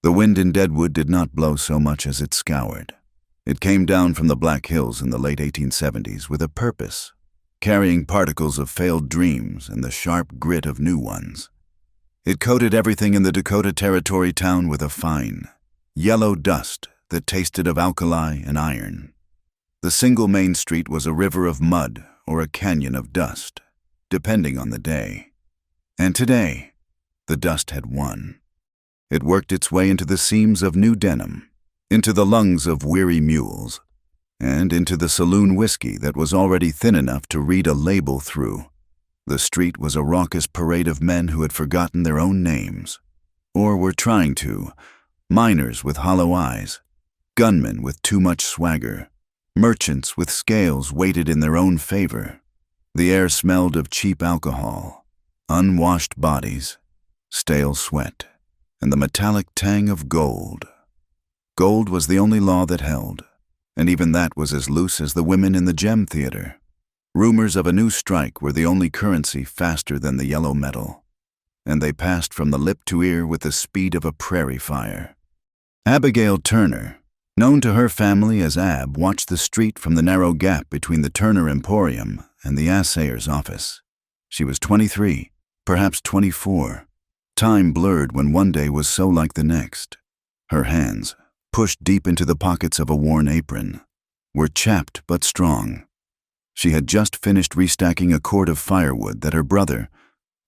The wind in Deadwood did not blow so much as it scoured. It came down from the Black Hills in the late 1870s with a purpose, carrying particles of failed dreams and the sharp grit of new ones. It coated everything in the Dakota Territory town with a fine, yellow dust that tasted of alkali and iron. The single main street was a river of mud or a canyon of dust, depending on the day. And today, the dust had won. It worked its way into the seams of new denim, into the lungs of weary mules, and into the saloon whiskey that was already thin enough to read a label through. The street was a raucous parade of men who had forgotten their own names, or were trying to, miners with hollow eyes, gunmen with too much swagger, merchants with scales weighted in their own favor. The air smelled of cheap alcohol, unwashed bodies, stale sweat, and the metallic tang of gold. Gold was the only law that held, and even that was as loose as the women in the Gem Theater. Rumors of a new strike were the only currency faster than the yellow metal, and they passed from the lip to ear with the speed of a prairie fire. Abigail Turner, known to her family as Ab, watched the street from the narrow gap between the Turner Emporium and the assayer's office. She was 23, perhaps 24. Time blurred when one day was so like the next. Her hands, pushed deep into the pockets of a worn apron, were chapped but strong. She had just finished restacking a cord of firewood that her brother,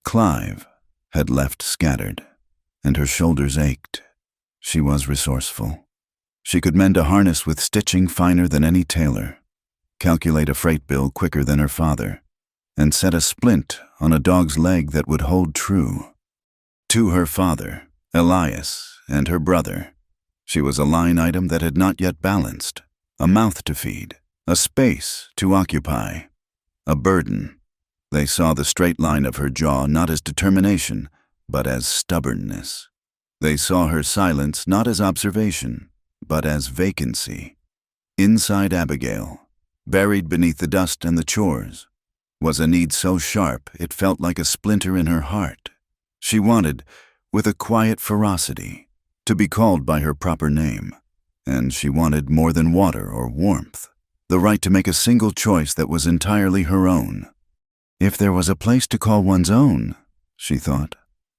Clive, had left scattered, and her shoulders ached. She was resourceful. She could mend a harness with stitching finer than any tailor, calculate a freight bill quicker than her father, and set a splint on a dog's leg that would hold true. To her father, Elias, and her brother, she was a line item that had not yet balanced, a mouth to feed, a space to occupy, a burden. They saw the straight line of her jaw not as determination, but as stubbornness. They saw her silence not as observation, but as vacancy. Inside Abigail, buried beneath the dust and the chores, was a need so sharp it felt like a splinter in her heart. She wanted, with a quiet ferocity, to be called by her proper name, and she wanted more than water or warmth, the right to make a single choice that was entirely her own. If there was a place to call one's own, she thought,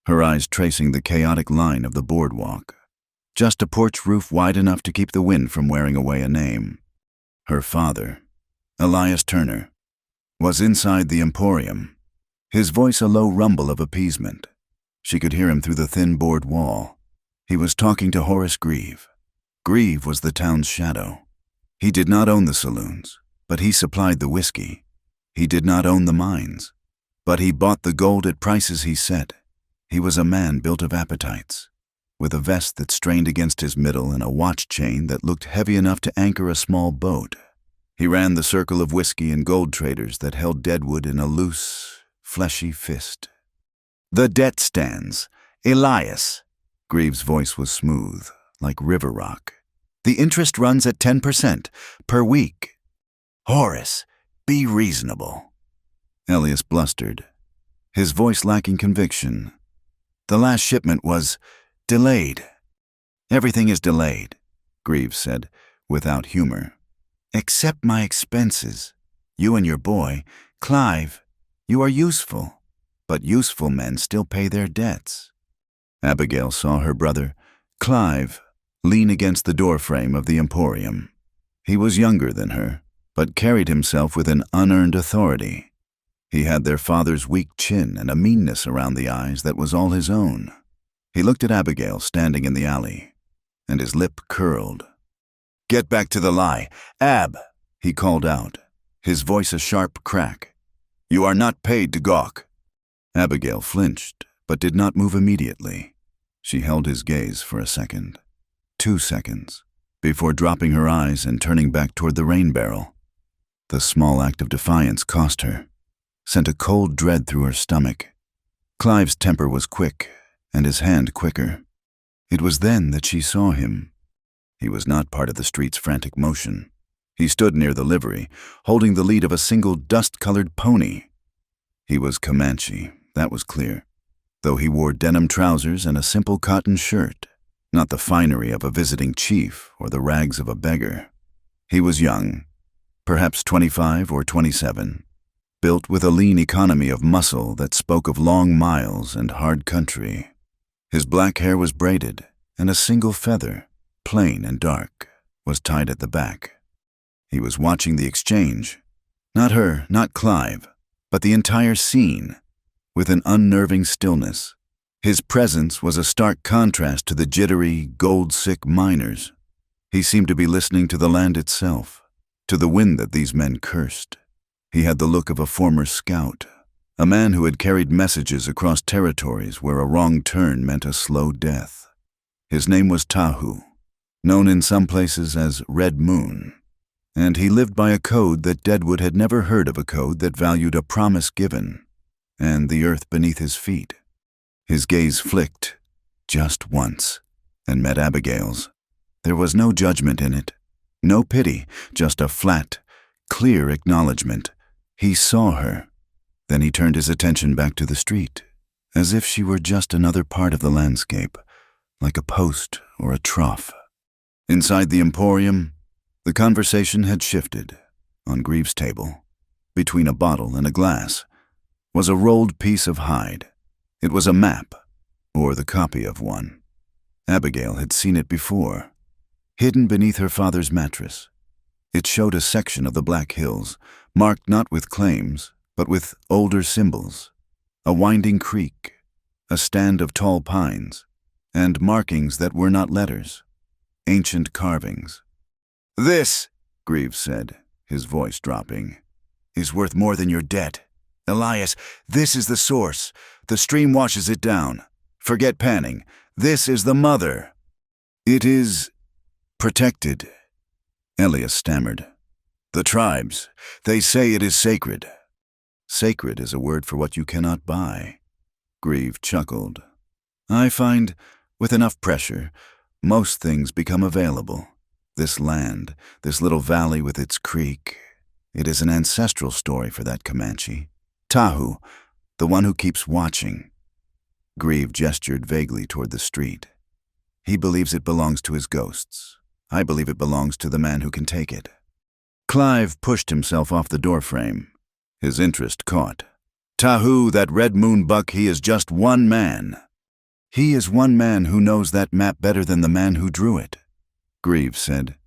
her eyes tracing the chaotic line of the boardwalk. Just a porch roof wide enough to keep the wind from wearing away a name. Her father, Elias Turner, was inside the Emporium, his voice a low rumble of appeasement. She could hear him through the thin board wall. He was talking to Horace Grieve. Grieve was the town's shadow. He did not own the saloons, but he supplied the whiskey. He did not own the mines, but he bought the gold at prices he set. He was a man built of appetites, with a vest that strained against his middle and a watch chain that looked heavy enough to anchor a small boat. He ran the circle of whiskey and gold traders that held Deadwood in a loose, fleshy fist. "The debt stands. Elias." Grieve's voice was smooth, like river rock. "The interest runs at 10% per week." "Horace, be reasonable." Elias blustered, his voice lacking conviction. "The last shipment was delayed." "Everything is delayed," Grieve said, without humor. "Except my expenses. You and your boy, Clive, you are useful, but useful men still pay their debts." Abigail saw her brother, Clive, lean against the doorframe of the Emporium. He was younger than her, but carried himself with an unearned authority. He had their father's weak chin and a meanness around the eyes that was all his own. He looked at Abigail standing in the alley, and his lip curled. "Get back to the lie. Ab," he called out, his voice a sharp crack. "You are not paid to gawk." Abigail flinched, but did not move immediately. She held his gaze for a second, 2 seconds, before dropping her eyes and turning back toward the rain barrel. The small act of defiance cost her, sent a cold dread through her stomach. Clive's temper was quick, and his hand quicker. It was then that she saw him. He was not part of the street's frantic motion. He stood near the livery, holding the lead of a single dust-colored pony. He was Comanche, that was clear, though he wore denim trousers and a simple cotton shirt. not the finery of a visiting chief or the rags of a beggar. He was young, perhaps 25 or 27, built with a lean economy of muscle that spoke of long miles and hard country. His black hair was braided, and a single feather, plain and dark, was tied at the back. He was watching the exchange, not her, not Clive, but the entire scene, with an unnerving stillness. His presence was a stark contrast to the jittery, gold-sick miners. He seemed to be listening to the land itself, to the wind that these men cursed. He had the look of a former scout, a man who had carried messages across territories where a wrong turn meant a slow death. His name was Tahu, known in some places as Red Moon, and he lived by a code that Deadwood had never heard of, a code that valued a promise given and the earth beneath his feet. His gaze flicked, just once, and met Abigail's. There was no judgment in it, no pity, just a flat, clear acknowledgement. He saw her. Then he turned his attention back to the street, as if she were just another part of the landscape, like a post or a trough. Inside the emporium, the conversation had shifted. On Greaves' table, between a bottle and a glass, was a rolled piece of hide. It was a map, or the copy of one. Abigail had seen it before, hidden beneath her father's mattress. It showed a section of the Black Hills, marked not with claims, but with older symbols, a winding creek, a stand of tall pines, and markings that were not letters, ancient carvings. "This," Greaves said, his voice dropping, "is worth more than your debt. Elias, this is the source. The stream washes it down. Forget panning. This is the mother. It is protected." Elias stammered. "The tribes, they say it is sacred." "Sacred is a word for what you cannot buy." Greaves chuckled. "I find, with enough pressure, most things become available. This land, this little valley with its creek, it is an ancestral story for that Comanche. Tahu, the one who keeps watching." Greaves gestured vaguely toward the street. "He believes it belongs to his ghosts. I believe it belongs to the man who can take it." Clive pushed himself off the doorframe. His interest caught. "Tahu, that Red Moon buck, he is just one man." "He is one man who knows that map better than the man who drew it," Greaves said.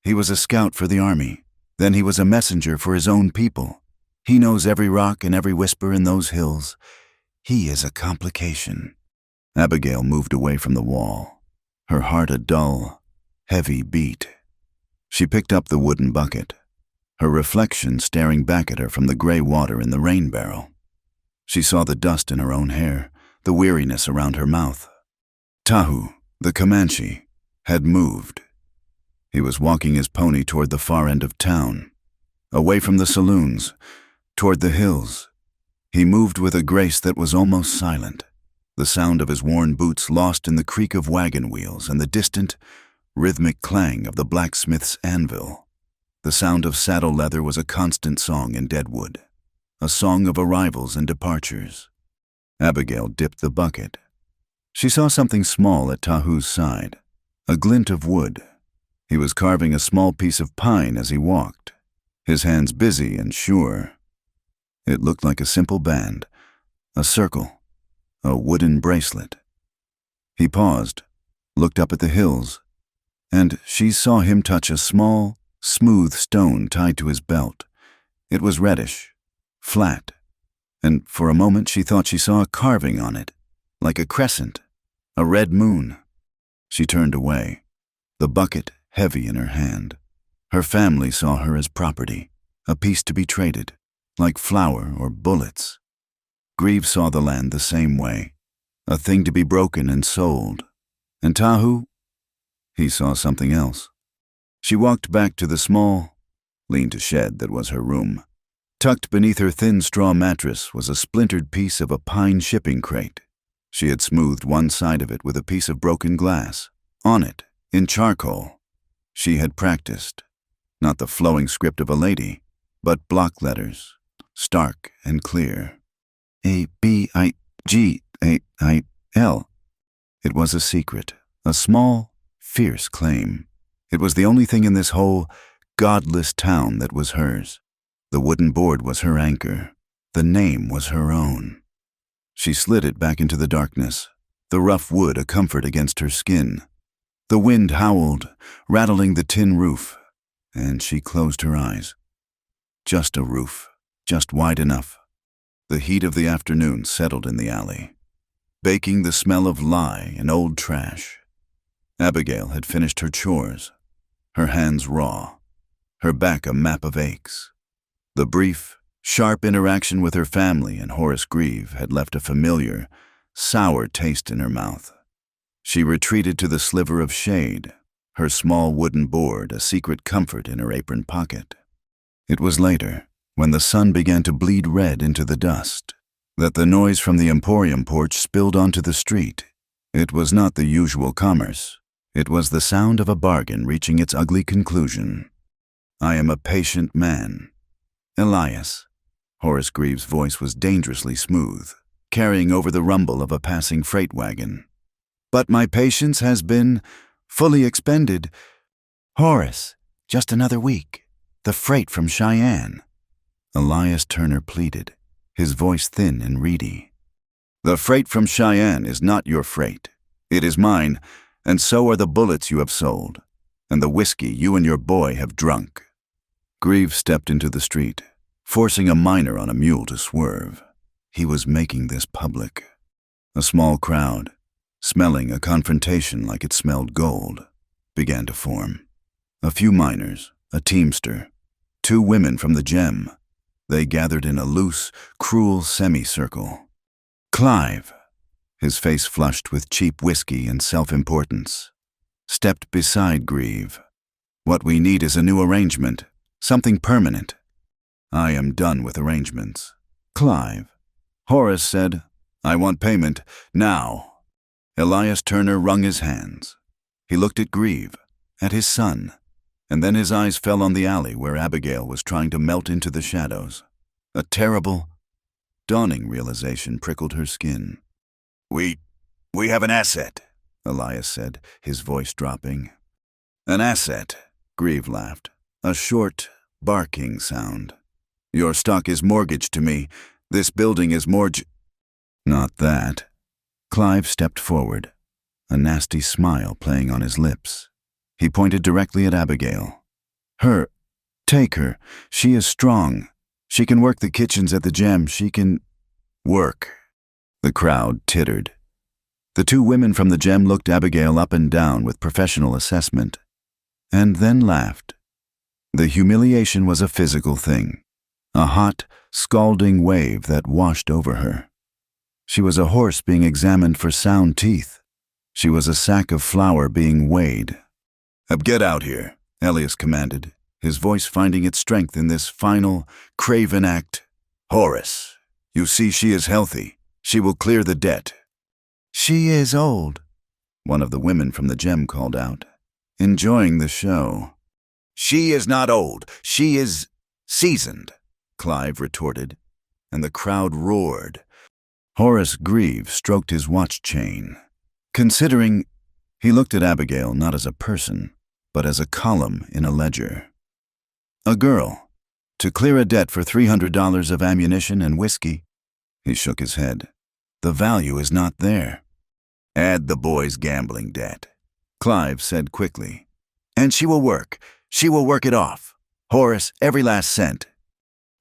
"He was a scout for the army. Then he was a messenger for his own people. He knows every rock and every whisper in those hills. He is a complication." Abigail moved away from the wall, her heart a dull, heavy beat. She picked up the wooden bucket, her reflection staring back at her from the gray water in the rain barrel. She saw the dust in her own hair, the weariness around her mouth. Tahu, the Comanche, had moved. He was walking his pony toward the far end of town, away from the saloons, toward the hills. He moved with a grace that was almost silent, the sound of his worn boots lost in the creak of wagon wheels and the distant, rhythmic clang of the blacksmith's anvil. The sound of saddle leather was a constant song in Deadwood, a song of arrivals and departures. Abigail dipped the bucket. She saw something small at Tahu's side, a glint of wood. He was carving a small piece of pine as he walked, his hands busy and sure. It looked like a simple band, a circle, a wooden bracelet. He paused, looked up at the hills, and she saw him touch a small, smooth stone tied to his belt. It was reddish, flat, and for a moment she thought she saw a carving on it, like a crescent, a red moon. She turned away, the bucket heavy in her hand. Her family saw her as property, a piece to be traded, like flour or bullets. Greaves saw the land the same way, a thing to be broken and sold. And Tahu? He saw something else. She walked back to the small, lean-to shed that was her room. Tucked beneath her thin straw mattress was a splintered piece of a pine shipping crate. She had smoothed one side of it with a piece of broken glass. On it, in charcoal, she had practiced, not the flowing script of a lady, but block letters, stark and clear. Abigail. It was a secret, A small, fierce claim. It was the only thing in this whole, godless town that was hers. The wooden board was her anchor. The name was her own. She slid it back into the darkness, the rough wood a comfort against her skin. The wind howled, rattling the tin roof, and she closed her eyes. Just a roof, just wide enough. The heat of the afternoon settled in the alley, baking the smell of lye and old trash. Abigail had finished her chores, her hands raw, her back a map of aches. The brief, sharp interaction with her family and Horace Grieve had left a familiar, sour taste in her mouth. She retreated to the sliver of shade, her small wooden board a secret comfort in her apron pocket. It was later, when the sun began to bleed red into the dust, that the noise from the Emporium porch spilled onto the street. It was not the usual commerce. It was the sound of a bargain reaching its ugly conclusion. "I am a patient man. Elias." Horace Grieve's voice was dangerously smooth, carrying over the rumble of a passing freight wagon. "But my patience has been fully expended." "Horace, just another week. The freight from Cheyenne." Elias Turner pleaded, his voice thin and reedy. "The freight from Cheyenne is not your freight. It is mine, and so are the bullets you have sold, and the whiskey you and your boy have drunk." Grieve stepped into the street, forcing a miner on a mule to swerve. He was making this public. A small crowd, smelling a confrontation like it smelled gold, began to form. A few miners, a teamster, 2 women from the Gem. They gathered in a loose, cruel semicircle. Clive, his face flushed with cheap whiskey and self-importance, stepped beside Grieve. "What we need is a new arrangement, something permanent." "I am done with arrangements." "Clive." Horace said, "I want payment, now." Elias Turner wrung his hands. He looked at Grieve, at his son, and then his eyes fell on the alley where Abigail was trying to melt into the shadows. A terrible, dawning realization prickled her skin. We have an asset," Elias said, his voice dropping. "An asset," Grieve laughed, a short, barking sound. "Your stock is mortgaged to me. This building is Not that." Clive stepped forward, a nasty smile playing on his lips. He pointed directly at Abigail. Take her. She is strong. She can work the kitchens at the Gem. She can work." The crowd tittered. The 2 women from the Gem looked Abigail up and down with professional assessment, and then laughed. The humiliation was a physical thing, a hot, scalding wave that washed over her. She was a horse being examined for sound teeth. She was a sack of flour being weighed. "Get out here," Elias commanded, his voice finding its strength in this final, craven act. "Horace, you see she is healthy. She will clear the debt." "She is old," one of the women from the Gem called out, enjoying the show. "She is not old. She is seasoned," Clive retorted, and the crowd roared. Horace Grieve stroked his watch chain. Considering, he looked at Abigail not as a person, but as a column in a ledger. "A girl, to clear a debt for $300 of ammunition and whiskey." He shook his head. "The value is not there." "Add the boy's gambling debt," Clive said quickly. "And she will work. She will work it off. Horace, every last cent."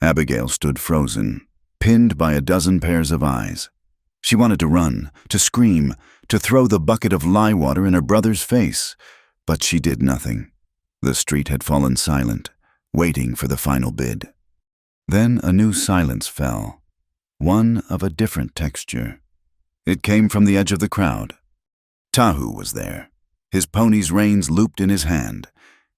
Abigail stood frozen, pinned by a dozen pairs of eyes. She wanted to run, to scream, to throw the bucket of lye water in her brother's face, but she did nothing. The street had fallen silent, waiting for the final bid. Then a new silence fell, one of a different texture. It came from the edge of the crowd. Tahu was there, his pony's reins looped in his hand.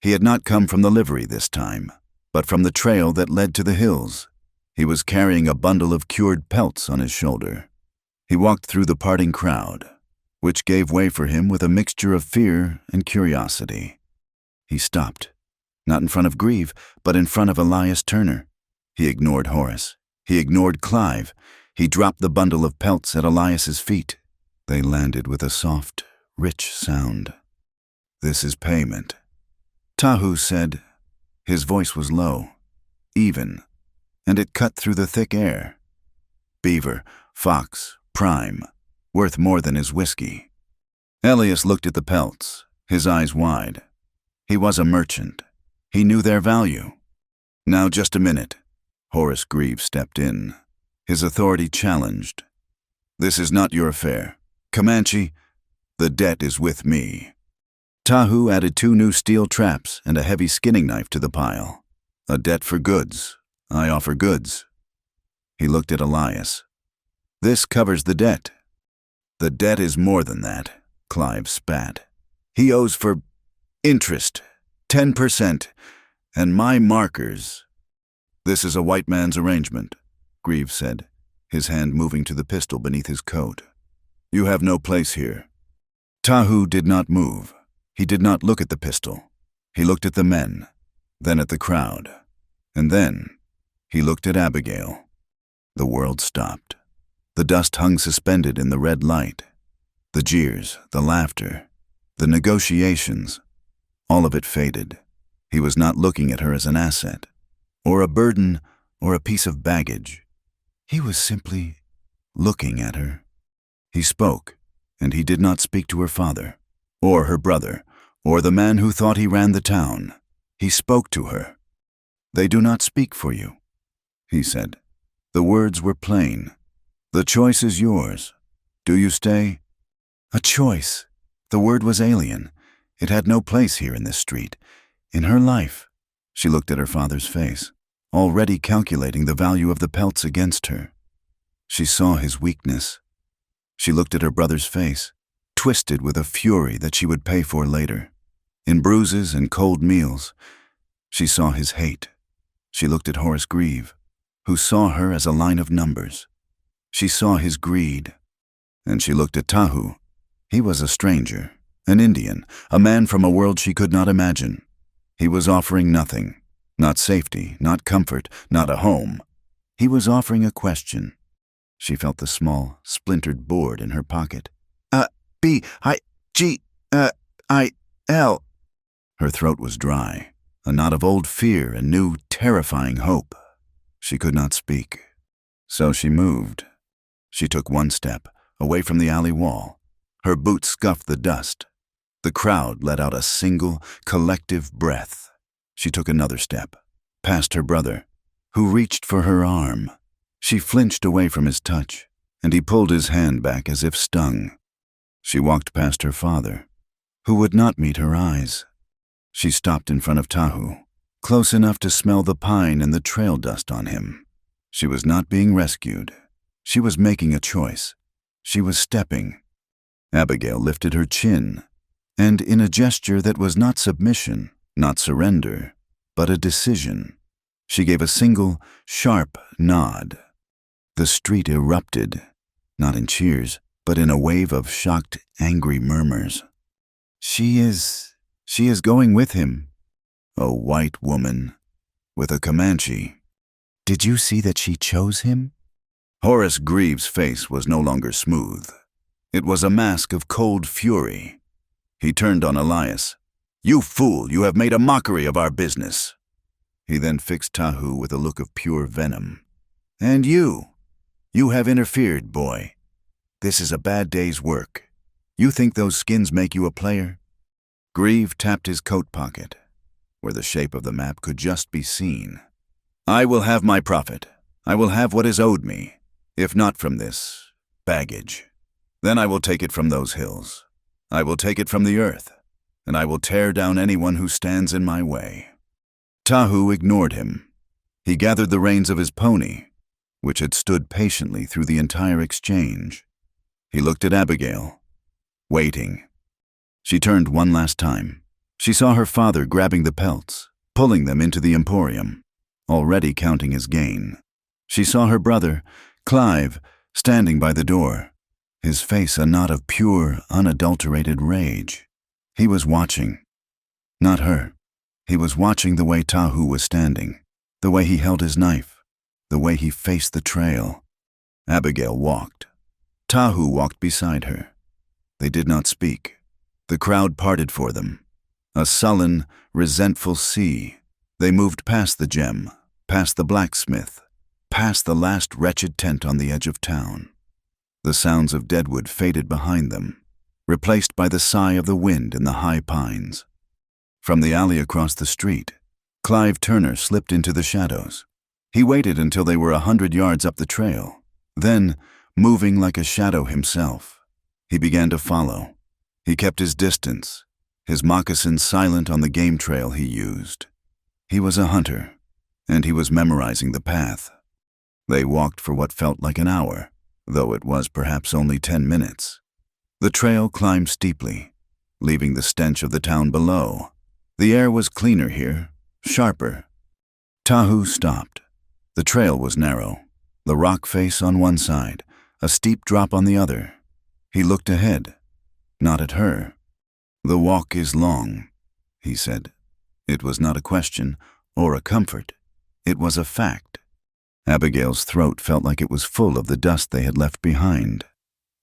He had not come from the livery this time, but from the trail that led to the hills. He was carrying a bundle of cured pelts on his shoulder. He walked through the parting crowd, which gave way for him with a mixture of fear and curiosity. He stopped, not in front of Grieve, but in front of Elias Turner. He ignored Horace. He ignored Clive. He dropped the bundle of pelts at Elias's feet. They landed with a soft, rich sound. "This is payment," Tahu said. His voice was low, even, and it cut through the thick air. "Beaver, fox, prime, worth more than his whiskey." Elias looked at the pelts, his eyes wide. He was a merchant. He knew their value. "Now just a minute." Horace Greaves stepped in, his authority challenged. "This is not your affair. Comanche, the debt is with me." Tahu added 2 new steel traps and a heavy skinning knife to the pile. "A debt for goods. I offer goods." He looked at Elias. "This covers the debt." "The debt is more than that," Clive spat. "He owes for interest, 10%, and my markers." "This is a white man's arrangement," Greaves said, his hand moving to the pistol beneath his coat. "You have no place here." Tahu did not move. He did not look at the pistol. He looked at the men, then at the crowd, and then he looked at Abigail. The world stopped. The dust hung suspended in the red light. The jeers, the laughter, the negotiations, all of it faded. He was not looking at her as an asset, or a burden, or a piece of baggage. He was simply looking at her. He spoke, and he did not speak to her father, or her brother, or the man who thought he ran the town. He spoke to her. "They do not speak for you," he said. The words were plain. "The choice is yours. Do you stay?" A choice. The word was alien. It had no place here in this street. In her life. She looked at her father's face, already calculating the value of the pelts against her. She saw his weakness. She looked at her brother's face, twisted with a fury that she would pay for later. In bruises and cold meals, she saw his hate. She looked at Horace Greaves, who saw her as a line of numbers. She saw his greed. And she looked at Tahu. He was a stranger, an Indian, a man from a world she could not imagine. He was offering nothing, not safety, not comfort, not a home. He was offering a question. She felt the small, splintered board in her pocket. B-I-G-I-L. Her throat was dry, a knot of old fear and new, terrifying hope. She could not speak. So she moved. She took 1 step, away from the alley wall. Her boots scuffed the dust. The crowd let out a single, collective breath. She took another step, past her brother, who reached for her arm. She flinched away from his touch, and he pulled his hand back as if stung. She walked past her father, who would not meet her eyes. She stopped in front of Tahu, close enough to smell the pine and the trail dust on him. She was not being rescued. She was making a choice. She was stepping. Abigail lifted her chin, and in a gesture that was not submission, not surrender, but a decision, she gave a single, sharp nod. The street erupted, not in cheers, but in a wave of shocked, angry murmurs. She is going with him." A white woman, with a Comanche. "Did you see that she chose him?" Horace Greaves' face was no longer smooth. It was a mask of cold fury. He turned on Elias. "You fool, you have made a mockery of our business." He then fixed Tahu with a look of pure venom. "And you have interfered, boy. This is a bad day's work. You think those skins make you a player?" Greaves tapped his coat pocket, where the shape of the map could just be seen. "I will have my profit. I will have what is owed me, if not from this baggage. Then I will take it from those hills. I will take it from the earth, and I will tear down anyone who stands in my way." Tahu ignored him. He gathered the reins of his pony, which had stood patiently through the entire exchange. He looked at Abigail, waiting. She turned one last time. She saw her father grabbing the pelts, pulling them into the emporium, already counting his gain. She saw her brother, Clive, standing by the door, his face a knot of pure, unadulterated rage. He was watching. Not her. He was watching the way Tahu was standing, the way he held his knife, the way he faced the trail. Abigail walked. Tahu walked beside her. They did not speak. The crowd parted for them. A sullen, resentful sea. They moved past the gem, past the blacksmith, past the last wretched tent on the edge of town. The sounds of Deadwood faded behind them, replaced by the sigh of the wind in the high pines. From the alley across the street, Clive Turner slipped into the shadows. He waited until they were 100 yards up the trail. Then, moving like a shadow himself, he began to follow. He kept his distance, his moccasins silent on the game trail he used. He was a hunter, and he was memorizing the path. They walked for what felt like an hour, though it was perhaps only 10 minutes. The trail climbed steeply, leaving the stench of the town below. The air was cleaner here, sharper. Tahu stopped. The trail was narrow, the rock face on one side, a steep drop on the other. He looked ahead, not at her. "The walk is long," he said. It was not a question or a comfort. It was a fact. Abigail's throat felt like it was full of the dust they had left behind.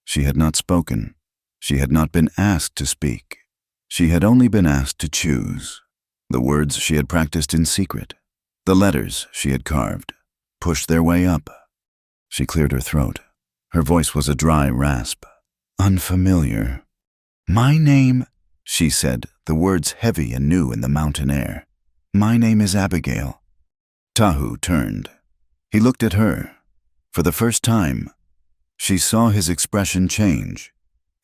She had not spoken. She had not been asked to speak. She had only been asked to choose. The words she had practiced in secret, the letters she had carved, pushed their way up. She cleared her throat. Her voice was a dry rasp. "Unfamiliar." "My name," she said, the words heavy and new in the mountain air. "My name is Abigail." Tahu turned. He looked at her. For the first time, she saw his expression change.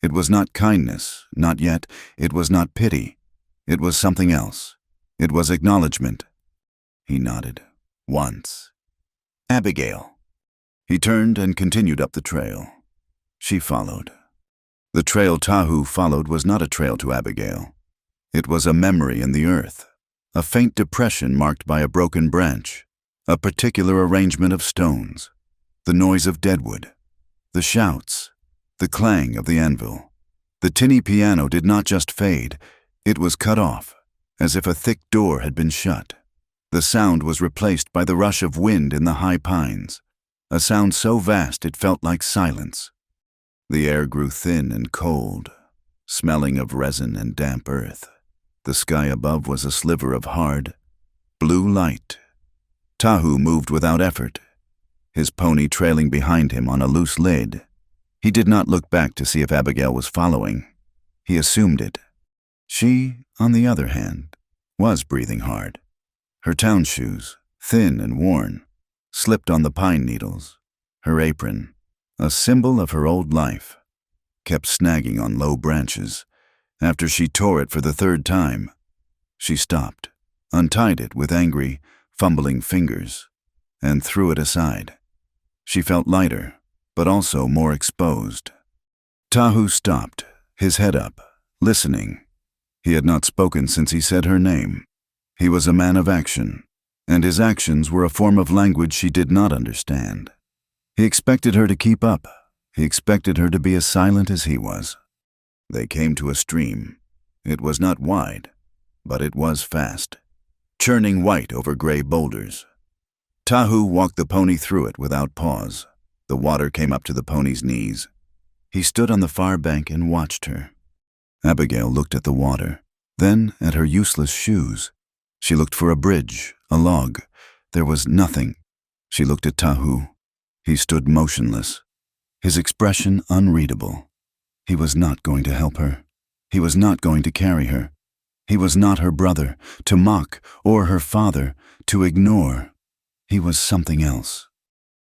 It was not kindness, not yet. It was not pity. It was something else. It was acknowledgement. He nodded. Once. "Abigail." He turned and continued up the trail. She followed. The trail Tahu followed was not a trail to Abigail. It was a memory in the earth, a faint depression marked by a broken branch, a particular arrangement of stones, the noise of Deadwood, the shouts, the clang of the anvil. The tinny piano did not just fade, it was cut off, as if a thick door had been shut. The sound was replaced by the rush of wind in the high pines, a sound so vast it felt like silence. The air grew thin and cold, smelling of resin and damp earth. The sky above was a sliver of hard, blue light. Tahu moved without effort, his pony trailing behind him on a loose lid. He did not look back to see if Abigail was following. He assumed it. She, on the other hand, was breathing hard. Her town shoes, thin and worn, slipped on the pine needles. Her apron, a symbol of her old life, kept snagging on low branches. After she tore it for the third time, she stopped, untied it with angry, fumbling fingers, and threw it aside. She felt lighter, but also more exposed. Tahu stopped, his head up, listening. He had not spoken since he said her name. He was a man of action, and his actions were a form of language she did not understand. He expected her to keep up. He expected her to be as silent as he was. They came to a stream. It was not wide, but it was fast, churning white over gray boulders. Tahu walked the pony through it without pause. The water came up to the pony's knees. He stood on the far bank and watched her. Abigail looked at the water, then at her useless shoes. She looked for a bridge, a log. There was nothing. She looked at Tahu. He stood motionless, his expression unreadable. He was not going to help her. He was not going to carry her. He was not her brother, to mock, or her father, to ignore. He was something else.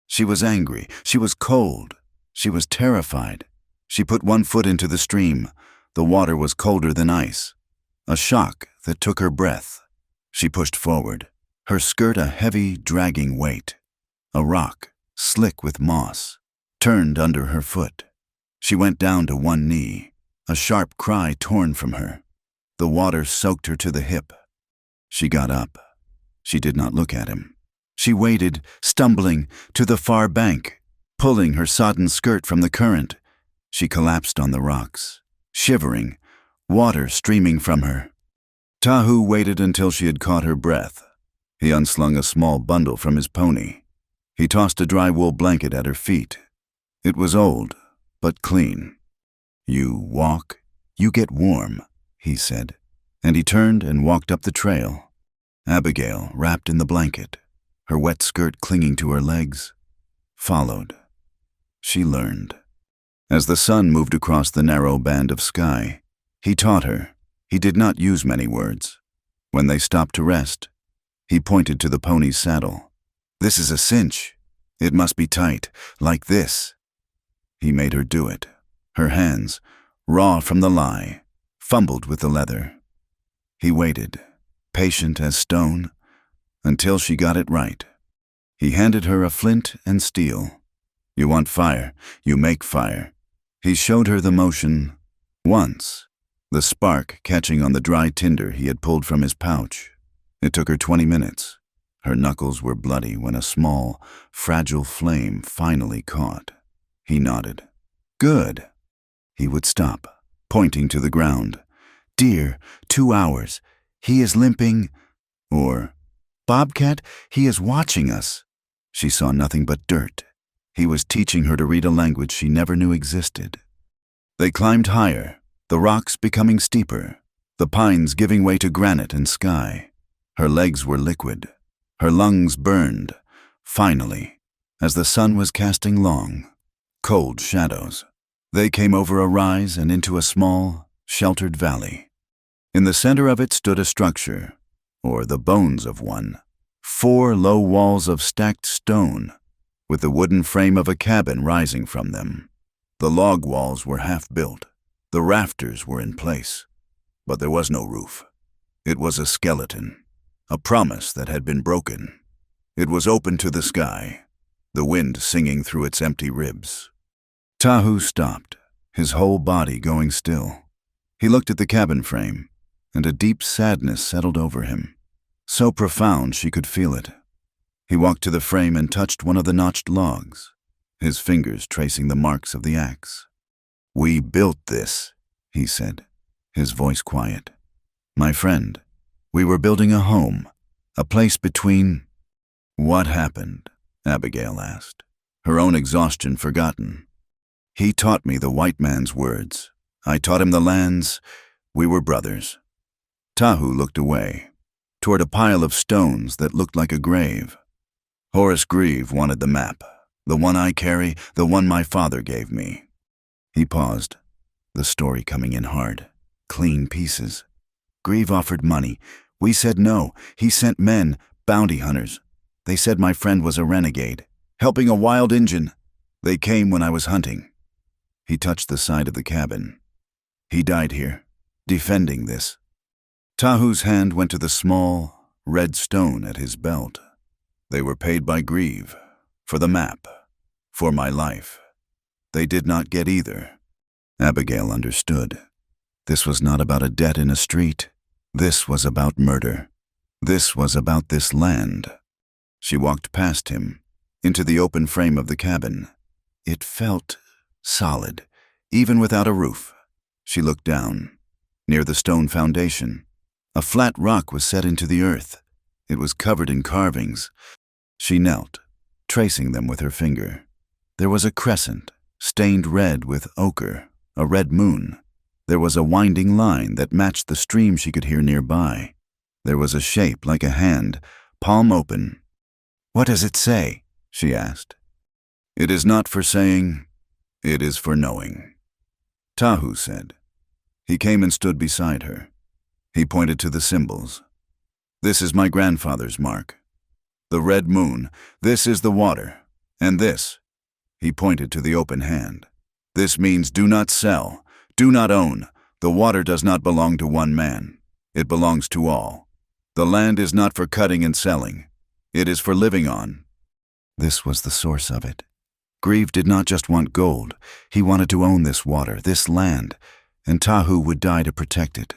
She was angry. She was cold. She was terrified. She put one foot into the stream. The water was colder than ice. A shock that took her breath. She pushed forward, her skirt a heavy, dragging weight. A rock, slick with moss, turned under her foot. She went down to one knee, a sharp cry torn from her. The water soaked her to the hip. She got up. She did not look at him. She waded, stumbling, to the far bank, pulling her sodden skirt from the current. She collapsed on the rocks, shivering, water streaming from her. Tahu waited until she had caught her breath. He unslung a small bundle from his pony. He tossed a dry wool blanket at her feet. It was old, but clean. "You walk, you get warm," he said, and he turned and walked up the trail. Abigail, wrapped in the blanket, her wet skirt clinging to her legs, followed. She learned. As the sun moved across the narrow band of sky, he taught her. He did not use many words. When they stopped to rest, he pointed to the pony's saddle. "This is a cinch. It must be tight, like this." He made her do it. Her hands, raw from the lie, fumbled with the leather. He waited, patient as stone, until she got it right. He handed her a flint and steel. "You want fire, you make fire." He showed her the motion once, the spark catching on the dry tinder he had pulled from his pouch. It took her 20 minutes. Her knuckles were bloody when a small, fragile flame finally caught. He nodded. "Good." He would stop, pointing to the ground. "Deer, 2 hours. He is limping." Or, "Bobcat, he is watching us." She saw nothing but dirt. He was teaching her to read a language she never knew existed. They climbed higher, the rocks becoming steeper, the pines giving way to granite and sky. Her legs were liquid. Her lungs burned, finally, as the sun was casting long, cold shadows. They came over a rise and into a small, sheltered valley. In the center of it stood a structure, or the bones of one, 4 low walls of stacked stone, with the wooden frame of a cabin rising from them. The log walls were half-built. The rafters were in place, but there was no roof. It was a skeleton, a promise that had been broken. It was open to the sky, the wind singing through its empty ribs. Tahu stopped, his whole body going still. He looked at the cabin frame, and a deep sadness settled over him, so profound she could feel it. He walked to the frame and touched one of the notched logs, his fingers tracing the marks of the axe. "We built this," he said, his voice quiet. "My friend, we were building a home, a place between—" "What happened?" Abigail asked, her own exhaustion forgotten. "He taught me the white man's words. I taught him the lands. We were brothers." Tahu looked away, toward a pile of stones that looked like a grave. "Horace Grieve wanted the map, the one I carry, the one my father gave me." He paused, the story coming in hard, clean pieces. "Grieve offered money. We said no. He sent men, bounty hunters. They said my friend was a renegade, helping a wild Injun. They came when I was hunting." He touched the side of the cabin. "He died here, defending this." Tahu's hand went to the small, red stone at his belt. "They were paid by Grieve, for the map, for my life. They did not get either." Abigail understood. This was not about a debt in a street. This was about murder. This was about this land. She walked past him, into the open frame of the cabin. It felt solid, even without a roof. She looked down. Near the stone foundation, a flat rock was set into the earth. It was covered in carvings. She knelt, tracing them with her finger. There was a crescent, stained red with ochre, a red moon. There was a winding line that matched the stream she could hear nearby. There was a shape like a hand, palm open. "What does it say?" she asked. "It is not for saying, it is for knowing," Tahu said. He came and stood beside her. He pointed to the symbols. "This is my grandfather's mark. The red moon, this is the water, and this," he pointed to the open hand. "This means do not sell, do not own. The water does not belong to one man. It belongs to all. The land is not for cutting and selling. It is for living on." This was the source of it. Grieve did not just want gold. He wanted to own this water, this land, and Tahu would die to protect it.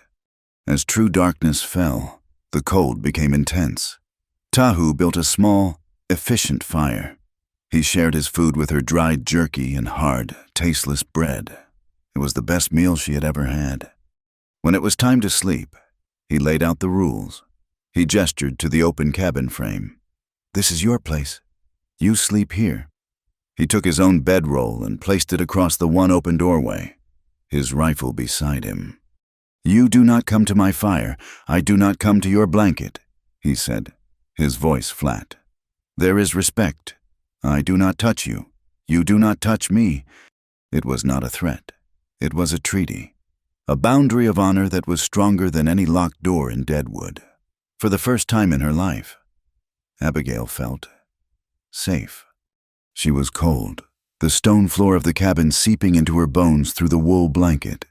As true darkness fell, the cold became intense. Tahu built a small, efficient fire. He shared his food with her dried jerky and hard, tasteless bread. It was the best meal she had ever had. When it was time to sleep, he laid out the rules. He gestured to the open cabin frame. "This is your place. You sleep here." He took his own bedroll and placed it across the one open doorway, his rifle beside him. "You do not come to my fire. I do not come to your blanket," he said, his voice flat. "There is respect. I do not touch you. You do not touch me." It was not a threat. It was a treaty. A boundary of honor that was stronger than any locked door in Deadwood. For the first time in her life, Abigail felt safe. She was cold, the stone floor of the cabin seeping into her bones through the wool blanket.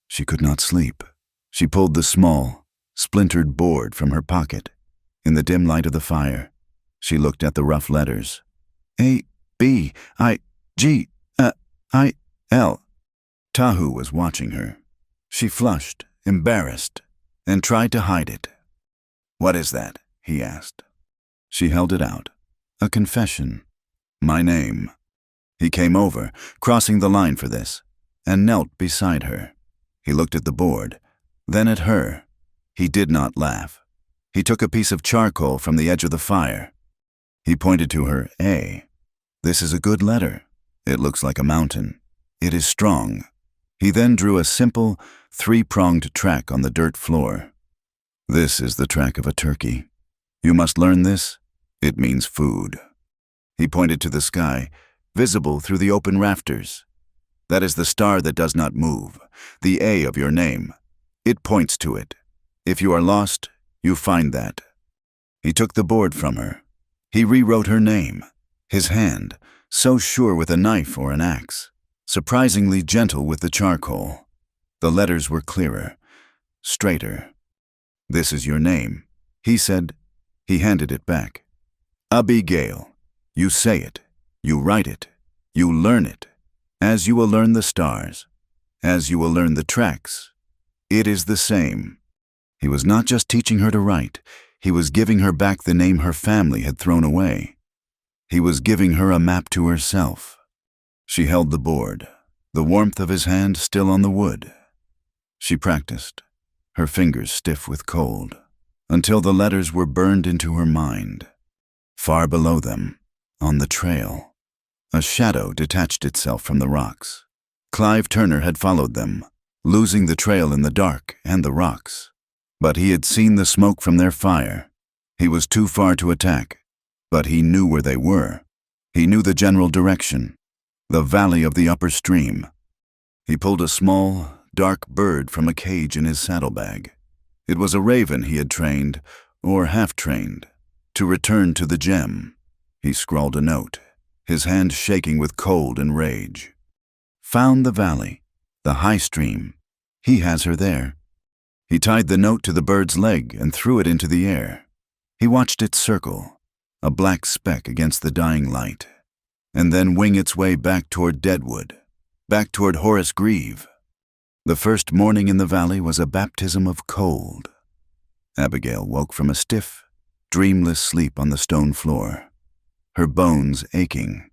She could not sleep. She pulled the small, splintered board from her pocket. In the dim light of the fire, she looked at the rough letters. A-B-I-G-I-L. Tahu was watching her. She flushed, embarrassed, and tried to hide it. "What is that?" he asked. She held it out. A confession. "My name." He came over, crossing the line for this, and knelt beside her. He looked at the board, then at her. He did not laugh. He took a piece of charcoal from the edge of the fire. He pointed to her A. "This is a good letter. It looks like a mountain. It is strong." He then drew a simple, three-pronged track on the dirt floor. "This is the track of a turkey. You must learn this. It means food." He pointed to the sky, visible through the open rafters. "That is the star that does not move, the A of your name. It points to it. If you are lost, you find that." He took the board from her. He rewrote her name, his hand, so sure with a knife or an axe, surprisingly gentle with the charcoal. The letters were clearer, straighter. "This is your name," he said. He handed it back. "Abigail. You say it. You write it. You learn it. As you will learn the stars. As you will learn the tracks. It is the same." He was not just teaching her to write. He was giving her back the name her family had thrown away. He was giving her a map to herself. She held the board, the warmth of his hand still on the wood. She practiced, her fingers stiff with cold, until the letters were burned into her mind. Far below them, on the trail, a shadow detached itself from the rocks. Clive Turner had followed them, losing the trail in the dark and the rocks. But he had seen the smoke from their fire. He was too far to attack, but he knew where they were. He knew the general direction, the valley of the upper stream. He pulled a small, dark bird from a cage in his saddlebag. It was a raven he had trained, or half-trained, to return to the gem. He scrawled a note, his hand shaking with cold and rage. "Found the valley, the high stream. He has her there." He tied the note to the bird's leg and threw it into the air. He watched it circle, a black speck against the dying light, and then wing its way back toward Deadwood, back toward Horace Grieve. The first morning in the valley was a baptism of cold. Abigail woke from a stiff, dreamless sleep on the stone floor, her bones aching.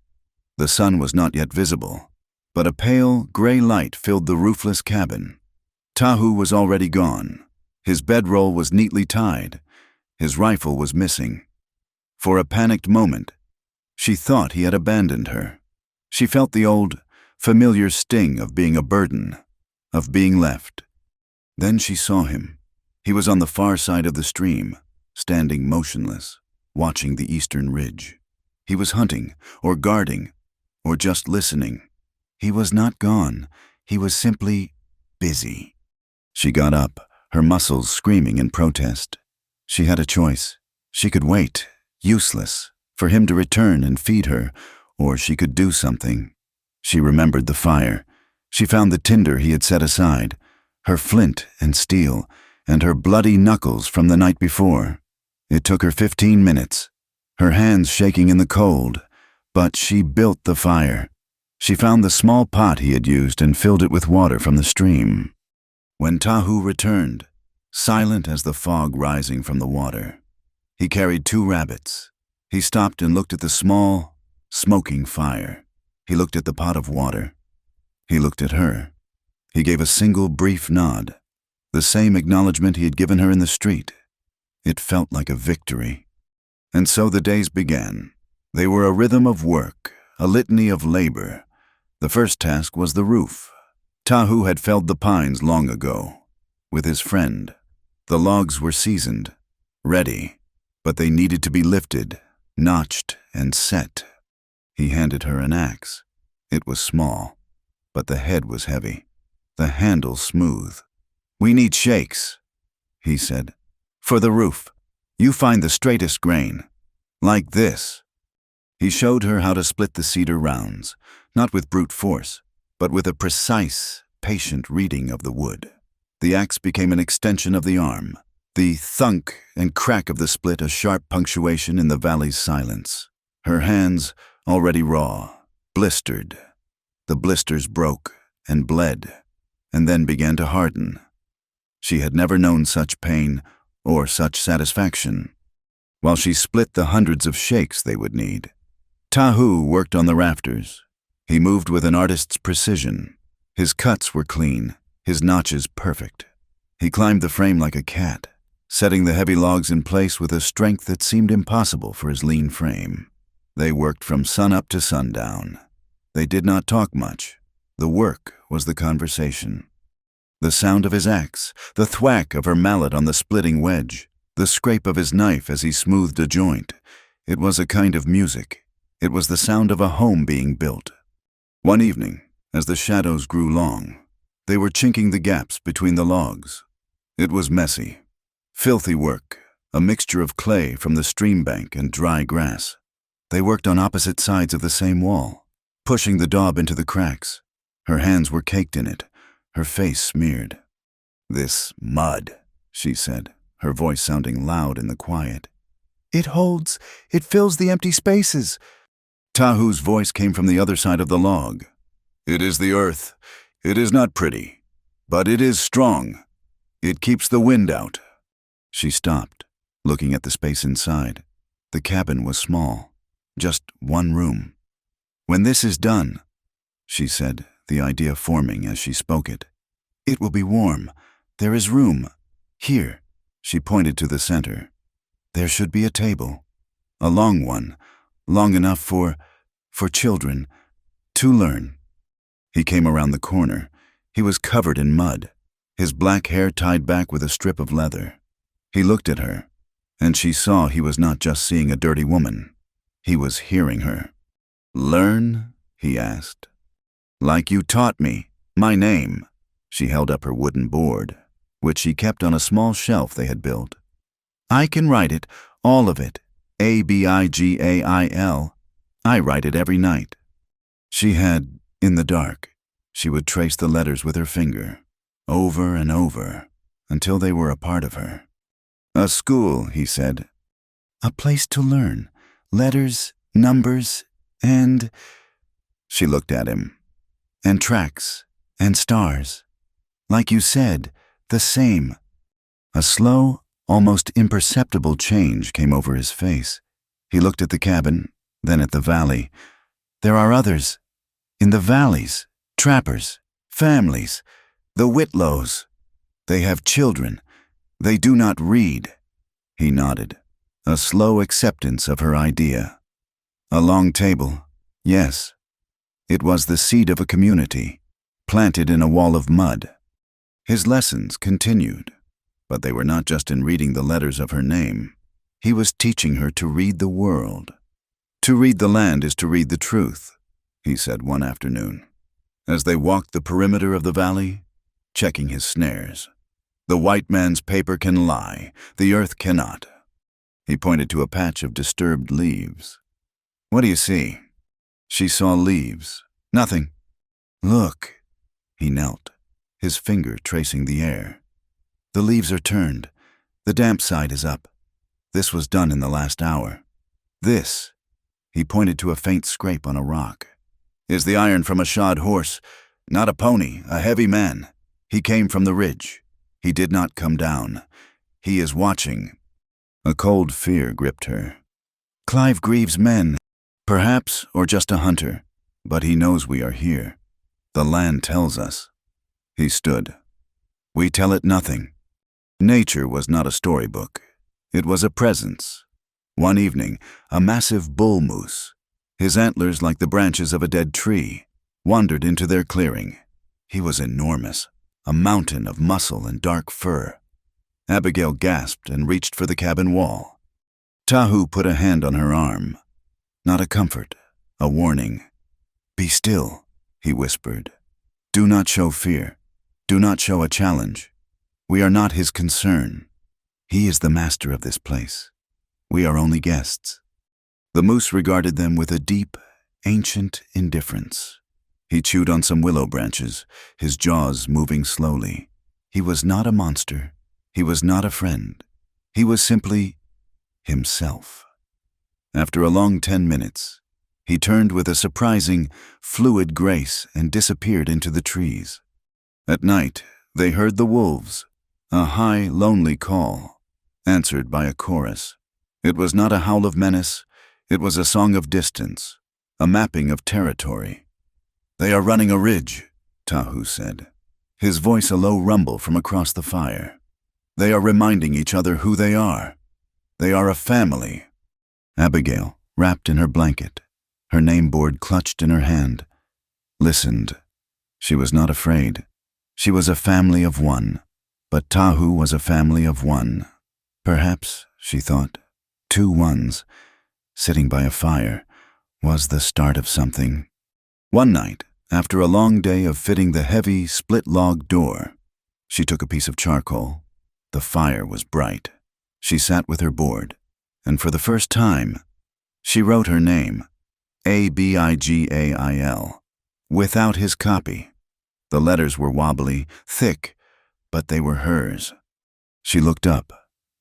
The sun was not yet visible, but a pale, gray light filled the roofless cabin. Tahu was already gone. His bedroll was neatly tied. His rifle was missing. For a panicked moment, she thought he had abandoned her. She felt the old, familiar sting of being a burden, of being left. Then she saw him. He was on the far side of the stream, standing motionless, watching the eastern ridge. He was hunting, or guarding, or just listening. He was not gone. He was simply busy. She got up, her muscles screaming in protest. She had a choice. She could wait, useless, for him to return and feed her, or she could do something. She remembered the fire. She found the tinder he had set aside, her flint and steel, and her bloody knuckles from the night before. It took her 15 minutes, her hands shaking in the cold, but she built the fire. She found the small pot he had used and filled it with water from the stream. When Tahu returned, silent as the fog rising from the water, he carried 2 rabbits. He stopped and looked at the small, smoking fire. He looked at the pot of water. He looked at her. He gave a single brief nod, the same acknowledgement he had given her in the street. It felt like a victory. And so the days began. They were a rhythm of work, a litany of labor. The first task was the roof. Tahu had felled the pines long ago. with his friend. The logs were seasoned, ready, but they needed to be lifted, notched, and set. He handed her an axe. It was small, but the head was heavy, the handle smooth. "We need shakes," he said. "For the roof. You find the straightest grain. Like this." He showed her how to split the cedar rounds, not with brute force, but with a precise, patient reading of the wood. The axe became an extension of the arm, the thunk and crack of the split a sharp punctuation in the valley's silence. Her hands, already raw, blistered. The blisters broke and bled, and then began to harden. She had never known such pain or such satisfaction. While she split the hundreds of shakes they would need, Tahu worked on the rafters. He moved with an artist's precision. His cuts were clean, his notches perfect. He climbed the frame like a cat, setting the heavy logs in place with a strength that seemed impossible for his lean frame. They worked from sunup to sundown. They did not talk much. The work was the conversation. The sound of his axe, the thwack of her mallet on the splitting wedge, the scrape of his knife as he smoothed a joint. It was a kind of music. It was the sound of a home being built. One evening, as the shadows grew long, they were chinking the gaps between the logs. It was messy, filthy work, a mixture of clay from the stream bank and dry grass. They worked on opposite sides of the same wall, pushing the daub into the cracks. Her hands were caked in it, her face smeared. "This mud," she said, her voice sounding loud in the quiet. "It fills the empty spaces." Tahu's voice came from the other side of the log. "It is the earth. It is not pretty, but it is strong. It keeps the wind out." She stopped, looking at the space inside. The cabin was small, just one room. "When this is done," she said, the idea forming as she spoke it, "it will be warm. There is room. Here," she pointed to the center. "There should be a table. A long one, long enough for children to learn." He came around the corner. He was covered in mud, his black hair tied back with a strip of leather. He looked at her, and she saw he was not just seeing a dirty woman. He was hearing her. "Learn?" he asked. "Like you taught me. My name." She held up her wooden board, which she kept on a small shelf they had built. "I can write it, all of it. Abigail. I write it every night." She had, in the dark, she would trace the letters with her finger, over and over, until they were a part of her. "A school," he said. "A place to learn. Letters, numbers, and—" She looked at him. "And tracks, and stars. Like you said, the same." A slow, almost imperceptible change came over his face. He looked at the cabin, then at the valley. "There are others. In the valleys, trappers, families, the Whitlows. They have children. They do not read." He nodded, a slow acceptance of her idea. "A long table, yes. It was the seed of a community, planted in a wall of mud." His lessons continued, but they were not just in reading the letters of her name. He was teaching her to read the world. "To read the land is to read the truth," he said one afternoon, as they walked the perimeter of the valley, checking his snares. "The white man's paper can lie, the earth cannot." He pointed to a patch of disturbed leaves. "What do you see?" She saw leaves. "Nothing." "Look." He knelt, his finger tracing the air. "The leaves are turned. The damp side is up. This was done in the last hour. This," he pointed to a faint scrape on a rock, "is the iron from a shod horse, not a pony, a heavy man. He came from the ridge. He did not come down. He is watching." A cold fear gripped her. "Clive Greaves' men, perhaps, or just a hunter, but he knows we are here. The land tells us." He stood. "We tell it nothing." Nature was not a storybook. It was a presence. One evening, a massive bull moose, his antlers like the branches of a dead tree, wandered into their clearing. He was enormous. a mountain of muscle and dark fur. Abigail gasped and reached for the cabin wall. Tahu put a hand on her arm. Not a comfort, a warning. "Be still," he whispered. "Do not show fear. Do not show a challenge. We are not his concern. He is the master of this place. We are only guests." The moose regarded them with a deep, ancient indifference. He chewed on some willow branches, his jaws moving slowly. He was not a monster. He was not a friend. He was simply himself. After a long 10 minutes, he turned with a surprising, fluid grace and disappeared into the trees. At night, they heard the wolves, a high, lonely call, answered by a chorus. It was not a howl of menace, it was a song of distance, a mapping of territory. "They are running a ridge," Tahu said, his voice a low rumble from across the fire. "They are reminding each other who they are. They are a family." Abigail, wrapped in her blanket, her name board clutched in her hand, listened. She was not afraid. She was a family of one, but Tahu was a family of one. Perhaps, she thought, 2 ones, sitting by a fire, was the start of something. One night, after a long day of fitting the heavy, split-log door, she took a piece of charcoal. The fire was bright. She sat with her board, and for the first time, she wrote her name, Abigail, without his copy. The letters were wobbly, thick, but they were hers. She looked up.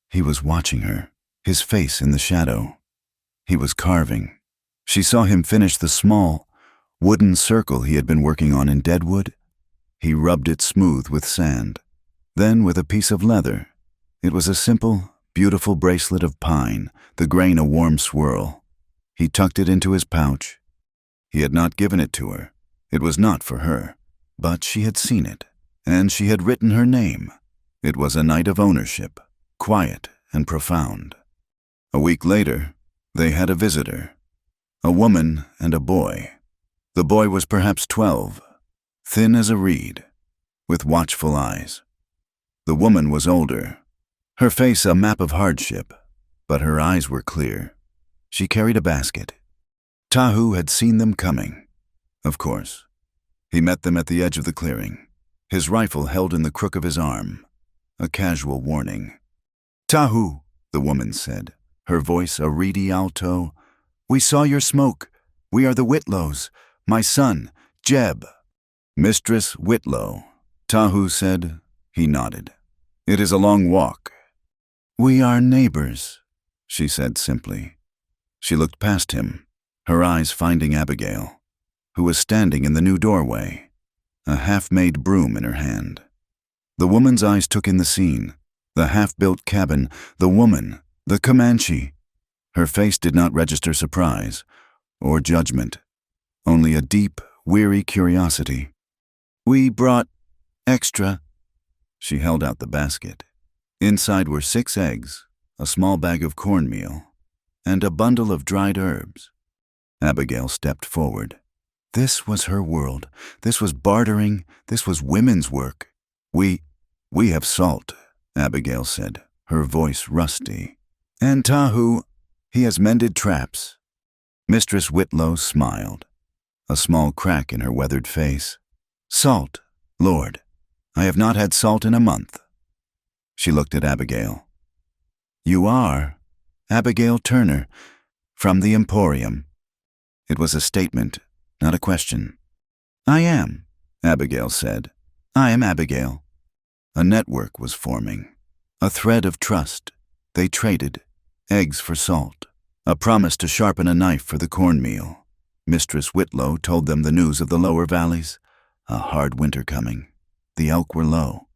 He was watching her, his face in the shadow. He was carving. She saw him finish the small, wooden circle he had been working on in deadwood. He rubbed it smooth with sand. Then with a piece of leather. It was a simple, beautiful bracelet of pine, the grain a warm swirl. He tucked it into his pouch. He had not given it to her. It was not for her. But she had seen it, and she had written her name. It was a night of ownership, quiet and profound. A week later, they had a visitor, a woman and a boy. The boy was perhaps 12, thin as a reed, with watchful eyes. The woman was older, her face a map of hardship, but her eyes were clear. She carried a basket. Tahu had seen them coming, of course. He met them at the edge of the clearing, his rifle held in the crook of his arm, a casual warning. "Tahu," the woman said, her voice a reedy alto, "we saw your smoke. We are the Whitlows. My son, Jeb." "Mistress Whitlow," Tahu said. He nodded. "It is a long walk." "We are neighbors," she said simply. She looked past him, her eyes finding Abigail, who was standing in the new doorway, a half-made broom in her hand. The woman's eyes took in the scene, the half-built cabin, the woman, the Comanche. Her face did not register surprise or judgment, only a deep, weary curiosity. "We brought extra." She held out the basket. Inside were 6 eggs, a small bag of cornmeal, and a bundle of dried herbs. Abigail stepped forward. This was her world. This was bartering. This was women's work. We have salt," Abigail said, her voice rusty. "And Tahu, he has mended traps." Mistress Whitlow smiled, a small crack in her weathered face. "Salt, Lord. I have not had salt in a month." She looked at Abigail. "You are Abigail Turner, from the Emporium." It was a statement, not a question. "I am," Abigail said. "I am Abigail." A network was forming, a thread of trust. They traded, eggs for salt, a promise to sharpen a knife for the cornmeal. Mistress Whitlow told them the news of the lower valleys, a hard winter coming. The elk were low.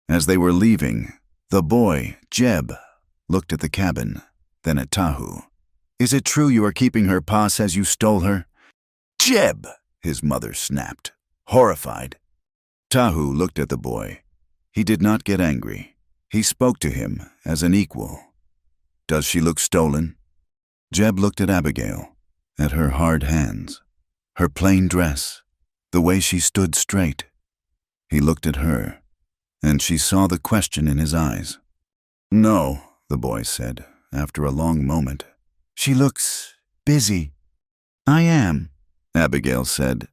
As they were leaving, the boy, Jeb, looked at the cabin, then at Tahu. "Is it true you are keeping her? Pa says you stole her." "Jeb!" his mother snapped, horrified. Tahu looked at the boy. He did not get angry. He spoke to him as an equal. "Does she look stolen?" Jeb looked at Abigail, at her hard hands, her plain dress, the way she stood straight. He looked at her. and she saw the question in his eyes. "No," the boy said, after a long moment. "She looks busy." "I am," Abigail said.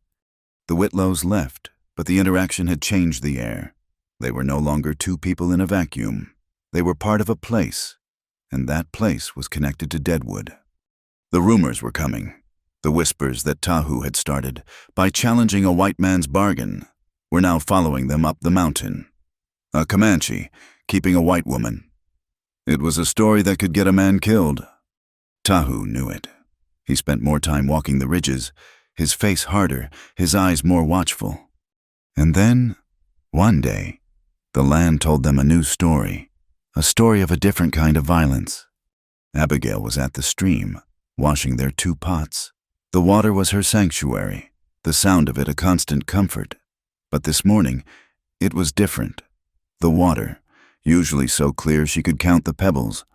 The Whitlows left, but the interaction had changed the air. They were no longer two people in a vacuum. They were part of a place, and that place was connected to Deadwood. The rumors were coming, the whispers that Tahu had started by challenging a white man's bargain were now following them up the mountain. A Comanche keeping a white woman. It was a story that could get a man killed. Tahu knew it. He spent more time walking the ridges, his face harder, his eyes more watchful. And then, one day, the land told them a new story, a story of a different kind of violence. Abigail was at the stream, washing their 2 pots. The water was her sanctuary, the sound of it a constant comfort. But this morning, it was different. The water, usually so clear she could count the pebbles,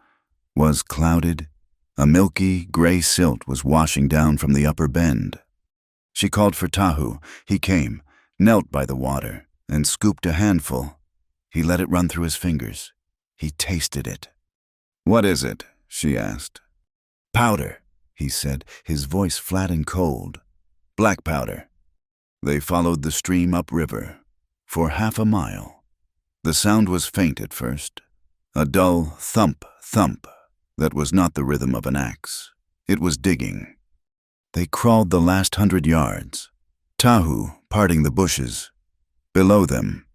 was clouded. A milky, gray silt was washing down from the upper bend. She called for Tahu. He came, knelt by the water, and scooped a handful. He let it run through his fingers. He tasted it. "What is it?" she asked. "Powder," he said, his voice flat and cold. "Black powder." They followed the stream upriver for half a mile. The sound was faint at first, a dull thump, thump that was not the rhythm of an axe. It was digging. They crawled the last 100 yards, Tahu parting the bushes. Below them,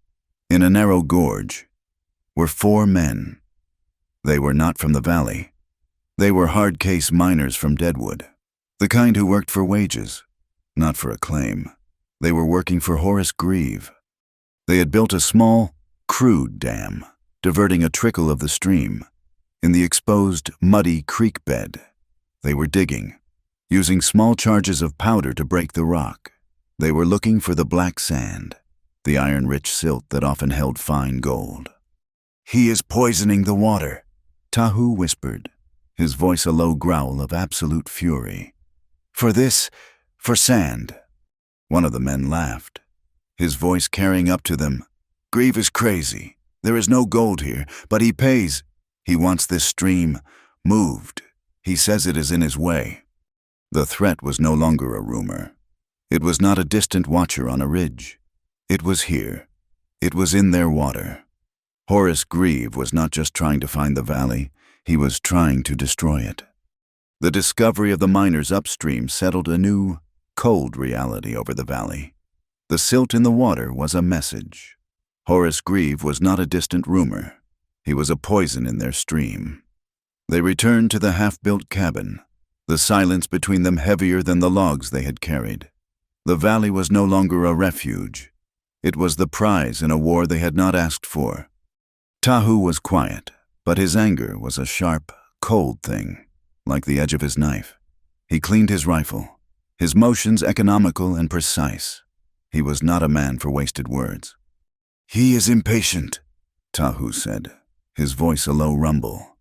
in a narrow gorge, were 4 men. They were not from the valley. They were hard-case miners from Deadwood, the kind who worked for wages, not for a claim. They were working for Horace Grieve. They had built a small, crude dam, diverting a trickle of the stream. In the exposed, muddy creek bed, they were digging, using small charges of powder to break the rock. They were looking for the black sand, the iron-rich silt that often held fine gold. "He is poisoning the water," Tahu whispered, his voice a low growl of absolute fury. For sand." One of the men laughed, his voice carrying up to them. "Grieve is crazy. There is no gold here, but he pays. He wants this stream moved. He says it is in his way." The threat was no longer a rumor. It was not a distant watcher on a ridge. It was here. It was in their water. Horace Grieve was not just trying to find the valley, he was trying to destroy it. The discovery of the miners upstream settled a new, cold reality over the valley. The silt in the water was a message. Horace Grieve was not a distant rumor. He was a poison in their stream. They returned to the half-built cabin, the silence between them heavier than the logs they had carried. The valley was no longer a refuge. It was the prize in a war they had not asked for. Tahu was quiet, but his anger was a sharp, cold thing, like the edge of his knife. He cleaned his rifle, his motions economical and precise. He was not a man for wasted words. "He is impatient," Tahu said, his voice a low rumble.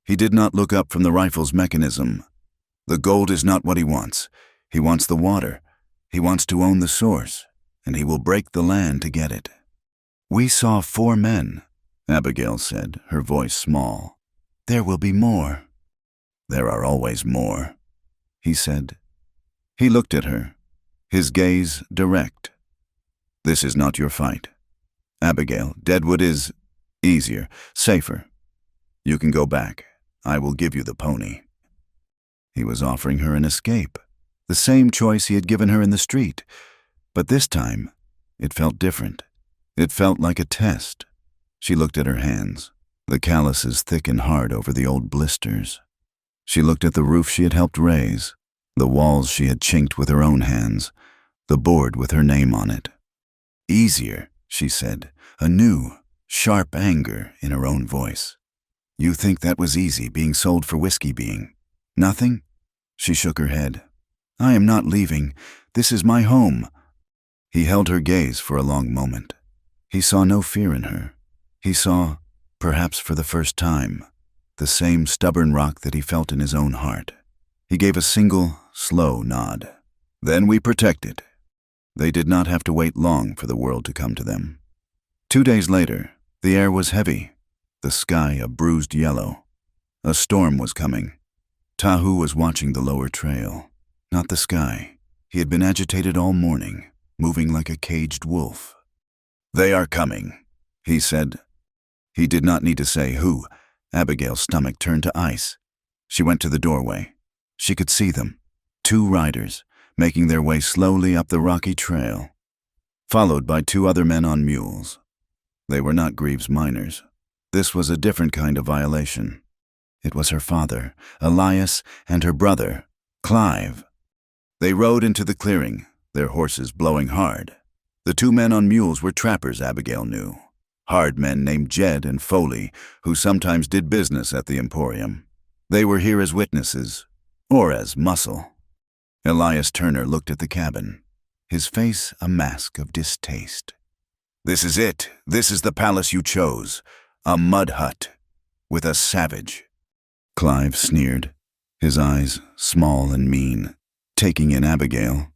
He did not look up from the rifle's mechanism. "The gold is not what he wants. He wants the water. He wants to own the source, and he will break the land to get it." "We saw 4 men," Abigail said, her voice small. "There will be more." "There are always more," he said. He looked at her, his gaze direct. "This is not your fight. Abigail, Deadwood is easier, safer. You can go back. I will give you the pony." He was offering her an escape, the same choice he had given her in the street. But this time, it felt different. It felt like a test. She looked at her hands, the calluses thick and hard over the old blisters. She looked at the roof she had helped raise, the walls she had chinked with her own hands, the board with her name on it. "Easier," she said, a new, sharp anger in her own voice. "You think that was easy, being sold for whiskey being? Nothing?" She shook her head. "I am not leaving. This is my home." He held her gaze for a long moment. He saw no fear in her. He saw, perhaps for the first time, the same stubborn rock that he felt in his own heart. He gave a single, slow nod. "Then we protect it." They did not have to wait long for the world to come to them. 2 days later, The air was heavy, the sky a bruised yellow. A storm was coming. Tahu was watching the lower trail, not the sky. He had been agitated all morning, moving like a caged wolf. "They are coming," he said. He did not need to say who. Abigail's stomach turned to ice. She went to the doorway. She could see them, 2 riders, making their way slowly up the rocky trail, followed by 2 other men on mules. They were not Greaves' miners. This was a different kind of violation. It was her father, Elias, and her brother, Clive. They rode into the clearing, their horses blowing hard. The 2 men on mules were trappers, Abigail knew. Hard men named Jed and Foley, who sometimes did business at the Emporium. They were here as witnesses, or as muscle. Elias Turner looked at the cabin, his face a mask of distaste. "This is it. This is the palace you chose. A mud hut, with a savage." Clive sneered, his eyes small and mean, taking in Abigail.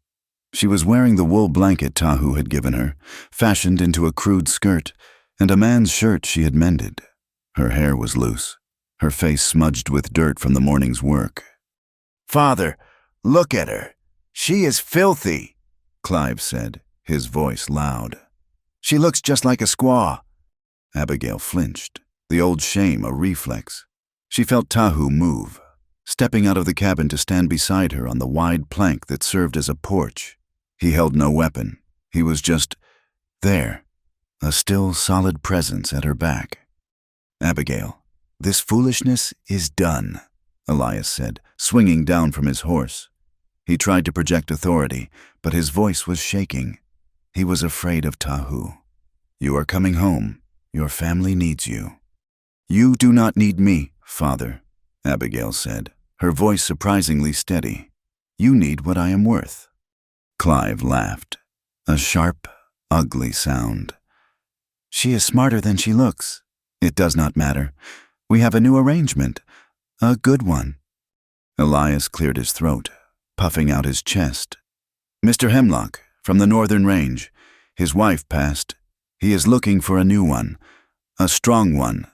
She was wearing the wool blanket Tahu had given her, fashioned into a crude skirt, and a man's shirt she had mended. Her hair was loose, her face smudged with dirt from the morning's work. "Father, look at her. She is filthy," Clive said, his voice loud. "She looks just like a squaw." Abigail flinched, the old shame a reflex. She felt Tahu move, stepping out of the cabin to stand beside her on the wide plank that served as a porch. He held no weapon. He was just there, a still, solid presence at her back. "Abigail, this foolishness is done," Elias said, swinging down from his horse. He tried to project authority, but his voice was shaking. He was afraid of Tahu. "You are coming home. Your family needs you." "You do not need me, Father," Abigail said, her voice surprisingly steady. "You need what I am worth." Clive laughed, a sharp, ugly sound. "She is smarter than she looks. It does not matter. We have a new arrangement, a good one." Elias cleared his throat, puffing out his chest. "Mr. Hemlock, from the northern range. His wife passed. He is looking for a new one, a strong one,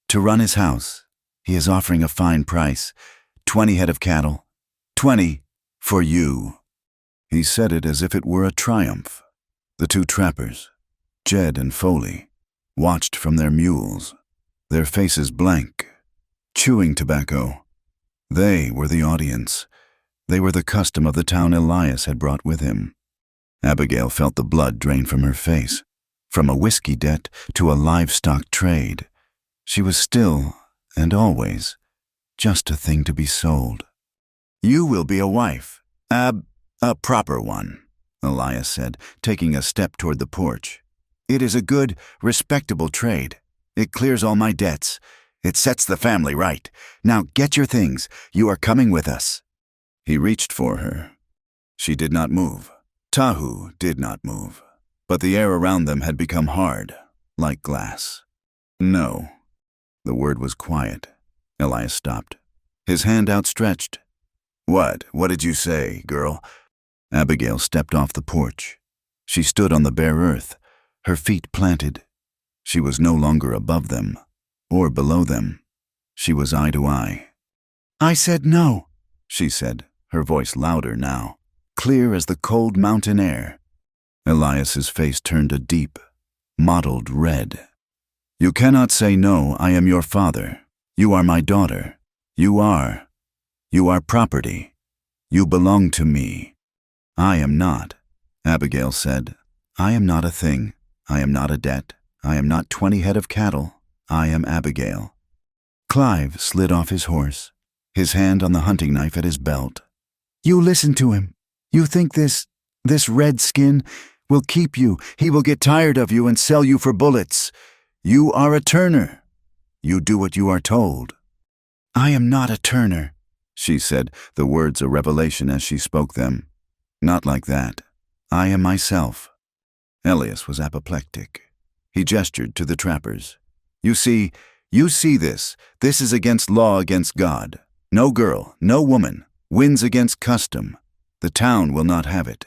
to run his house. He is offering a fine price, 20 head of cattle. 20 for you." He said it as if it were a triumph. The 2 trappers, Jed and Foley, watched from their mules, their faces blank, chewing tobacco. They were the audience. They were the custom of the town Elias had brought with him. Abigail felt the blood drain from her face, from a whiskey debt to a livestock trade. She was still, and always, just a thing to be sold. "You will be a wife, a proper one," Elias said, taking a step toward the porch. "It is a good, respectable trade. It clears all my debts. It sets the family right. Now get your things. You are coming with us." He reached for her. She did not move. Tahu did not move. But the air around them had become hard, like glass. "No." The word was quiet. Elias stopped, his hand outstretched. What did you say, girl?" Abigail stepped off the porch. She stood on the bare earth, her feet planted. She was no longer above them, or below them. She was eye to eye. "I said no," she said, her voice louder now, clear as the cold mountain air. Elias's face turned a deep, mottled red. "You cannot say no. I am your father. You are my daughter. You are property. You belong to me." "I am not," Abigail said. "I am not a thing. I am not a debt. I am not 20 head of cattle. I am Abigail." Clive slid off his horse, his hand on the hunting knife at his belt. "You listen to him. You think this red skin will keep you. He will get tired of you and sell you for bullets. You are a Turner. You do what you are told." "I am not a Turner," she said, the words a revelation as she spoke them. "Not like that. I am myself." Elias was apoplectic. He gestured to the trappers. You see this. This is against law, against God. No girl, no woman, wins against custom. The town will not have it."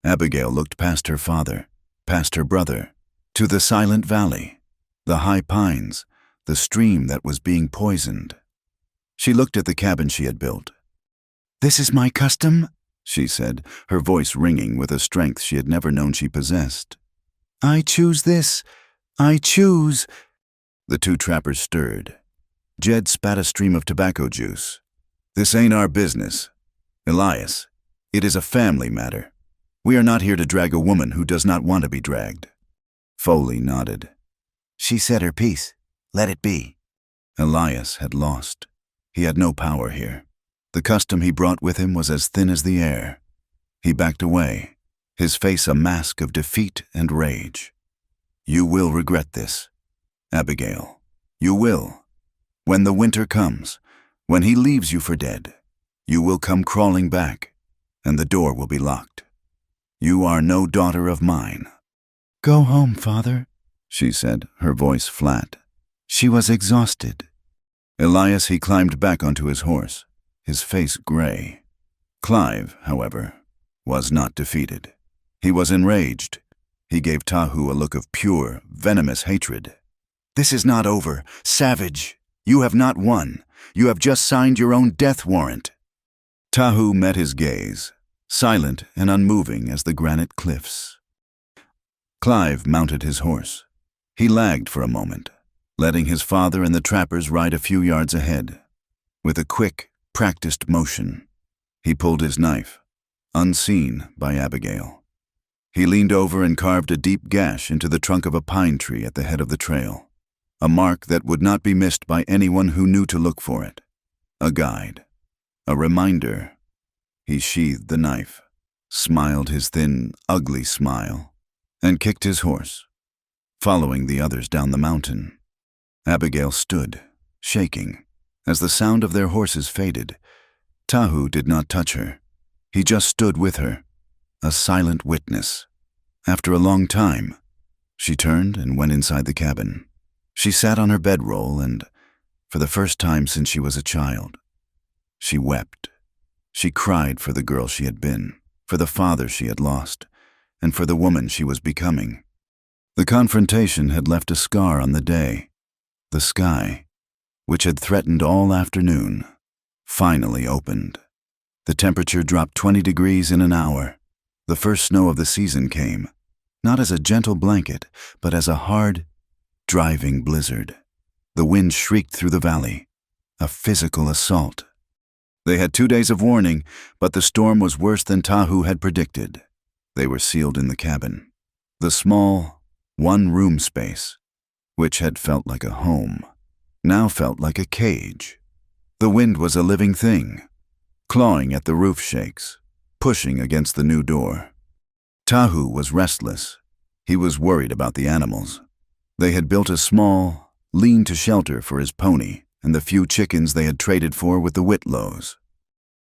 Abigail looked past her father, past her brother, to the silent valley. The high pines, the stream that was being poisoned. She looked at the cabin she had built. "This is my custom," she said, her voice ringing with a strength she had never known she possessed. "I choose this. I choose." The two trappers stirred. Jed spat a stream of tobacco juice. "This ain't our business. Elias, it is a family matter. We are not here to drag a woman who does not want to be dragged." Foley nodded. "She said her piece. Let it be." Elias had lost. He had no power here. The custom he brought with him was as thin as the air. He backed away, his face a mask of defeat and rage. "You will regret this, Abigail. You will. When the winter comes, when he leaves you for dead, you will come crawling back, and the door will be locked. You are no daughter of mine." "Go home, Father," she said, her voice flat. She was exhausted. Elias, he climbed back onto his horse, his face gray. Clive, however, was not defeated. He was enraged. He gave Tahu a look of pure, venomous hatred. "This is not over. Savage, you have not won. You have just signed your own death warrant." Tahu met his gaze, silent and unmoving as the granite cliffs. Clive mounted his horse. He lagged for a moment, letting his father and the trappers ride a few yards ahead. With a quick, practiced motion, he pulled his knife, unseen by Abigail. He leaned over and carved a deep gash into the trunk of a pine tree at the head of the trail, a mark that would not be missed by anyone who knew to look for it. A guide, a reminder. He sheathed the knife, smiled his thin, ugly smile, and kicked his horse, following the others down the mountain. Abigail stood, shaking, as the sound of their horses faded. Tahu did not touch her. He just stood with her, a silent witness. After a long time, she turned and went inside the cabin. She sat on her bedroll and, for the first time since she was a child, she wept. She cried for the girl she had been, for the father she had lost, and for the woman she was becoming. The confrontation had left a scar on the day. The sky, which had threatened all afternoon, finally opened. The temperature dropped 20 degrees in an hour. The first snow of the season came, not as a gentle blanket, but as a hard, driving blizzard. The wind shrieked through the valley, a physical assault. They had 2 days of warning, but the storm was worse than Tahu had predicted. They were sealed in the cabin. The small, one-room space, which had felt like a home, now felt like a cage. The wind was a living thing, clawing at the roof shakes, pushing against the new door. Tahu was restless. He was worried about the animals. They had built a small, lean-to shelter for his pony and the few chickens they had traded for with the Whitlows.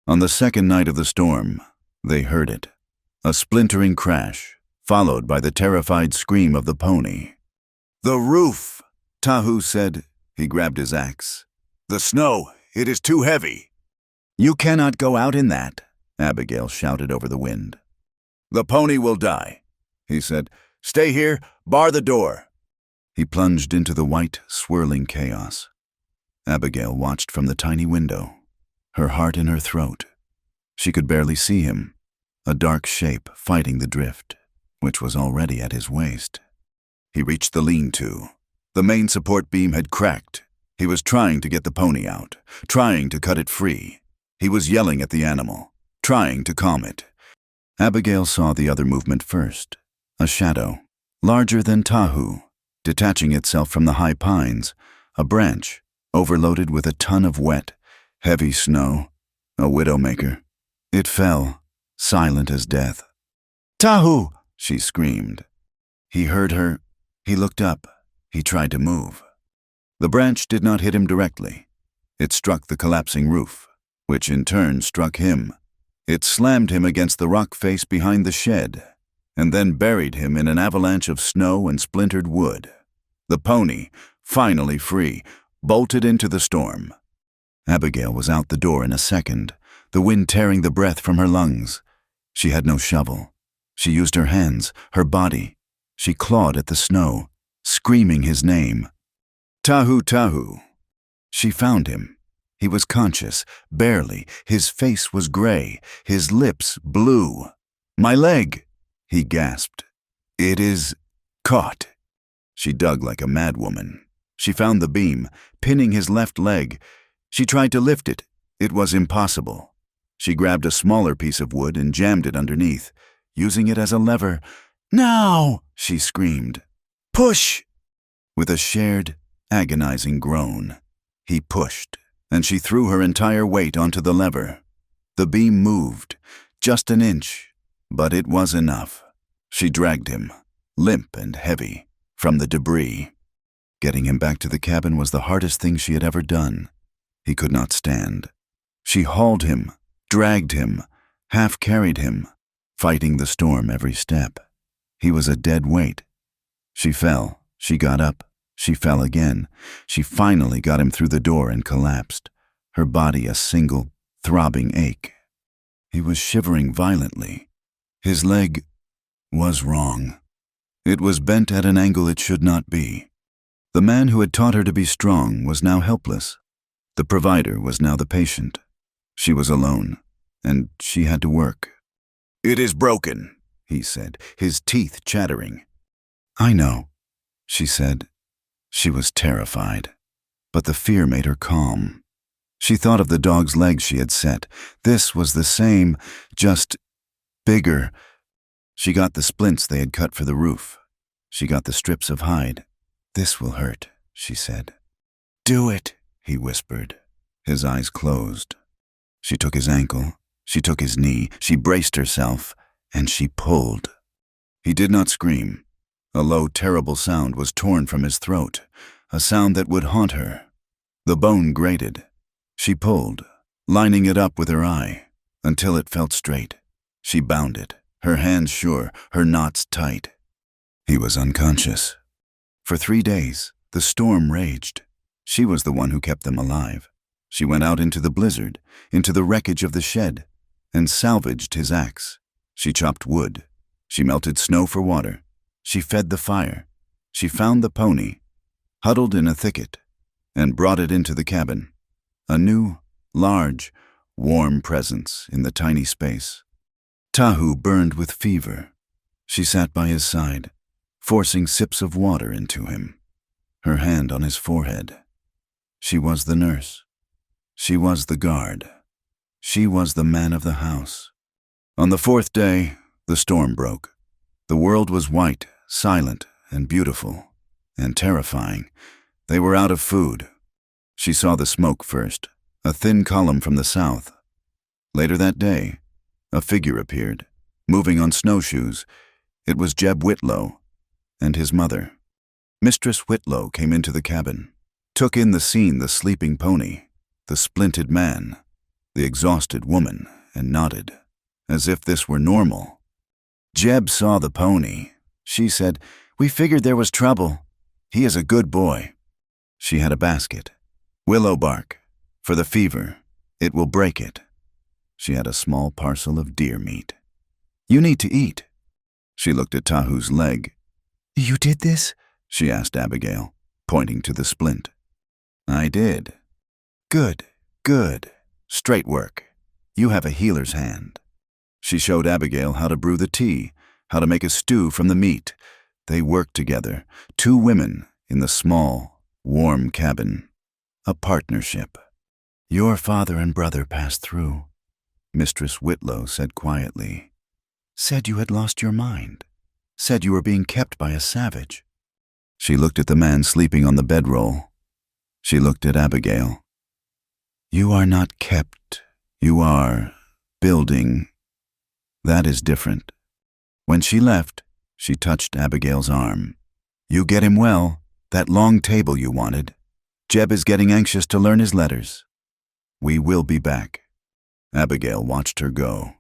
On the second night of the storm, they heard it, a splintering crash, followed by the terrified scream of the pony. "The roof," Tahu said. He grabbed his axe. "The snow, it is too heavy." "You cannot go out in that," Abigail shouted over the wind. "The pony will die," he said. "Stay here, bar the door." He plunged into the white, swirling chaos. Abigail watched from the tiny window, her heart in her throat. She could barely see him, a dark shape fighting the drift, which was already at his waist. He reached the lean-to. The main support beam had cracked. He was trying to get the pony out, trying to cut it free. He was yelling at the animal, trying to calm it. Abigail saw the other movement first, a shadow, larger than Tahu, detaching itself from the high pines, a branch, overloaded with a ton of wet, heavy snow, a widowmaker. It fell, silent as death. "Tahu!" she screamed. He heard her. He looked up. He tried to move. The branch did not hit him directly. It struck the collapsing roof, which in turn struck him. It slammed him against the rock face behind the shed, and then buried him in an avalanche of snow and splintered wood. The pony, finally free, bolted into the storm. Abigail was out the door in a second, the wind tearing the breath from her lungs. She had no shovel. She used her hands, her body. She clawed at the snow, screaming his name. Tahu, Tahu. She found him. He was conscious, barely. His face was gray, his lips blue. My leg, he gasped. It is caught. She dug like a madwoman. She found the beam, pinning his left leg. She tried to lift it. It was impossible. She grabbed a smaller piece of wood and jammed it underneath, using it as a lever. Now, she screamed. Push! With a shared, agonizing groan, he pushed, and she threw her entire weight onto the lever. The beam moved, just an inch, but it was enough. She dragged him, limp and heavy, from the debris. Getting him back to the cabin was the hardest thing she had ever done. He could not stand. She hauled him, dragged him, half-carried him, fighting the storm every step. He was a dead weight. She fell, she got up, she fell again. She finally got him through the door and collapsed, her body a single, throbbing ache. He was shivering violently. His leg was wrong. It was bent at an angle it should not be. The man who had taught her to be strong was now helpless. The provider was now the patient. She was alone, and she had to work. It is broken, he said, his teeth chattering. I know, she said. She was terrified, but the fear made her calm. She thought of the dog's legs she had set. This was the same, just bigger. She got the splints they had cut for the roof. She got the strips of hide. This will hurt, she said. Do it, he whispered. His eyes closed. She took his ankle. She took his knee. She braced herself, and she pulled. He did not scream. A low, terrible sound was torn from his throat, a sound that would haunt her. The bone grated. She pulled, lining it up with her eye, until it felt straight. She bound it, her hands sure, her knots tight. He was unconscious. For 3 days, the storm raged. She was the one who kept them alive. She went out into the blizzard, into the wreckage of the shed, and salvaged his axe. She chopped wood. She melted snow for water. She fed the fire. She found the pony, huddled in a thicket, and brought it into the cabin. A new, large, warm presence in the tiny space. Tahu burned with fever. She sat by his side, forcing sips of water into him, her hand on his forehead. She was the nurse. She was the guard. She was the man of the house. On the 4th day, the storm broke. The world was white, silent, and beautiful, and terrifying. They were out of food. She saw the smoke first, a thin column from the south. Later that day, a figure appeared, moving on snowshoes. It was Jeb Whitlow and his mother. Mistress Whitlow came into the cabin, took in the scene, the sleeping pony, the splinted man, the exhausted woman, and nodded, as if this were normal. Jeb saw the pony. She said, "We figured there was trouble. He is a good boy." She had a basket. Willow bark. For the fever. It will break it. She had a small parcel of deer meat. You need to eat. She looked at Tahu's leg. You did this? She asked Abigail, pointing to the splint. I did. Good, good. Straight work. You have a healer's hand. She showed Abigail how to brew the tea, how to make a stew from the meat. They worked together, 2 women in the small, warm cabin. A partnership. Your father and brother passed through, Mistress Whitlow said quietly. Said you had lost your mind. Said you were being kept by a savage. She looked at the man sleeping on the bedroll. She looked at Abigail. You are not kept. You are building. That is different. When she left, she touched Abigail's arm. You get him well, that long table you wanted. Jeb is getting anxious to learn his letters. We will be back. Abigail watched her go.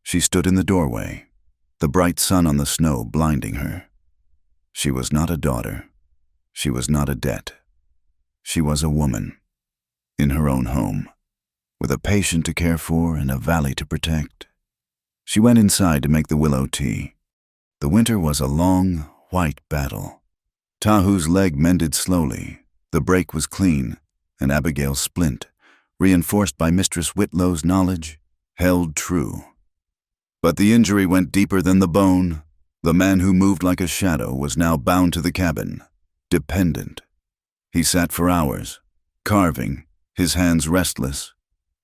She stood in the doorway, the bright sun on the snow blinding her. She was not a daughter. She was not a debt. She was a woman, in her own home, with a patient to care for and a valley to protect. She went inside to make the willow tea. The winter was a long, white battle. Tahu's leg mended slowly. The break was clean, and Abigail's splint, reinforced by Mistress Whitlow's knowledge, held true. But the injury went deeper than the bone. The man who moved like a shadow was now bound to the cabin, dependent. He sat for hours, carving, his hands restless,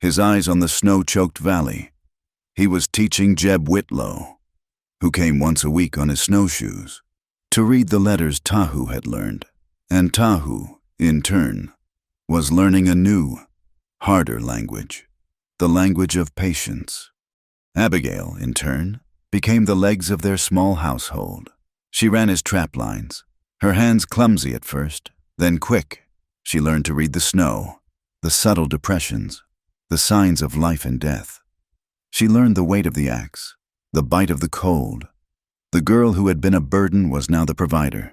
his eyes on the snow-choked valley. He was teaching Jeb Whitlow, who came once a week on his snowshoes, to read the letters Tahu had learned, and Tahu, in turn, was learning a new, harder language, the language of patience. Abigail, in turn, became the legs of their small household. She ran his trap lines, her hands clumsy at first, then quick. She learned to read the snow, the subtle depressions, the signs of life and death. She learned the weight of the axe, the bite of the cold. The girl who had been a burden was now the provider.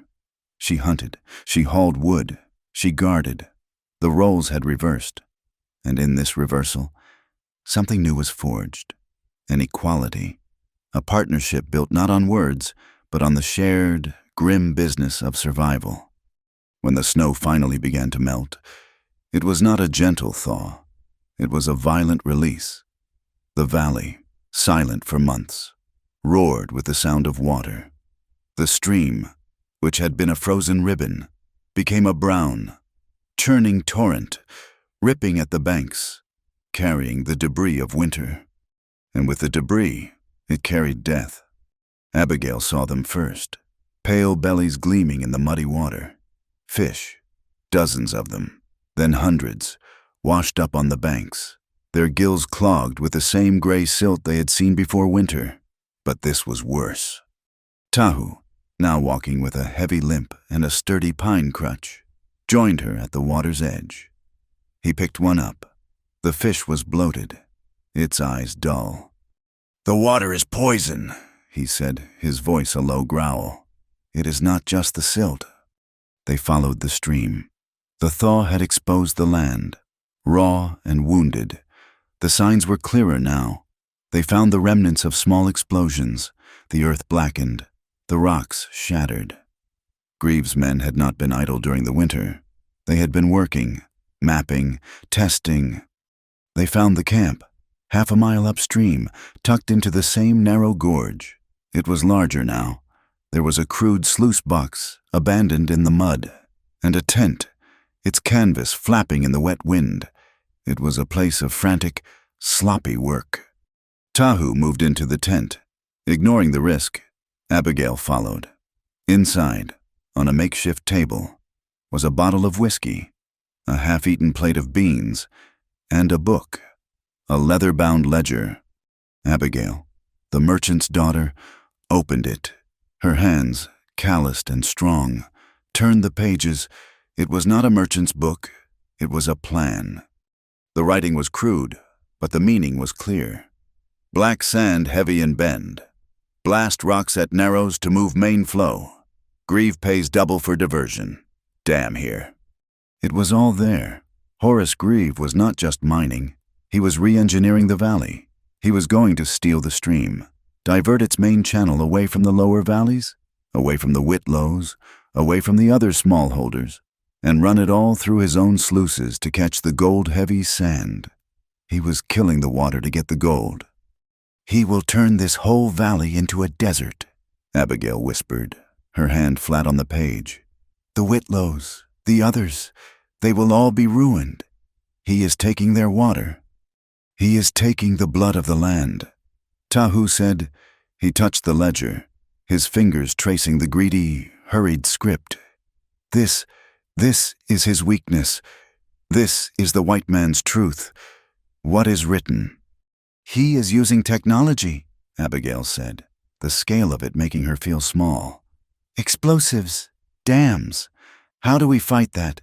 She hunted, she hauled wood, she guarded. The roles had reversed, and in this reversal, something new was forged. An equality, a partnership built not on words, but on the shared, grim business of survival. When the snow finally began to melt, it was not a gentle thaw. It was a violent release. The valley, silent for months, roared with the sound of water. The stream, which had been a frozen ribbon, became a brown, churning torrent, ripping at the banks, carrying the debris of winter. And with the debris, it carried death. Abigail saw them first, pale bellies gleaming in the muddy water. Fish, dozens of them, then hundreds, washed up on the banks, their gills clogged with the same gray silt they had seen before winter. But this was worse. Tahu, now walking with a heavy limp and a sturdy pine crutch, joined her at the water's edge. He picked one up. The fish was bloated, its eyes dull. "The water is poison," he said, his voice a low growl. "It is not just the silt." They followed the stream. The thaw had exposed the land, raw and wounded. The signs were clearer now. They found the remnants of small explosions, the earth blackened, the rocks shattered. Greaves' men had not been idle during the winter. They had been working, mapping, testing. They found the camp, half a mile upstream, tucked into the same narrow gorge. It was larger now. There was a crude sluice box, abandoned in the mud, and a tent, its canvas flapping in the wet wind. It was a place of frantic, sloppy work. Tahu moved into the tent. Ignoring the risk, Abigail followed. Inside, on a makeshift table, was a bottle of whiskey, a half-eaten plate of beans, and a book, a leather-bound ledger. Abigail, the merchant's daughter, opened it. Her hands, calloused and strong, turned the pages. It was not a merchant's book. It was a plan. The writing was crude, but the meaning was clear. Black sand heavy in bend. Blast rocks at narrows to move main flow. Grieve pays double for diversion. Dam here. It was all there. Horace Grieve was not just mining. He was re-engineering the valley. He was going to steal the stream, divert its main channel away from the lower valleys, away from the Whitlows, away from the other smallholders, and run it all through his own sluices to catch the gold-heavy sand. He was killing the water to get the gold. "He will turn this whole valley into a desert," Abigail whispered, her hand flat on the page. "The Whitlows, the others, they will all be ruined. He is taking their water. He is taking the blood of the land." Tahu said. He touched the ledger, his fingers tracing the greedy, hurried script. This is his weakness. This is the white man's truth. What is written?" "He is using technology," Abigail said, the scale of it making her feel small. "Explosives, dams. How do we fight that?"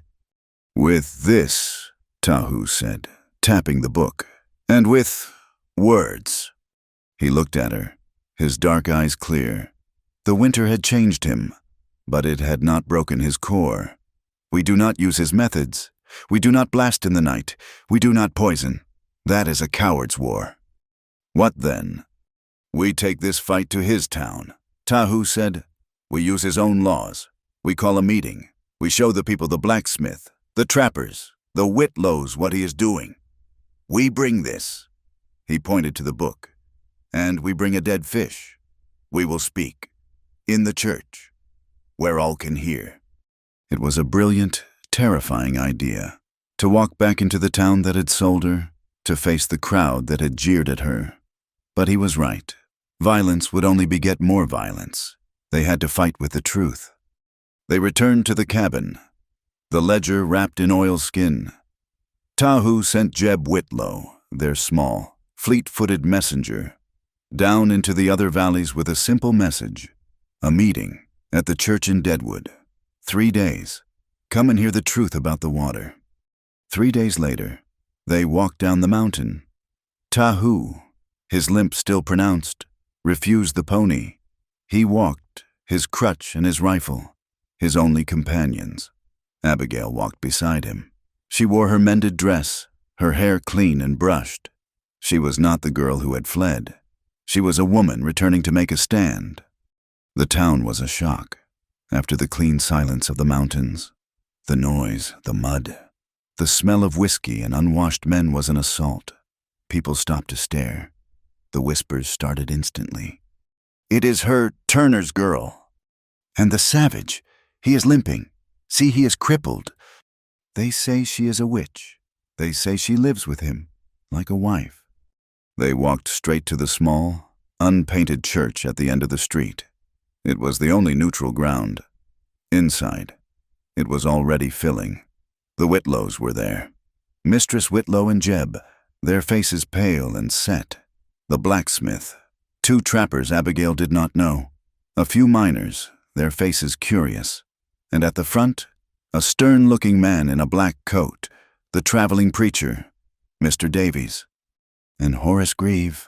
"With this," Tahu said, tapping the book, "and with words." He looked at her, his dark eyes clear. The winter had changed him, but it had not broken his core. "We do not use his methods. We do not blast in the night. We do not poison. That is a coward's war." "What then?" "We take this fight to his town," Tahu said. "We use his own laws. We call a meeting. We show the people the blacksmith, the trappers, the Whitlows what he is doing. We bring this." He pointed to the book. "And we bring a dead fish. We will speak. In the church, where all can hear." It was a brilliant, terrifying idea. To walk back into the town that had sold her, to face the crowd that had jeered at her. But he was right. Violence would only beget more violence. They had to fight with the truth. They returned to the cabin, the ledger wrapped in oilskin. Tahu sent Jeb Whitlow, their small, fleet-footed messenger, down into the other valleys with a simple message. A meeting at the church in Deadwood. 3 days. Come and hear the truth about the water. 3 days later, they walked down the mountain. Tahu, his limp still pronounced, refused the pony. He walked, his crutch and his rifle, his only companions. Abigail walked beside him. She wore her mended dress, her hair clean and brushed. She was not the girl who had fled. She was a woman returning to make a stand. The town was a shock. After the clean silence of the mountains, the noise, the mud, the smell of whiskey and unwashed men was an assault. People stopped to stare. The whispers started instantly. "It is her, Turner's girl. And the savage, he is limping. See, he is crippled. They say she is a witch. They say she lives with him, like a wife." They walked straight to the small, unpainted church at the end of the street. It was the only neutral ground. Inside, it was already filling. The Whitlows were there. Mistress Whitlow and Jeb, their faces pale and set. The blacksmith. 2 trappers Abigail did not know. A few miners, their faces curious. And at the front, a stern-looking man in a black coat, the traveling preacher, Mr. Davies. And Horace Grieve.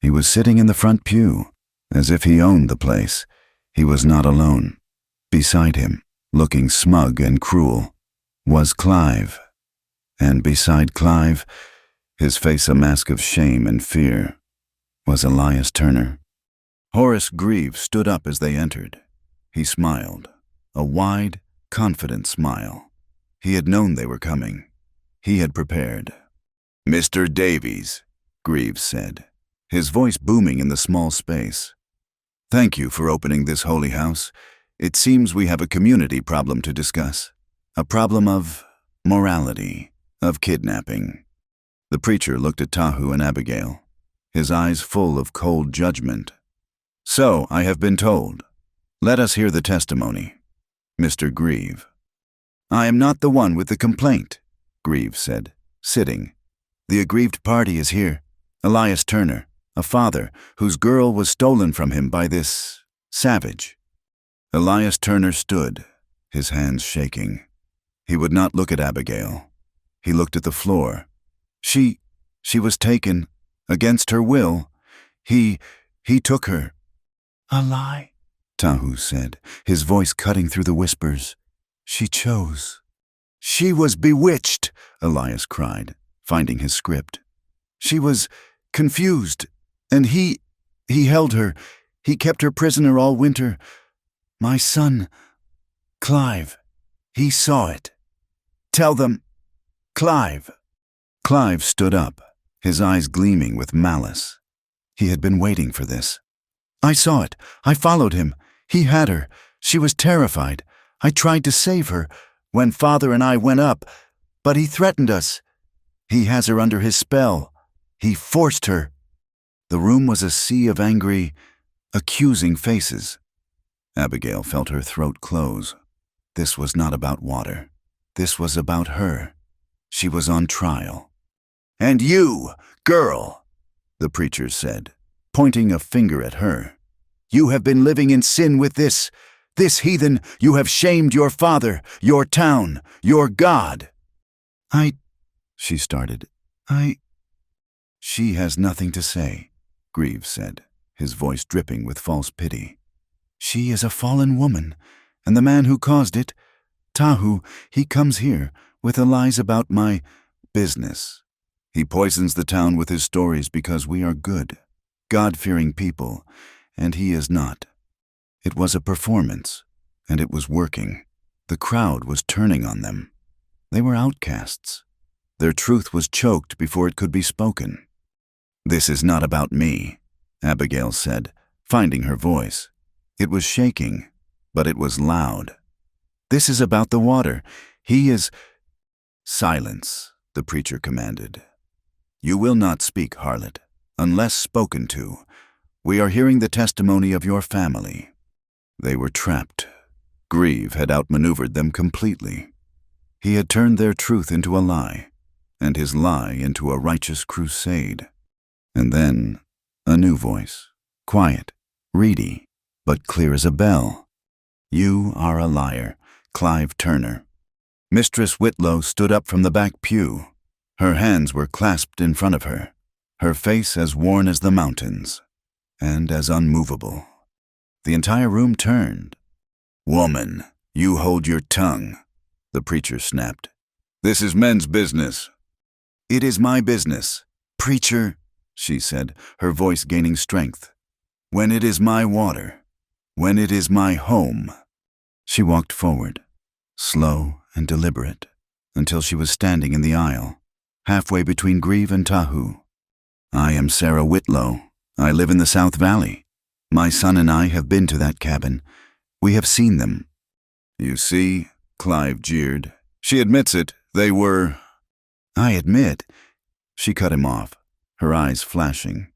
He was sitting in the front pew, as if he owned the place. He was not alone. Beside him, looking smug and cruel, was Clive. And beside Clive, his face a mask of shame and fear, was Elias Turner. Horace Grieve stood up as they entered. He smiled, a wide, confident smile. He had known they were coming. He had prepared. "Mr. Davies," Grieve said, his voice booming in the small space. "Thank you for opening this holy house. It seems we have a community problem to discuss. A problem of morality, of kidnapping." The preacher looked at Tahu and Abigail, his eyes full of cold judgment. "So, I have been told. Let us hear the testimony." Mr. Grieve. "I am not the one with the complaint," Grieve said, sitting. "The aggrieved party is here. Elias Turner, a father whose girl was stolen from him by this savage." Elias Turner stood, his hands shaking. He would not look at Abigail. He looked at the floor. She was taken, against her will. He took her." "A lie," Tahu said, his voice cutting through the whispers. "She chose." "She was bewitched," Elias cried, finding his script. "She was confused, and he held her. He kept her prisoner all winter. My son, Clive, he saw it. Tell them, Clive." Clive stood up, his eyes gleaming with malice. He had been waiting for this. "I saw it. I followed him. He had her. She was terrified. I tried to save her when Father and I went up, but he threatened us. He has her under his spell. He forced her." The room was a sea of angry, accusing faces. Abigail felt her throat close. This was not about water. This was about her. She was on trial. "And you, girl," the preacher said, pointing a finger at her. "You have been living in sin with this heathen. You have shamed your father, your town, your God." She started. "She has nothing to say," Grieve said, his voice dripping with false pity. "She is a fallen woman, and the man who caused it, Tahu, he comes here with the lies about my business. He poisons the town with his stories because we are good, God-fearing people, and he is not. It was a performance, And it was working. The crowd was turning on them. They were outcasts. Their truth was choked before it could be spoken. "This is not about me," Abigail said, finding her voice. It was shaking, but it was loud. "This is about the water. He is—" "Silence," the preacher commanded. "You will not speak, harlot, unless spoken to. We are hearing the testimony of your family." They were trapped. Grieve had outmaneuvered them completely. He had turned their truth into a lie, and his lie into a righteous crusade. And then, a new voice, quiet, reedy, but clear as a bell. "You are a liar, Clive Turner." Mistress Whitlow stood up from the back pew. Her hands were clasped in front of her, her face as worn as the mountains, and as unmovable. The entire room turned. "Woman, you hold your tongue," the preacher snapped. "This is men's business." "It is my business, preacher," she said, her voice gaining strength. "When it is my water, when it is my home." She walked forward, slow and deliberate, until she was standing in the aisle, halfway between Grieve and Tahu. "I am Sarah Whitlow. I live in the South Valley. My son and I have been to that cabin. We have seen them." "You see," Clive jeered. "She admits it. They were—" "I admit," she cut him off, her eyes flashing,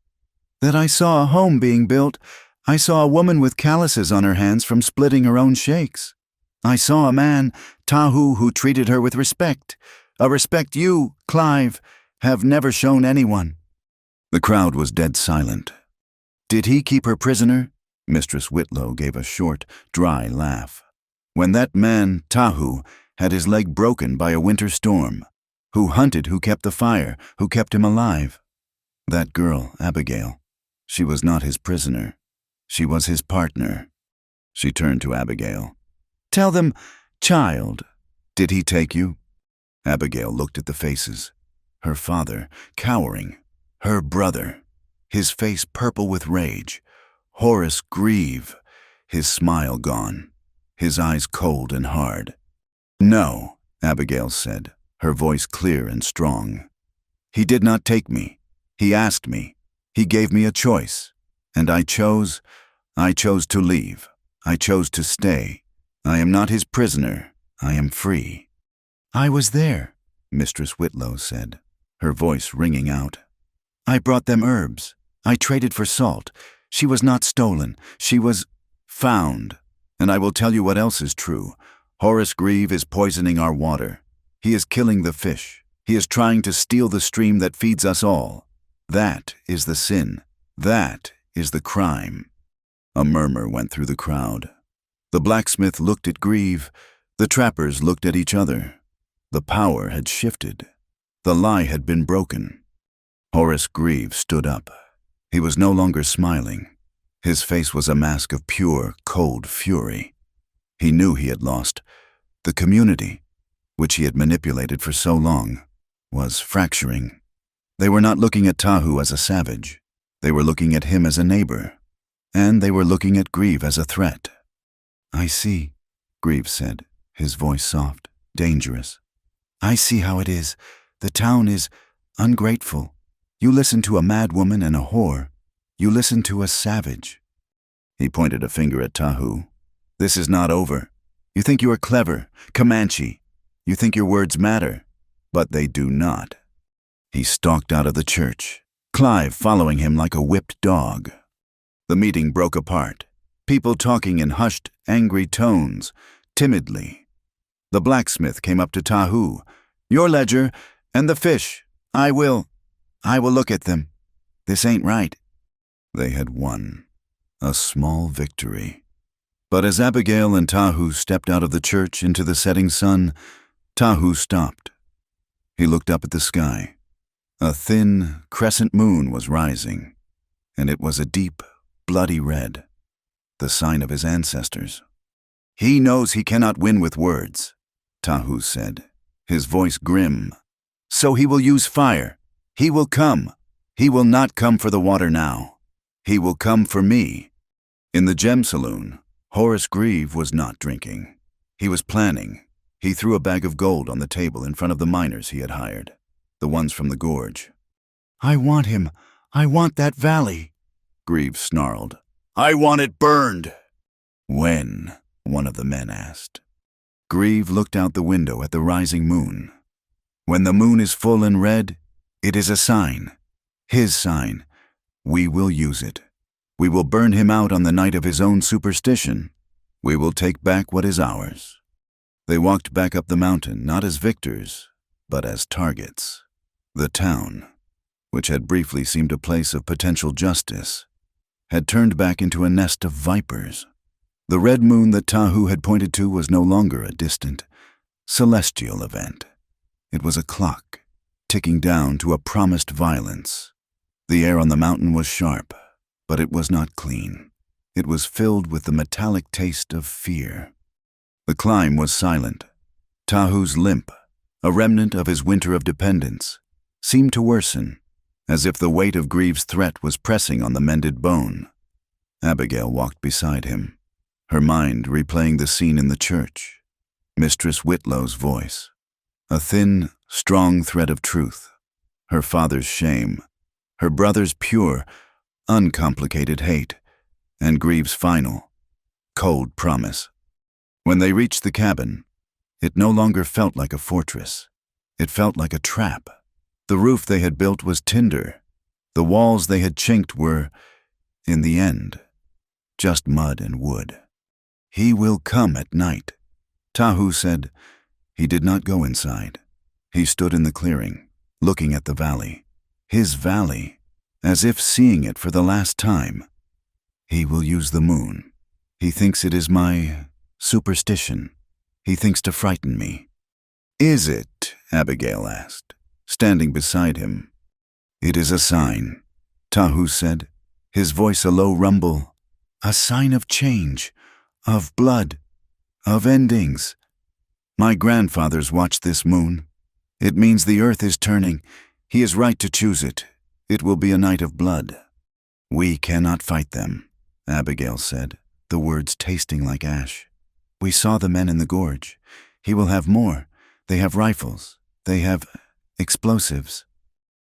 "that I saw a home being built. I saw a woman with calluses on her hands from splitting her own shakes. I saw a man, Tahu, who treated her with respect, a respect you, Clive, have never shown anyone." The crowd was dead silent. "Did he keep her prisoner?" Mistress Whitlow gave a short, dry laugh. "When that man, Tahu, had his leg broken by a winter storm, who hunted, who kept the fire, who kept him alive? That girl, Abigail, she was not his prisoner. She was his partner." She turned to Abigail. "Tell them, child, did he take you?" Abigail looked at the faces. Her father, cowering. Her brother, his face purple with rage. Horace Grieve, his smile gone, his eyes cold and hard. "No," Abigail said, her voice clear and strong. "He did not take me. He asked me. He gave me a choice. And I chose to leave. I chose to stay. I am not his prisoner. I am free." "I was there," Mistress Whitlow said, her voice ringing out. "I brought them herbs. I traded for salt. She was not stolen. She was found. And I will tell you what else is true. Horace Grieve is poisoning our water. He is killing the fish. He is trying to steal the stream that feeds us all. That is the sin. That is the crime." A murmur went through the crowd. The blacksmith looked at Grieve. The trappers looked at each other. The power had shifted. The lie had been broken. Horace Grieve stood up. He was no longer smiling. His face was a mask of pure, cold fury. He knew he had lost. The community, which he had manipulated for so long, was fracturing. They were not looking at Tahu as a savage. They were looking at him as a neighbor. And they were looking at Grieve as a threat. "I see," Grieve said, his voice soft, dangerous. "I see how it is. The town is ungrateful. You listen to a mad woman and a whore. You listen to a savage." He pointed a finger at Tahu. "This is not over. You think you are clever, Comanche. You think your words matter, but they do not." He stalked out of the church, Clive following him like a whipped dog. The meeting broke apart, people talking in hushed, angry tones, timidly. The blacksmith came up to Tahu. "Your ledger and the fish. I will look at them. This ain't right." They had won. A small victory. But as Abigail and Tahu stepped out of the church into the setting sun, Tahu stopped. He looked up at the sky. A thin, crescent moon was rising, and it was a deep, bloody red, the sign of his ancestors. "He knows he cannot win with words," Tahu said, his voice grim. "So he will use fire. He will come. He will not come for the water now. He will come for me." In the gem saloon, Horace Grieve was not drinking. He was planning. He threw a bag of gold on the table in front of the miners he had hired, the ones from the gorge. "I want him. I want that valley," Grieve snarled. "I want it burned." "When?" one of the men asked. Grieve looked out the window at the rising moon. "When the moon is full and red, it is a sign. His sign. We will use it. We will burn him out on the night of his own superstition. We will take back what is ours." They walked back up the mountain, not as victors, but as targets. The town, which had briefly seemed a place of potential justice, had turned back into a nest of vipers. The red moon that Tahu had pointed to was no longer a distant, celestial event. It was a clock, ticking down to a promised violence. The air on the mountain was sharp, but it was not clean. It was filled with the metallic taste of fear. The climb was silent. Tahu's limp, a remnant of his winter of dependence, seemed to worsen, as if the weight of Grieve's threat was pressing on the mended bone. Abigail walked beside him, her mind replaying the scene in the church. Mistress Whitlow's voice, a thin, strong thread of truth, her father's shame, her brother's pure, uncomplicated hate, and Grieve's final, cold promise. When they reached the cabin, it no longer felt like a fortress. It felt like a trap. The roof they had built was tinder. The walls they had chinked were, in the end, just mud and wood. "He will come at night," Tahu said. He did not go inside. He stood in the clearing, looking at the valley. His valley, as if seeing it for the last time. "He will use the moon. He thinks it is my superstition. He thinks to frighten me." "Is it?" Abigail asked, standing beside him. "It is a sign," Tahu said, his voice a low rumble. "A sign of change, of blood, of endings. My grandfathers watched this moon. It means the earth is turning. He is right to choose it. It will be a night of blood." "We cannot fight them," Abigail said, the words tasting like ash. "We saw the men in the gorge. He will have more. They have rifles. They have explosives."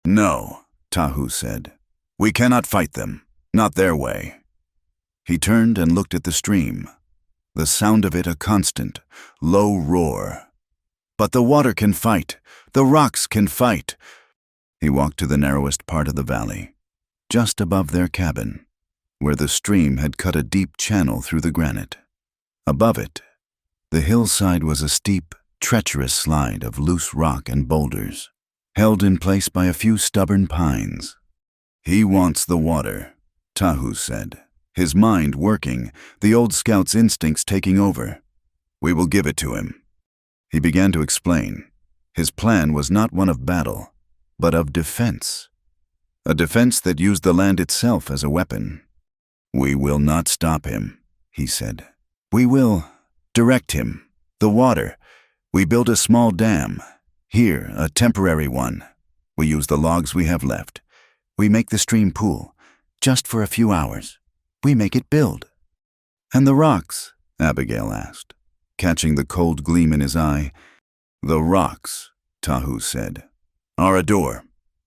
"No," Tahu said. "We cannot fight them. Not their way." He turned and looked at the stream, the sound of it a constant, low roar. "But the water can fight. The rocks can fight." He walked to the narrowest part of the valley, just above their cabin, where the stream had cut a deep channel through the granite. Above it, the hillside was a steep, treacherous slide of loose rock and boulders, held in place by a few stubborn pines. "He wants the water," Tahu said, his mind working, the old scout's instincts taking over. "We will give it to him." He began to explain. His plan was not one of battle, but of defense. A defense that used the land itself as a weapon. "We will not stop him," he said. "We will direct him. The water. We build a small dam. Here, a temporary one. We use the logs we have left. We make the stream pool, just for a few hours. We make it build." "And the rocks?" Abigail asked, catching the cold gleam in his eye. "The rocks," Tahu said, "are a door.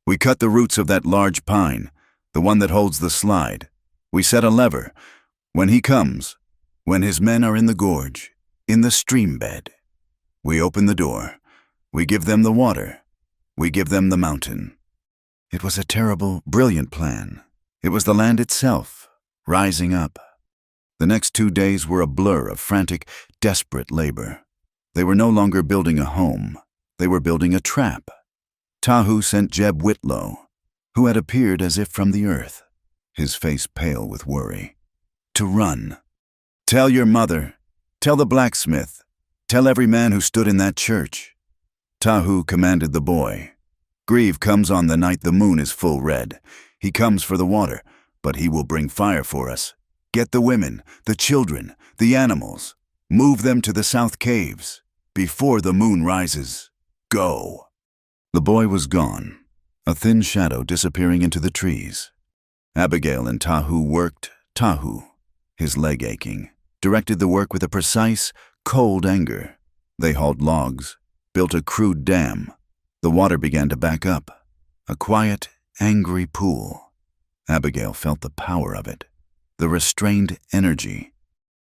We cut the roots of that large pine, the one that holds the slide. We set a lever. When he comes, when his men are in the gorge, in the stream bed, we open the door. We give them the water. We give them the mountain." It was a terrible, brilliant plan. It was the land itself, rising up. The next 2 days were a blur of frantic, desperate labor. They were no longer building a home. They were building a trap. Tahu sent Jeb Whitlow, who had appeared as if from the earth, his face pale with worry, to run. "Tell your mother. Tell the blacksmith. Tell every man who stood in that church." Tahu commanded the boy. "Grieve comes on the night the moon is full red. He comes for the water, but he will bring fire for us. Get the women, the children, the animals. Move them to the south caves, before the moon rises. Go." The boy was gone, a thin shadow disappearing into the trees. Abigail and Tahu worked, Tahu, his leg aching, directed the work with a precise, cold anger. They hauled logs, built a crude dam. The water began to back up, a quiet, angry pool. Abigail felt the power of it, the restrained energy.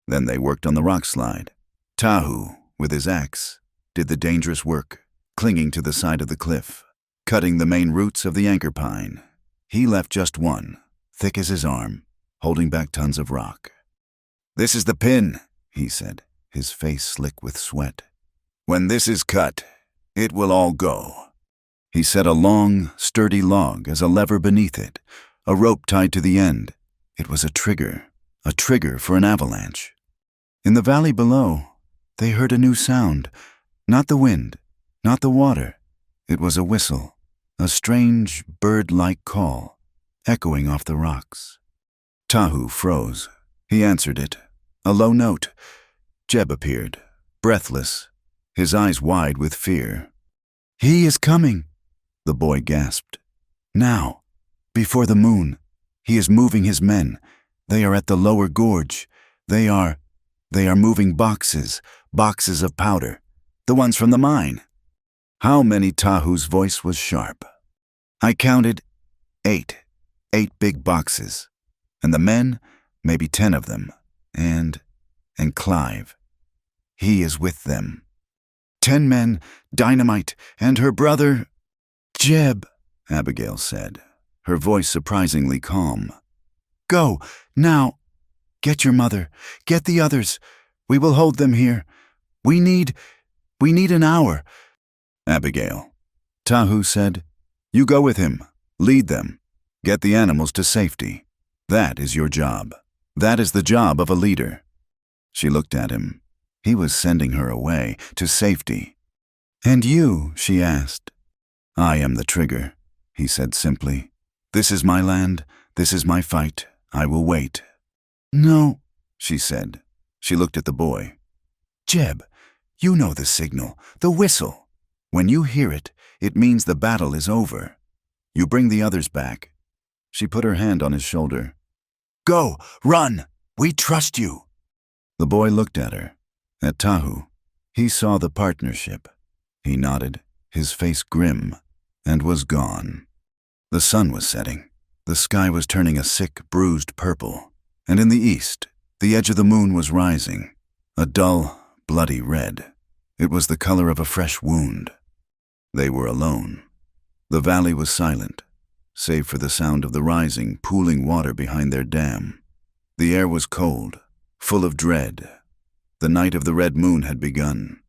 Then they worked on the rock slide. Tahu, with his axe, did the dangerous work, clinging to the side of the cliff, cutting the main roots of the anchor pine. He left just one, thick as his arm, holding back tons of rock. "This is the pin," he said, his face slick with sweat. "When this is cut, it will all go." He set a long, sturdy log as a lever beneath it, a rope tied to the end. It was a trigger for an avalanche. In the valley below, they heard a new sound, not the wind, not the water. It was a whistle, a strange, bird-like call, echoing off the rocks. Tahu froze. He answered it, a low note. Jeb appeared, breathless, his eyes wide with fear. "He is coming," the boy gasped. "Now, before the moon. He is moving his men. They are at the lower gorge. They are moving boxes of powder, the ones from the mine." How many? Tahu's voice was sharp. "I counted 8 big boxes. And the men, maybe 10 of them. And Clive. He is with them. 10 men, dynamite, and her brother—" "Jeb," Abigail said, her voice surprisingly calm. "Go, now. Get your mother. Get the others. We will hold them here. We need an hour." "Abigail," Tahu said, "you go with him. Lead them. Get the animals to safety. That is your job. That is the job of a leader." She looked at him. He was sending her away, to safety. "And you?" she asked. "I am the trigger," he said simply. "This is my land. This is my fight. I will wait." "No," she said. She looked at the boy. "Jeb, you know the signal, the whistle. When you hear it, it means the battle is over. You bring the others back." She put her hand on his shoulder. "Go, run. We trust you." The boy looked at her, at Tahu. He saw the partnership. He nodded, his face grim, and was gone. The sun was setting. The sky was turning a sick, bruised purple, and in the east, the edge of the moon was rising, a dull, bloody red. It was the color of a fresh wound. They were alone. The valley was silent, save for the sound of the rising, pooling water behind their dam. The air was cold, full of dread. The night of the red moon had begun.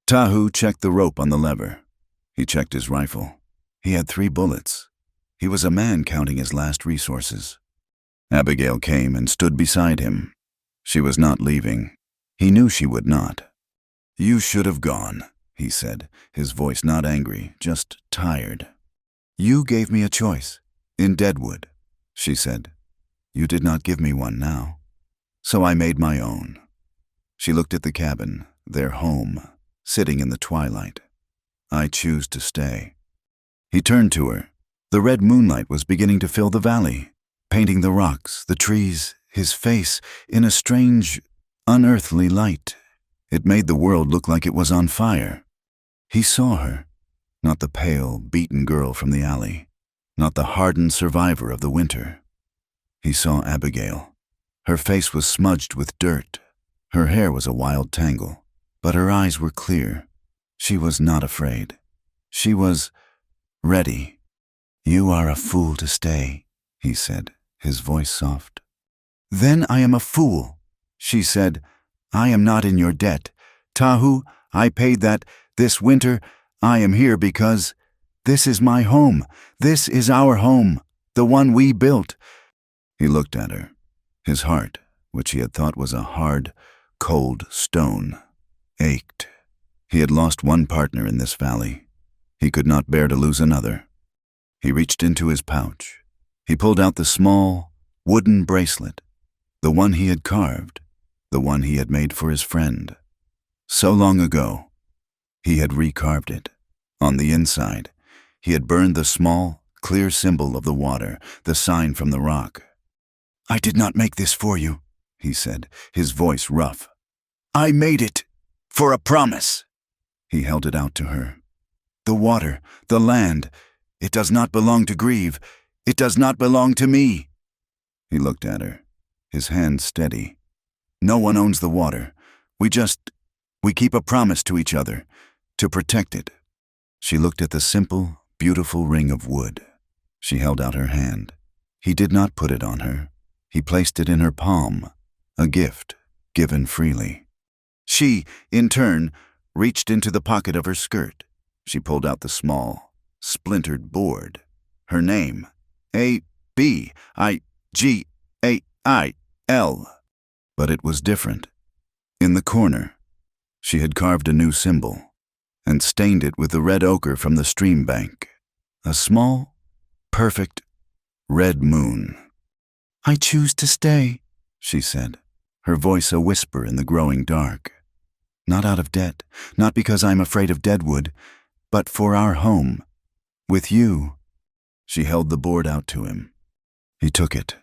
Tahu checked the rope on the lever. He checked his rifle. He had 3 bullets. He was a man counting his last resources. Abigail came and stood beside him. She was not leaving. He knew she would not. "You should have gone," he said, his voice not angry, just tired. "You gave me a choice. In Deadwood," she said. "You did not give me one now. So I made my own." She looked at the cabin, their home, sitting in the twilight. "I choose to stay." He turned to her. The red moonlight was beginning to fill the valley, painting the rocks, the trees, his face, in a strange, unearthly light. It made the world look like it was on fire. He saw her, not the pale, beaten girl from the alley, not the hardened survivor of the winter. He saw Abigail. Her face was smudged with dirt. Her hair was a wild tangle, but her eyes were clear. She was not afraid. She was ready. "You are a fool to stay," he said, his voice soft. "Then I am a fool," she said. "I am not in your debt. Tahu, I paid that. This winter, I am here because this is my home. This is our home, the one we built." He looked at her. His heart, which he had thought was a hard, cold stone, ached. He had lost one partner in this valley. He could not bear to lose another. He reached into his pouch. He pulled out the small, wooden bracelet, the one he had carved, the one he had made for his friend. So long ago, he had recarved it. On the inside, he had burned the small, clear symbol of the water, the sign from the rock. "I did not make this for you," he said, his voice rough. "I made it, for a promise." He held it out to her. "The water, the land, it does not belong to Grieve. It does not belong to me." He looked at her, his hand steady. "No one owns the water. We keep a promise to each other, to protect it." She looked at the simple, beautiful ring of wood. She held out her hand. He did not put it on her. He placed it in her palm, a gift given freely. She, in turn, reached into the pocket of her skirt. She pulled out the small, splintered board. Her name, A-B-I-G-A-I-L. But it was different. In the corner, she had carved a new symbol and stained it with the red ochre from the stream bank. A small, perfect, red moon. "I choose to stay," she said, her voice a whisper in the growing dark. "Not out of debt, not because I'm afraid of Deadwood, but for our home. With you." She held the board out to him. He took it,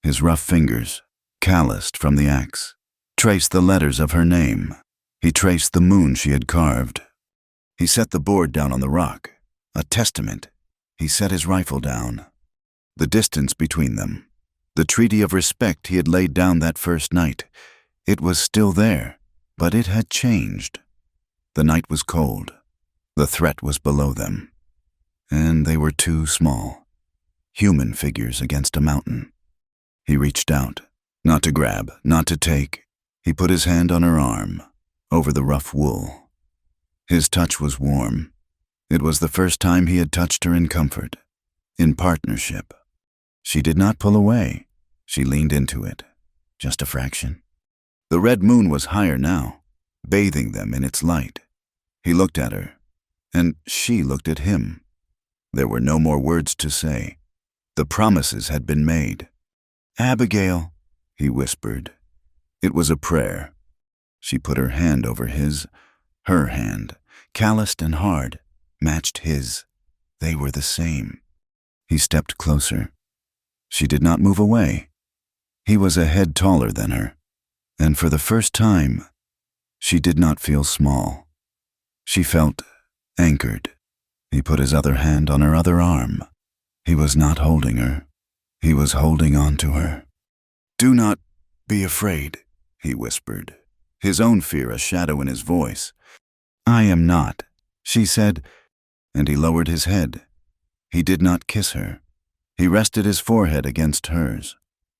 his rough fingers, calloused from the axe, traced the letters of her name. He traced the moon she had carved. He set the board down on the rock, a testament. He set his rifle down. The distance between them, the treaty of respect he had laid down that first night, it was still there, but it had changed. The night was cold. The threat was below them. And they were two small, human figures against a mountain. He reached out, not to grab, not to take. He put his hand on her arm, over the rough wool. His touch was warm. It was the first time he had touched her in comfort, in partnership. She did not pull away. She leaned into it, just a fraction. The red moon was higher now, bathing them in its light. He looked at her, and she looked at him. There were no more words to say. The promises had been made. "Abigail," he whispered. It was a prayer. She put her hand over his, her hand, calloused and hard, matched his. They were the same. He stepped closer. She did not move away. He was a head taller than her, and for the first time, she did not feel small. She felt anchored. He put his other hand on her other arm. He was not holding her. He was holding on to her. "Do not be afraid," he whispered, his own fear a shadow in his voice. "I am not," she said, and he lowered his head. He did not kiss her. He rested his forehead against hers.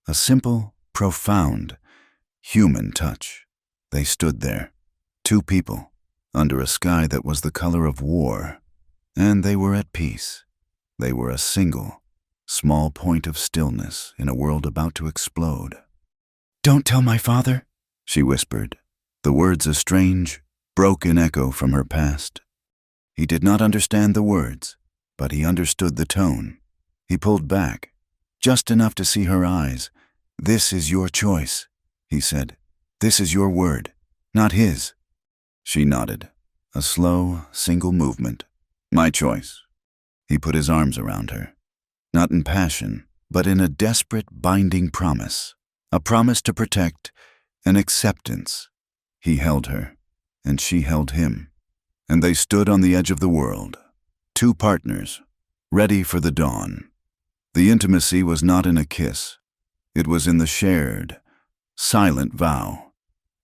A simple, profound, human touch. They stood there, two people, under a sky that was the color of war, and they were at peace. They were a single, small point of stillness in a world about to explode. "Don't tell my father," she whispered, the words a strange, broken echo from her past. He did not understand the words, but he understood the tone. He pulled back, just enough to see her eyes. "This is your choice," he said. "This is your word, not his." She nodded, a slow, single movement. "My choice." He put his arms around her, not in passion, but in a desperate, binding promise. A promise to protect, an acceptance. He held her, and she held him. And they stood on the edge of the world, two partners, ready for the dawn. The intimacy was not in a kiss. It was in the shared, silent vow.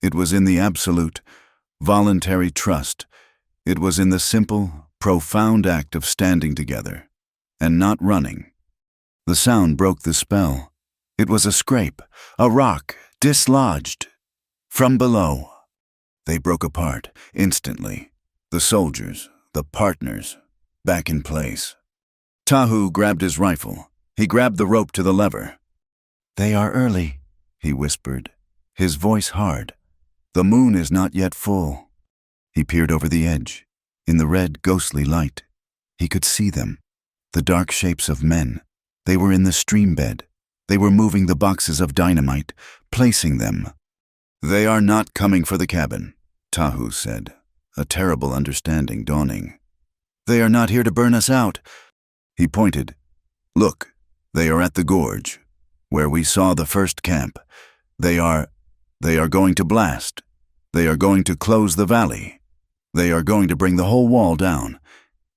It was in the absolute, voluntary trust. It was in the simple, profound act of standing together, and not running. The sound broke the spell. It was a scrape, a rock, dislodged. From below. They broke apart, instantly. The soldiers, the partners, back in place. Tahu grabbed his rifle. He grabbed the rope to the lever. "They are early," he whispered, his voice hard. "The moon is not yet full." He peered over the edge. In the red, ghostly light, he could see them, the dark shapes of men. They were in the stream bed. They were moving the boxes of dynamite, placing them. "They are not coming for the cabin," Tahu said, a terrible understanding dawning. "They are not here to burn us out." He pointed. "Look, they are at the gorge, where we saw the first camp. They are..." They are going to blast. They are going to close the valley. They are going to bring the whole wall down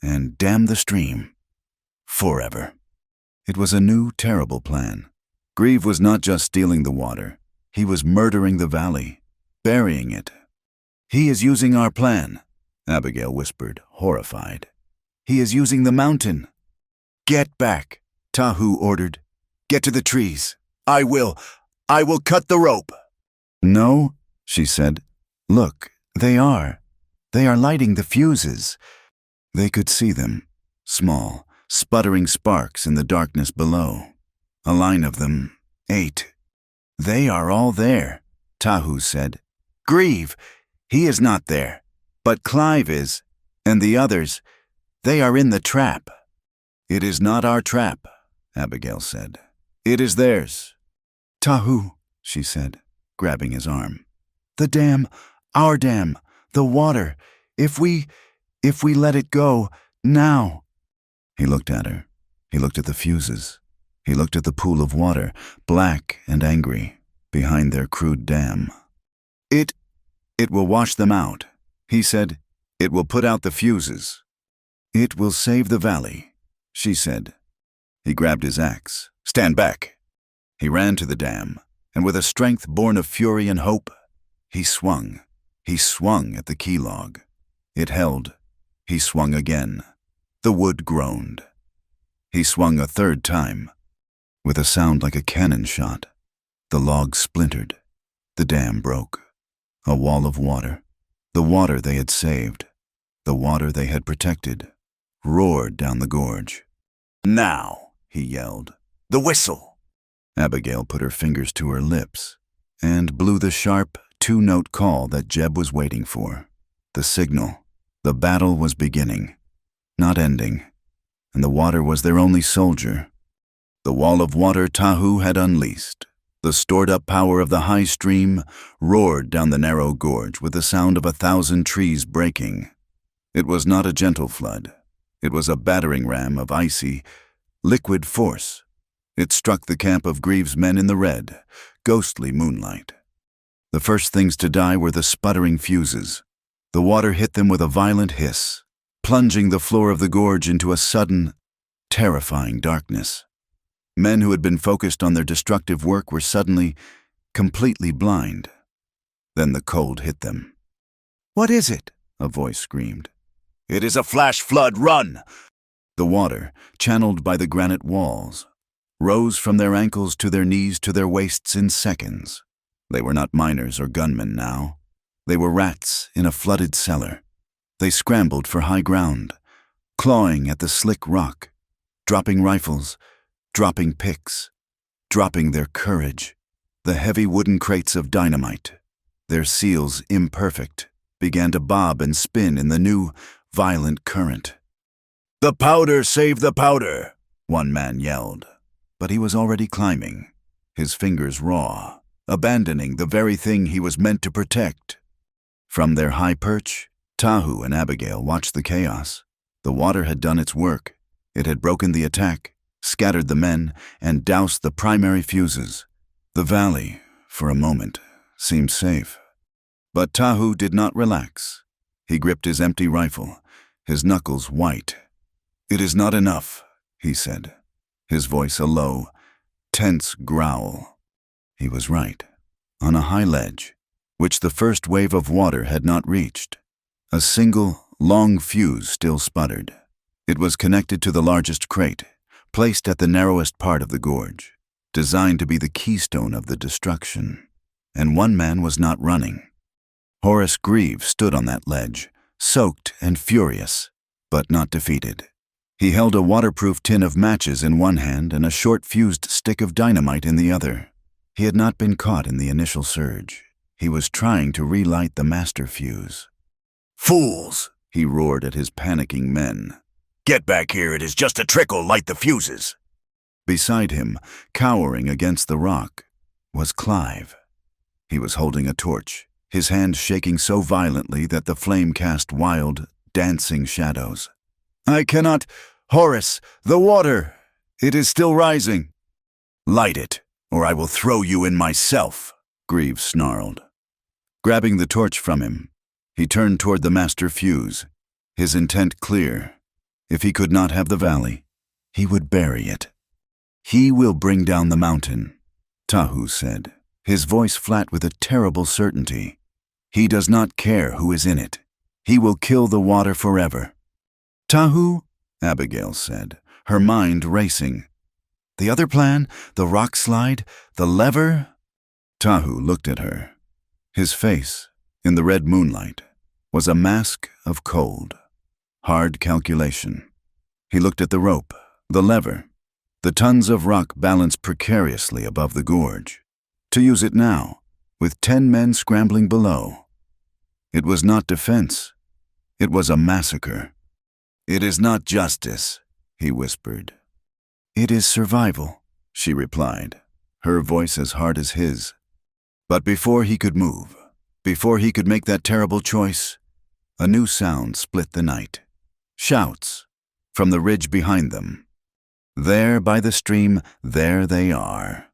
and dam the stream. Forever. It was a new, terrible plan. Grieve was not just stealing the water. He was murdering the valley, burying it. "He is using our plan," Abigail whispered, horrified. "He is using the mountain." "Get back," Tahu ordered. "Get to the trees. I will cut the rope." "No," she said. "Look, they are lighting the fuses." They could see them, small, sputtering sparks in the darkness below. A line of them, 8. "They are all there," Tahu said. "Grieve, he is not there, but Clive is, and the others, they are in the trap." "It is not our trap," Abigail said. "It is theirs." "Tahu," she said, grabbing his arm. "The dam, our dam, the water, if we let it go, now." He looked at her. He looked at the fuses. He looked at the pool of water, black and angry, behind their crude dam. It will wash them out," he said. "It will put out the fuses." "It will save the valley," she said. He grabbed his axe. "Stand back." He ran to the dam, and with a strength born of fury and hope, he swung. He swung at the key log. It held. He swung again. The wood groaned. He swung a third time. With a sound like a cannon shot, the log splintered. The dam broke. A wall of water, the water they had saved, the water they had protected, roared down the gorge. "Now," he yelled. "The whistle!" Abigail put her fingers to her lips and blew the sharp, 2-note call that Jeb was waiting for. The signal. The battle was beginning, not ending, and the water was their only soldier. The wall of water Tahu had unleashed. The stored-up power of the high stream roared down the narrow gorge with the sound of 1,000 trees breaking. It was not a gentle flood. It was a battering ram of icy, liquid force. It struck the camp of Grieve's men in the red, ghostly moonlight. The first things to die were the sputtering fuses. The water hit them with a violent hiss, plunging the floor of the gorge into a sudden, terrifying darkness. Men who had been focused on their destructive work were suddenly completely blind. Then the cold hit them. "What is it?" a voice screamed. "It is a flash flood, run!" The water, channeled by the granite walls, rose from their ankles to their knees to their waists in seconds. They were not miners or gunmen now. They were rats in a flooded cellar. They scrambled for high ground, clawing at the slick rock, dropping rifles, dropping picks, dropping their courage. The heavy wooden crates of dynamite, their seals imperfect, began to bob and spin in the new, violent current. "The powder, save the powder!" one man yelled. But he was already climbing, his fingers raw, abandoning the very thing he was meant to protect. From their high perch, Tahu and Abigail watched the chaos. The water had done its work. It had broken the attack, scattered the men, and doused the primary fuses. The valley, for a moment, seemed safe. But Tahu did not relax. He gripped his empty rifle, his knuckles white. "It is not enough," he said, his voice a low, tense growl. He was right. On a high ledge, which the first wave of water had not reached, a single, long fuse still sputtered. It was connected to the largest crate, placed at the narrowest part of the gorge, designed to be the keystone of the destruction. And one man was not running. Horace Grieve stood on that ledge, soaked and furious, but not defeated. He held a waterproof tin of matches in one hand and a short-fused stick of dynamite in the other. He had not been caught in the initial surge. He was trying to relight the master fuse. "Fools!" he roared at his panicking men. "Get back here, it is just a trickle, light the fuses!" Beside him, cowering against the rock, was Clive. He was holding a torch, his hand shaking so violently that the flame cast wild, dancing shadows. "I cannot... Horace, the water! It is still rising." "Light it, or I will throw you in myself," Grieve snarled. Grabbing the torch from him, he turned toward the master fuse, his intent clear. If he could not have the valley, he would bury it. "He will bring down the mountain," Tahu said, his voice flat with a terrible certainty. "He does not care who is in it. He will kill the water forever." "Tahu," Abigail said, her mind racing. "The other plan, the rock slide, the lever?" Tahu looked at her. His face, in the red moonlight, was a mask of cold, hard calculation. He looked at the rope, the lever, the tons of rock balanced precariously above the gorge. To use it now, with 10 men scrambling below. It was not defense. It was a massacre. "It is not justice," he whispered. "It is survival," she replied, her voice as hard as his. But before he could move, before he could make that terrible choice, a new sound split the night. Shouts from the ridge behind them. There by the stream, there they are.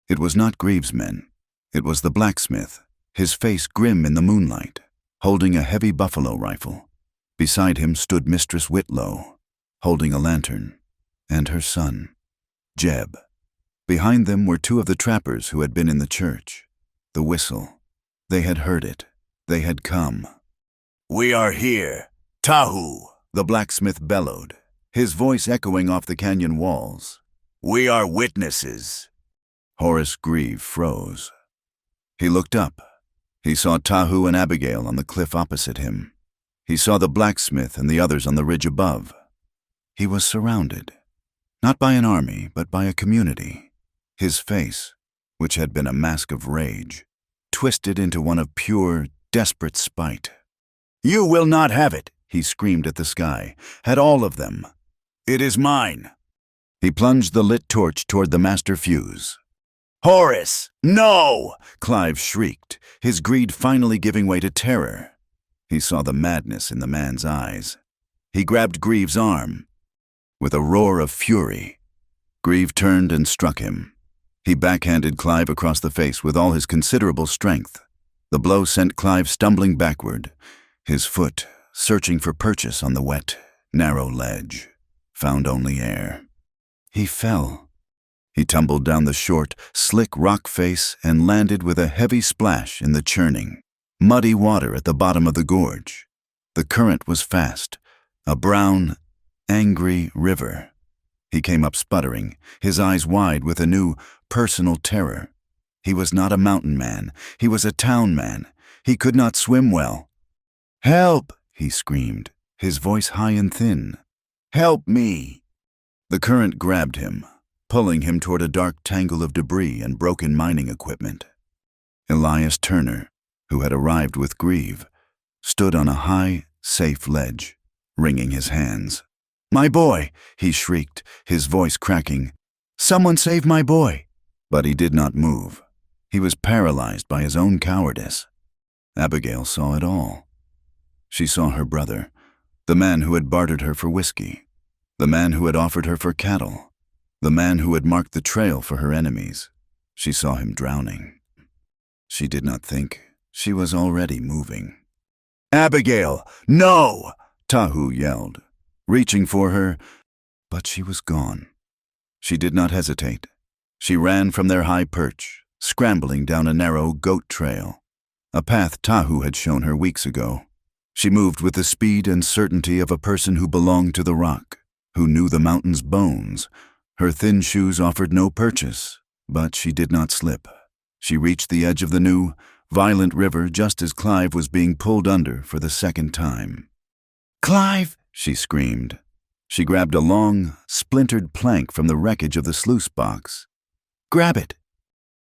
It was not Greaves' men. It was the blacksmith, his face grim in the moonlight, holding a heavy buffalo rifle. Beside him stood Mistress Whitlow, holding a lantern, and her son, Jeb. Behind them were 2 of the trappers who had been in the church. The whistle. They had heard it. They had come. "We are here, Tahu," the blacksmith bellowed, his voice echoing off the canyon walls. "We are witnesses." Horace Grieve froze. He looked up. He saw Tahu and Abigail on the cliff opposite him. He saw the blacksmith and the others on the ridge above. He was surrounded, not by an army, but by a community. His face, which had been a mask of rage, twisted into one of pure, desperate spite. "You will not have it," he screamed at the sky, at all of them. "It is mine." He plunged the lit torch toward the master fuse. "Horace, no!" Clive shrieked, his greed finally giving way to terror. He saw the madness in the man's eyes. He grabbed Greaves' arm. With a roar of fury, Grieve turned and struck him. He backhanded Clive across the face with all his considerable strength. The blow sent Clive stumbling backward, his foot searching for purchase on the wet, narrow ledge, found only air. He fell. He tumbled down the short, slick rock face and landed with a heavy splash in the churning, muddy water at the bottom of the gorge. The current was fast, a brown, angry river. He came up sputtering, his eyes wide with a new, personal terror. He was not a mountain man. He was a town man. He could not swim well. "Help!" he screamed, his voice high and thin. "Help me!" The current grabbed him, pulling him toward a dark tangle of debris and broken mining equipment. Elias Turner, who had arrived with Grieve, stood on a high, safe ledge, wringing his hands. "My boy!" he shrieked, his voice cracking. "Someone save my boy!" But he did not move. He was paralyzed by his own cowardice. Abigail saw it all. She saw her brother, the man who had bartered her for whiskey, the man who had offered her for cattle, the man who had marked the trail for her enemies. She saw him drowning. She did not think. She was already moving. "Abigail, no!" Tahu yelled, reaching for her, but she was gone. She did not hesitate. She ran from their high perch, scrambling down a narrow goat trail, a path Tahu had shown her weeks ago. She moved with the speed and certainty of a person who belonged to the rock, who knew the mountain's bones. Her thin shoes offered no purchase, but she did not slip. She reached the edge of the new, violent river just as Clive was being pulled under for the second time. "Clive!" she screamed. She grabbed a long, splintered plank from the wreckage of the sluice box. "Grab it!"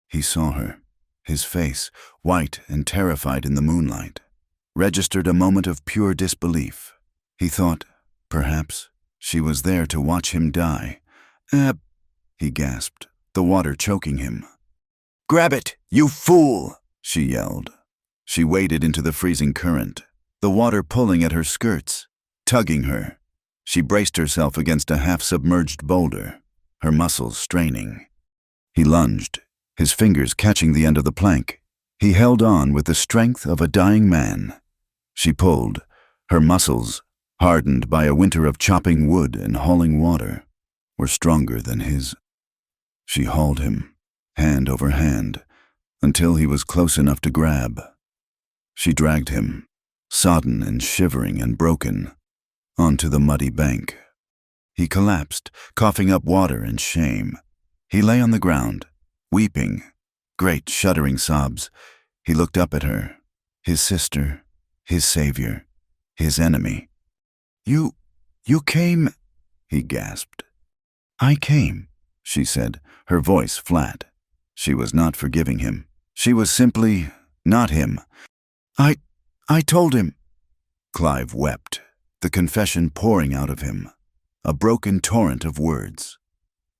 He saw her, his face, white and terrified in the moonlight, registered a moment of pure disbelief. He thought, perhaps, she was there to watch him die. He gasped, the water choking him. "Grab it, you fool!" she yelled. She waded into the freezing current, the water pulling at her skirts, tugging her. She braced herself against a half-submerged boulder, her muscles straining. He lunged, his fingers catching the end of the plank. He held on with the strength of a dying man. She pulled, her muscles, hardened by a winter of chopping wood and hauling water, were stronger than his. She hauled him, hand over hand, until he was close enough to grab. She dragged him, sodden and shivering and broken, onto the muddy bank. He collapsed, coughing up water and shame. He lay on the ground, weeping, great shuddering sobs. He looked up at her, his sister, his savior, his enemy. You came, he gasped. I came, she said, her voice flat. She was not forgiving him. She was simply not him. I told him. Clive wept, the confession pouring out of him, a broken torrent of words.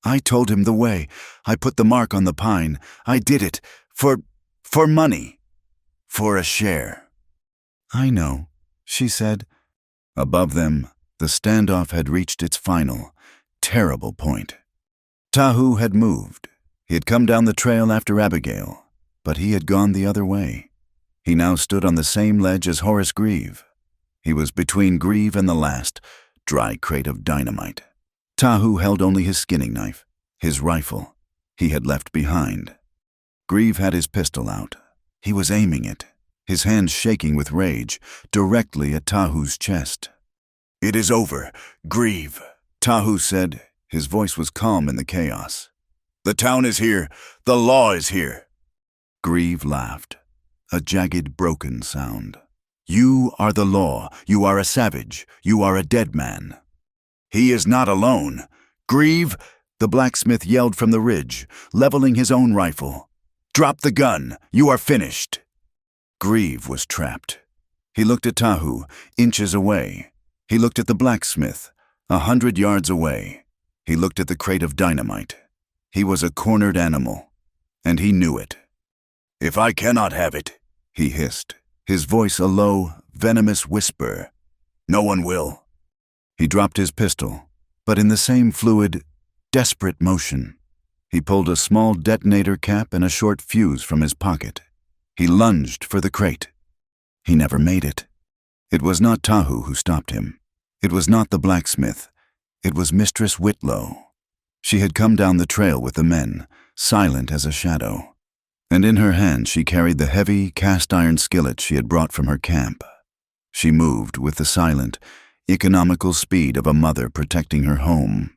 I told him the way. I put the mark on the pine. I did it for money, for a share. I know, she said. Above them, the standoff had reached its final, terrible point. Tahu had moved. He had come down the trail after Abigail, but he had gone the other way. He now stood on the same ledge as Horace Grieve. He was between Grieve and the last dry crate of dynamite. Tahu held only his skinning knife, his rifle, he had left behind. Grieve had his pistol out. He was aiming it, his hands shaking with rage, directly at Tahu's chest. It is over, Grieve, Tahu said. His voice was calm in the chaos. The town is here. The law is here. Grieve laughed, a jagged, broken sound. You are the law. You are a savage. You are a dead man. He is not alone. Grieve, the blacksmith yelled from the ridge, leveling his own rifle. Drop the gun. You are finished. Grieve was trapped. He looked at Tahu, inches away. He looked at the blacksmith, 100 yards away. He looked at the crate of dynamite. He was a cornered animal, and he knew it. If I cannot have it, he hissed, his voice a low, venomous whisper, no one will. He dropped his pistol, but in the same fluid, desperate motion, he pulled a small detonator cap and a short fuse from his pocket. He lunged for the crate. He never made it. It was not Tahu who stopped him. It was not the blacksmith. It was Mistress Whitlow. She had come down the trail with the men, silent as a shadow, and in her hand she carried the heavy cast-iron skillet she had brought from her camp. She moved with the silent, economical speed of a mother protecting her home.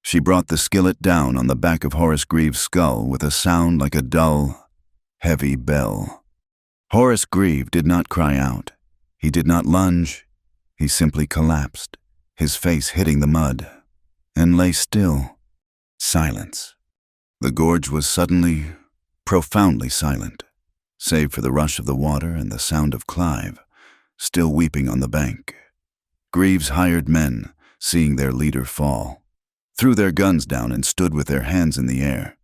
She brought the skillet down on the back of Horace Grieve's skull with a sound like a dull, heavy bell. Horace Grieve did not cry out. He did not lunge. He simply collapsed, his face hitting the mud, and lay still. Silence. The gorge was suddenly, profoundly silent, save for the rush of the water and the sound of Clive, still weeping on the bank. Grieve's hired men, seeing their leader fall, threw their guns down and stood with their hands in the air.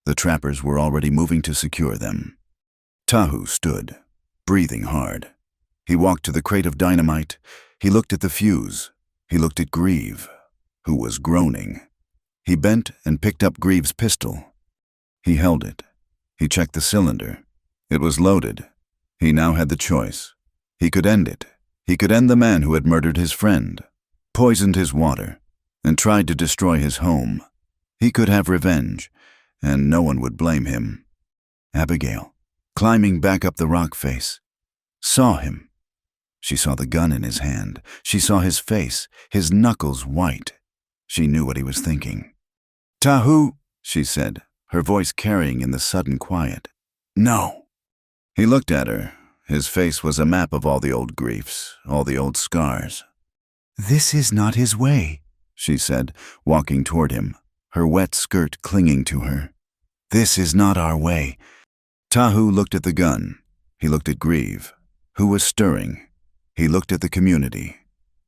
The trappers were already moving to secure them. Tahu stood, breathing hard. He walked to the crate of dynamite. He looked at the fuse. He looked at Grieve, who was groaning. He bent and picked up Grieve's pistol. He held it. He checked the cylinder. It was loaded. He now had the choice. He could end it. He could end the man who had murdered his friend, poisoned his water, and tried to destroy his home. He could have revenge, and no one would blame him. Abigail, climbing back up the rock face, saw him. She saw the gun in his hand. She saw his face, his knuckles white. She knew what he was thinking. Tahu, she said, her voice carrying in the sudden quiet. No. He looked at her. His face was a map of all the old griefs, all the old scars. This is not his way, she said, walking toward him, her wet skirt clinging to her. This is not our way. Tahu looked at the gun. He looked at Grieve, who was stirring. He looked at the community,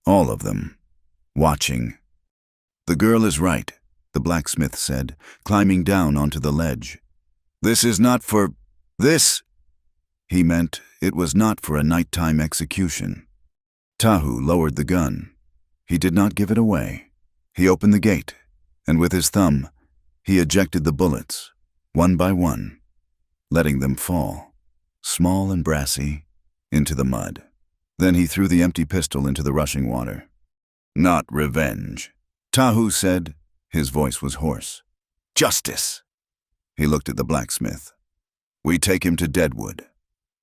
all of them, watching. The girl is right, the blacksmith said, climbing down onto the ledge. This is not for this. He meant it was not for a nighttime execution. Tahu lowered the gun. He did not give it away. He opened the gate, and with his thumb, he ejected the bullets, one by one, letting them fall, small and brassy, into the mud. Then he threw the empty pistol into the rushing water. "Not revenge," Tahu said. His voice was hoarse. "Justice." He looked at the blacksmith. "We take him to Deadwood.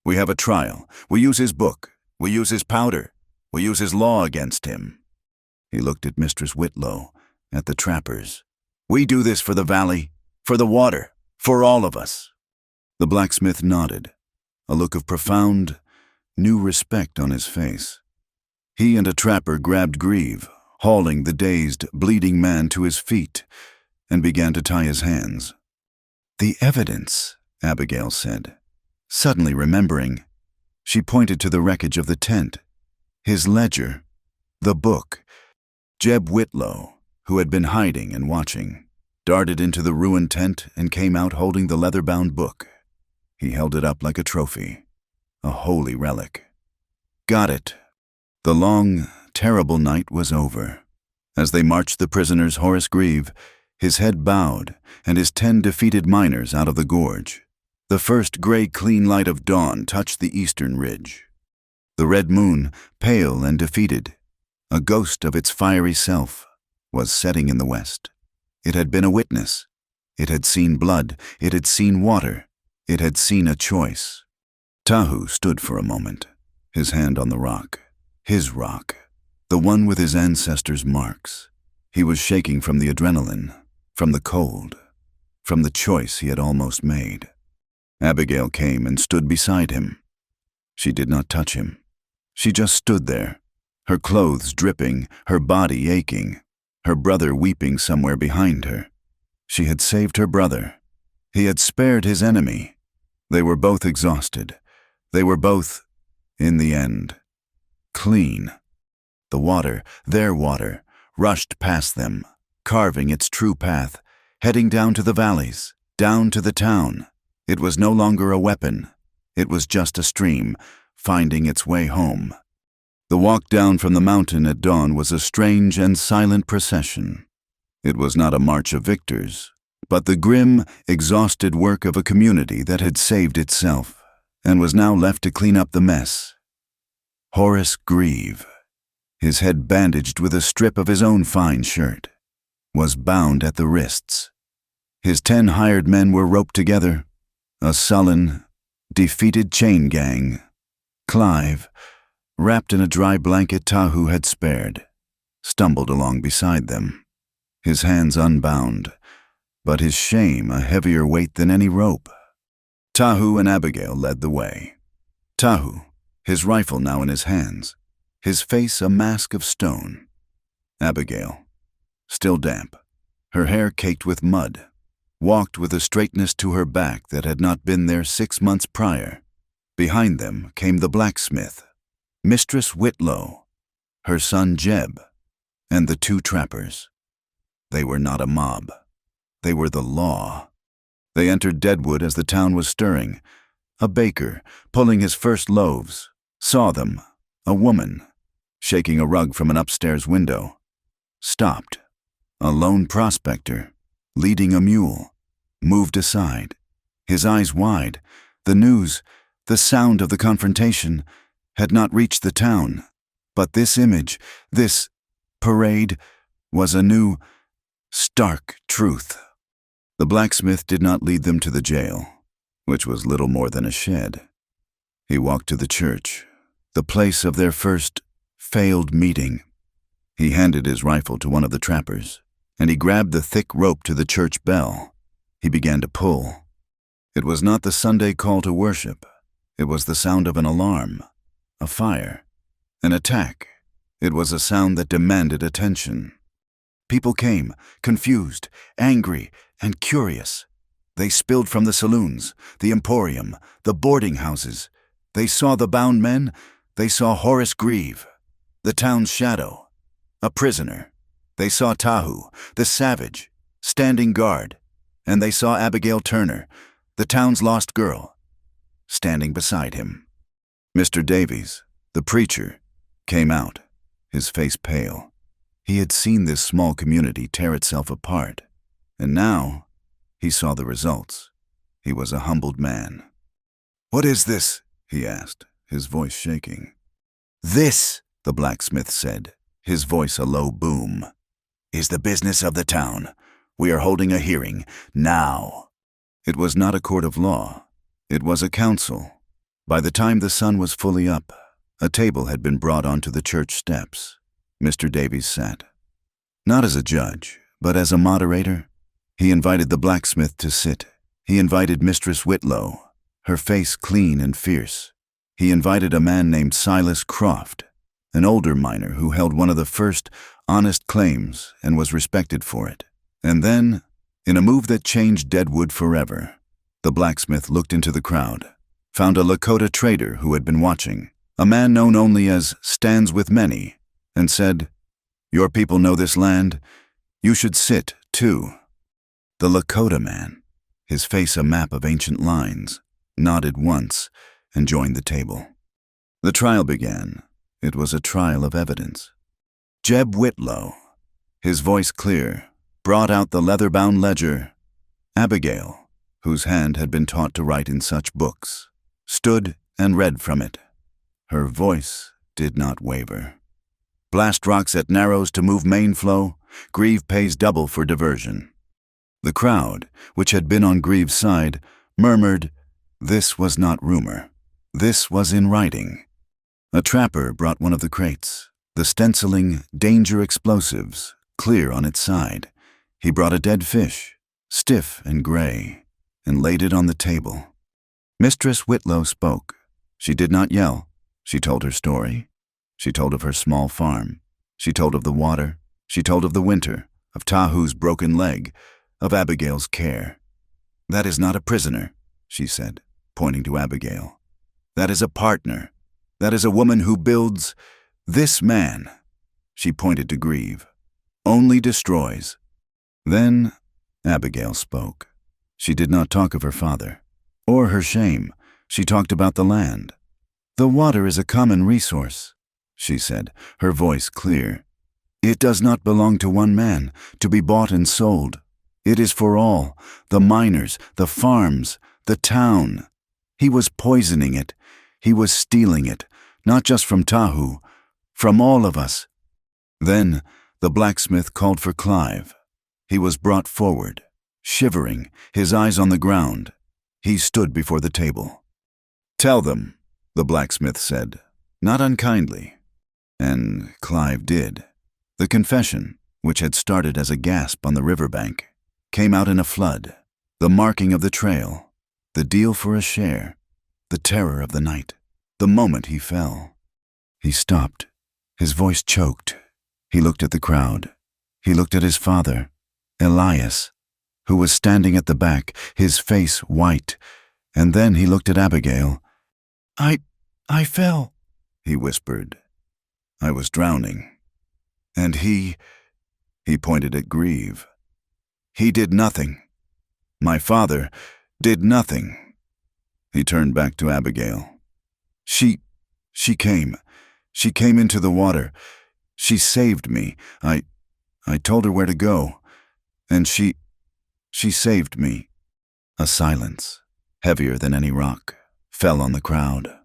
We have a trial. We use his book. We use his powder. We use his law against him." He looked at Mistress Whitlow, at the trappers. "We do this for the valley, for the water, for all of us." The blacksmith nodded, a look of profound, new respect on his face. He and a trapper grabbed Grieve, hauling the dazed, bleeding man to his feet, and began to tie his hands. "The evidence," Abigail said. Suddenly remembering, she pointed to the wreckage of the tent, his ledger, the book. Jeb Whitlow, who had been hiding and watching, darted into the ruined tent and came out holding the leather-bound book. He held it up like a trophy, a holy relic. "Got it." The long, terrible night was over. As they marched the prisoners, Horace Grieve, his head bowed, and his 10 defeated miners out of the gorge. The first gray, clean light of dawn touched the eastern ridge. The red moon, pale and defeated, a ghost of its fiery self, was setting in the west. It had been a witness. It had seen blood. It had seen water. It had seen a choice. Tahu stood for a moment, his hand on the rock. His rock, the one with his ancestors' marks. He was shaking from the adrenaline, from the cold, from the choice he had almost made. Abigail came and stood beside him. She did not touch him. She just stood there, her clothes dripping, her body aching, her brother weeping somewhere behind her. She had saved her brother. He had spared his enemy. They were both exhausted. They were both, in the end, clean. The water, their water, rushed past them, carving its true path, heading down to the valleys, down to the town. It was no longer a weapon. It was just a stream, finding its way home. The walk down from the mountain at dawn was a strange and silent procession. It was not a march of victors, but the grim, exhausted work of a community that had saved itself and was now left to clean up the mess. Horace Grieve, his head bandaged with a strip of his own fine shirt, was bound at the wrists. His 10 hired men were roped together, a sullen, defeated chain gang. Clive, wrapped in a dry blanket Tahu had spared, stumbled along beside them, his hands unbound, but his shame a heavier weight than any rope. Tahu and Abigail led the way. Tahu, his rifle now in his hands, his face a mask of stone. Abigail, still damp, her hair caked with mud, walked with a straightness to her back that had not been there 6 months prior. Behind them came the blacksmith, Mistress Whitlow, her son Jeb, and the 2 trappers. They were not a mob. They were the law. They entered Deadwood as the town was stirring. A baker, pulling his first loaves, saw them, a woman, shaking a rug from an upstairs window. Stopped. A lone prospector, leading a mule, moved aside, his eyes wide. The news, the sound of the confrontation, had not reached the town. But this image, this parade, was a new, stark truth. The blacksmith did not lead them to the jail, which was little more than a shed. He walked to the church, the place of their first failed meeting. He handed his rifle to one of the trappers, and he grabbed the thick rope to the church bell. He began to pull. It was not the Sunday call to worship. It was the sound of an alarm, a fire, an attack. It was a sound that demanded attention. People came, confused, angry, and curious. They spilled from the saloons, the emporium, the boarding houses. They saw the bound men. They saw Horace Grieve, the town's shadow, a prisoner. They saw Tahu, the savage, standing guard. And they saw Abigail Turner, the town's lost girl, standing beside him. Mr. Davies, the preacher, came out, his face pale. He had seen this small community tear itself apart, and now he saw the results. He was a humbled man. "What is this?" he asked, his voice shaking. "This," the blacksmith said, his voice a low boom, "is the business of the town. We are holding a hearing now." It was not a court of law. It was a council. By the time the sun was fully up, a table had been brought onto the church steps. Mr. Davies sat. Not as a judge, but as a moderator. He invited the blacksmith to sit. He invited Mistress Whitlow, her face clean and fierce. He invited a man named Silas Croft, an older miner who held one of the first honest claims and was respected for it. And then, in a move that changed Deadwood forever, the blacksmith looked into the crowd, found a Lakota trader who had been watching, a man known only as Stands with Many, and said, "Your people know this land. You should sit, too." The Lakota man, his face a map of ancient lines, nodded once and joined the table. The trial began. It was a trial of evidence. Jeb Whitlow, his voice clear, brought out the leather-bound ledger. Abigail, whose hand had been taught to write in such books, stood and read from it. Her voice did not waver. "Blast rocks at Narrows to move main flow. Grieve pays double for diversion." The crowd, which had been on Grieve's side, murmured, "This was not rumor. This was in writing." A trapper brought one of the crates, the stenciling "Danger Explosives" clear on its side. He brought a dead fish, stiff and gray, and laid it on the table. Mistress Whitlow spoke. She did not yell. She told her story. She told of her small farm. She told of the water. She told of the winter, of Tahu's broken leg, of Abigail's care. "That is not a prisoner," she said, pointing to Abigail. "That is a partner. That is a woman who builds. This man," she pointed to Grieve, "only destroys." Then Abigail spoke. She did not talk of her father, or her shame. She talked about the land. "The water is a common resource," she said, her voice clear. "It does not belong to one man, to be bought and sold. It is for all, the miners, the farms, the town. He was poisoning it. He was stealing it, not just from Tahu, from all of us." Then the blacksmith called for Clive. He was brought forward, shivering, his eyes on the ground. He stood before the table. "Tell them," the blacksmith said, not unkindly. And Clive did. The confession, which had started as a gasp on the riverbank, came out in a flood. The marking of the trail, the deal for a share, the terror of the night, the moment he fell. He stopped. His voice choked. He looked at the crowd. He looked at his father, Elias, who was standing at the back, his face white, and then he looked at Abigail. I fell," he whispered. "I was drowning. And he pointed at Grieve. He did nothing. My father did nothing." He turned back to Abigail. She came. She came into the water. She saved me. I told her where to go. And she saved me." A silence, heavier than any rock, fell on the crowd.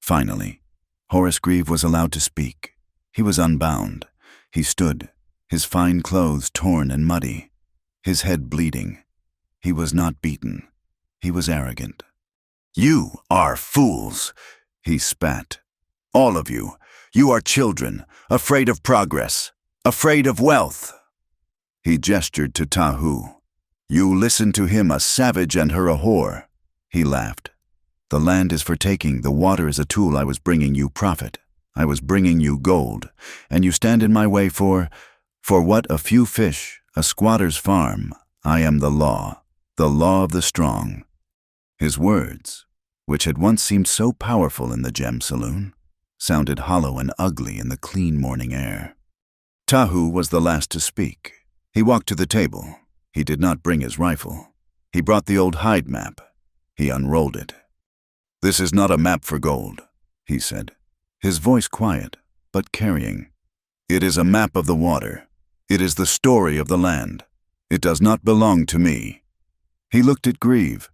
Finally, Horace Grieve was allowed to speak. He was unbound. He stood, his fine clothes torn and muddy, his head bleeding. He was not beaten. He was arrogant. "You are fools," he spat. "All of you. You are children, afraid of progress, afraid of wealth." He gestured to Tahu. "You listen to him, a savage, and her a whore." He laughed. "The land is for taking, the water is a tool. I was bringing you profit. I was bringing you gold. And you stand in my way for what? A few fish, a squatter's farm. I am the law of the strong." His words, which had once seemed so powerful in the gem saloon, sounded hollow and ugly in the clean morning air. Tahu was the last to speak. He walked to the table. He did not bring his rifle. He brought the old hide map. He unrolled it. "This is not a map for gold," he said, his voice quiet, but carrying. "It is a map of the water. It is the story of the land. It does not belong to me." He looked at Grieve.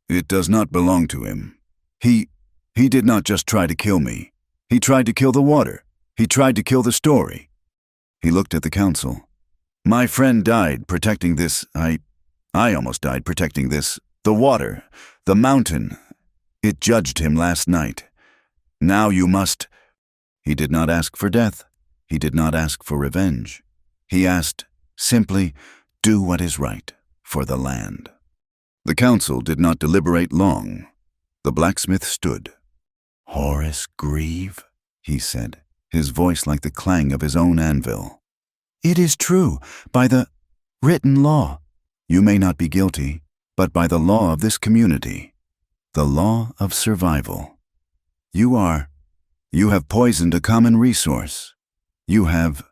"It does not belong to him. He did not just try to kill me. He tried to kill the water. He tried to kill the story. He looked at the council. My friend died protecting this. I almost died protecting this. The water. The mountain. It judged him last night. Now you must. He did not ask for death. He did not ask for revenge. He asked, simply, do what is right for the land. The council did not deliberate long. The blacksmith stood. Horace Grieve, he said, his voice like the clang of his own anvil. It is true, by the written law. You may not be guilty, but by the law of this community, the law of survival. You have poisoned a common resource. You have,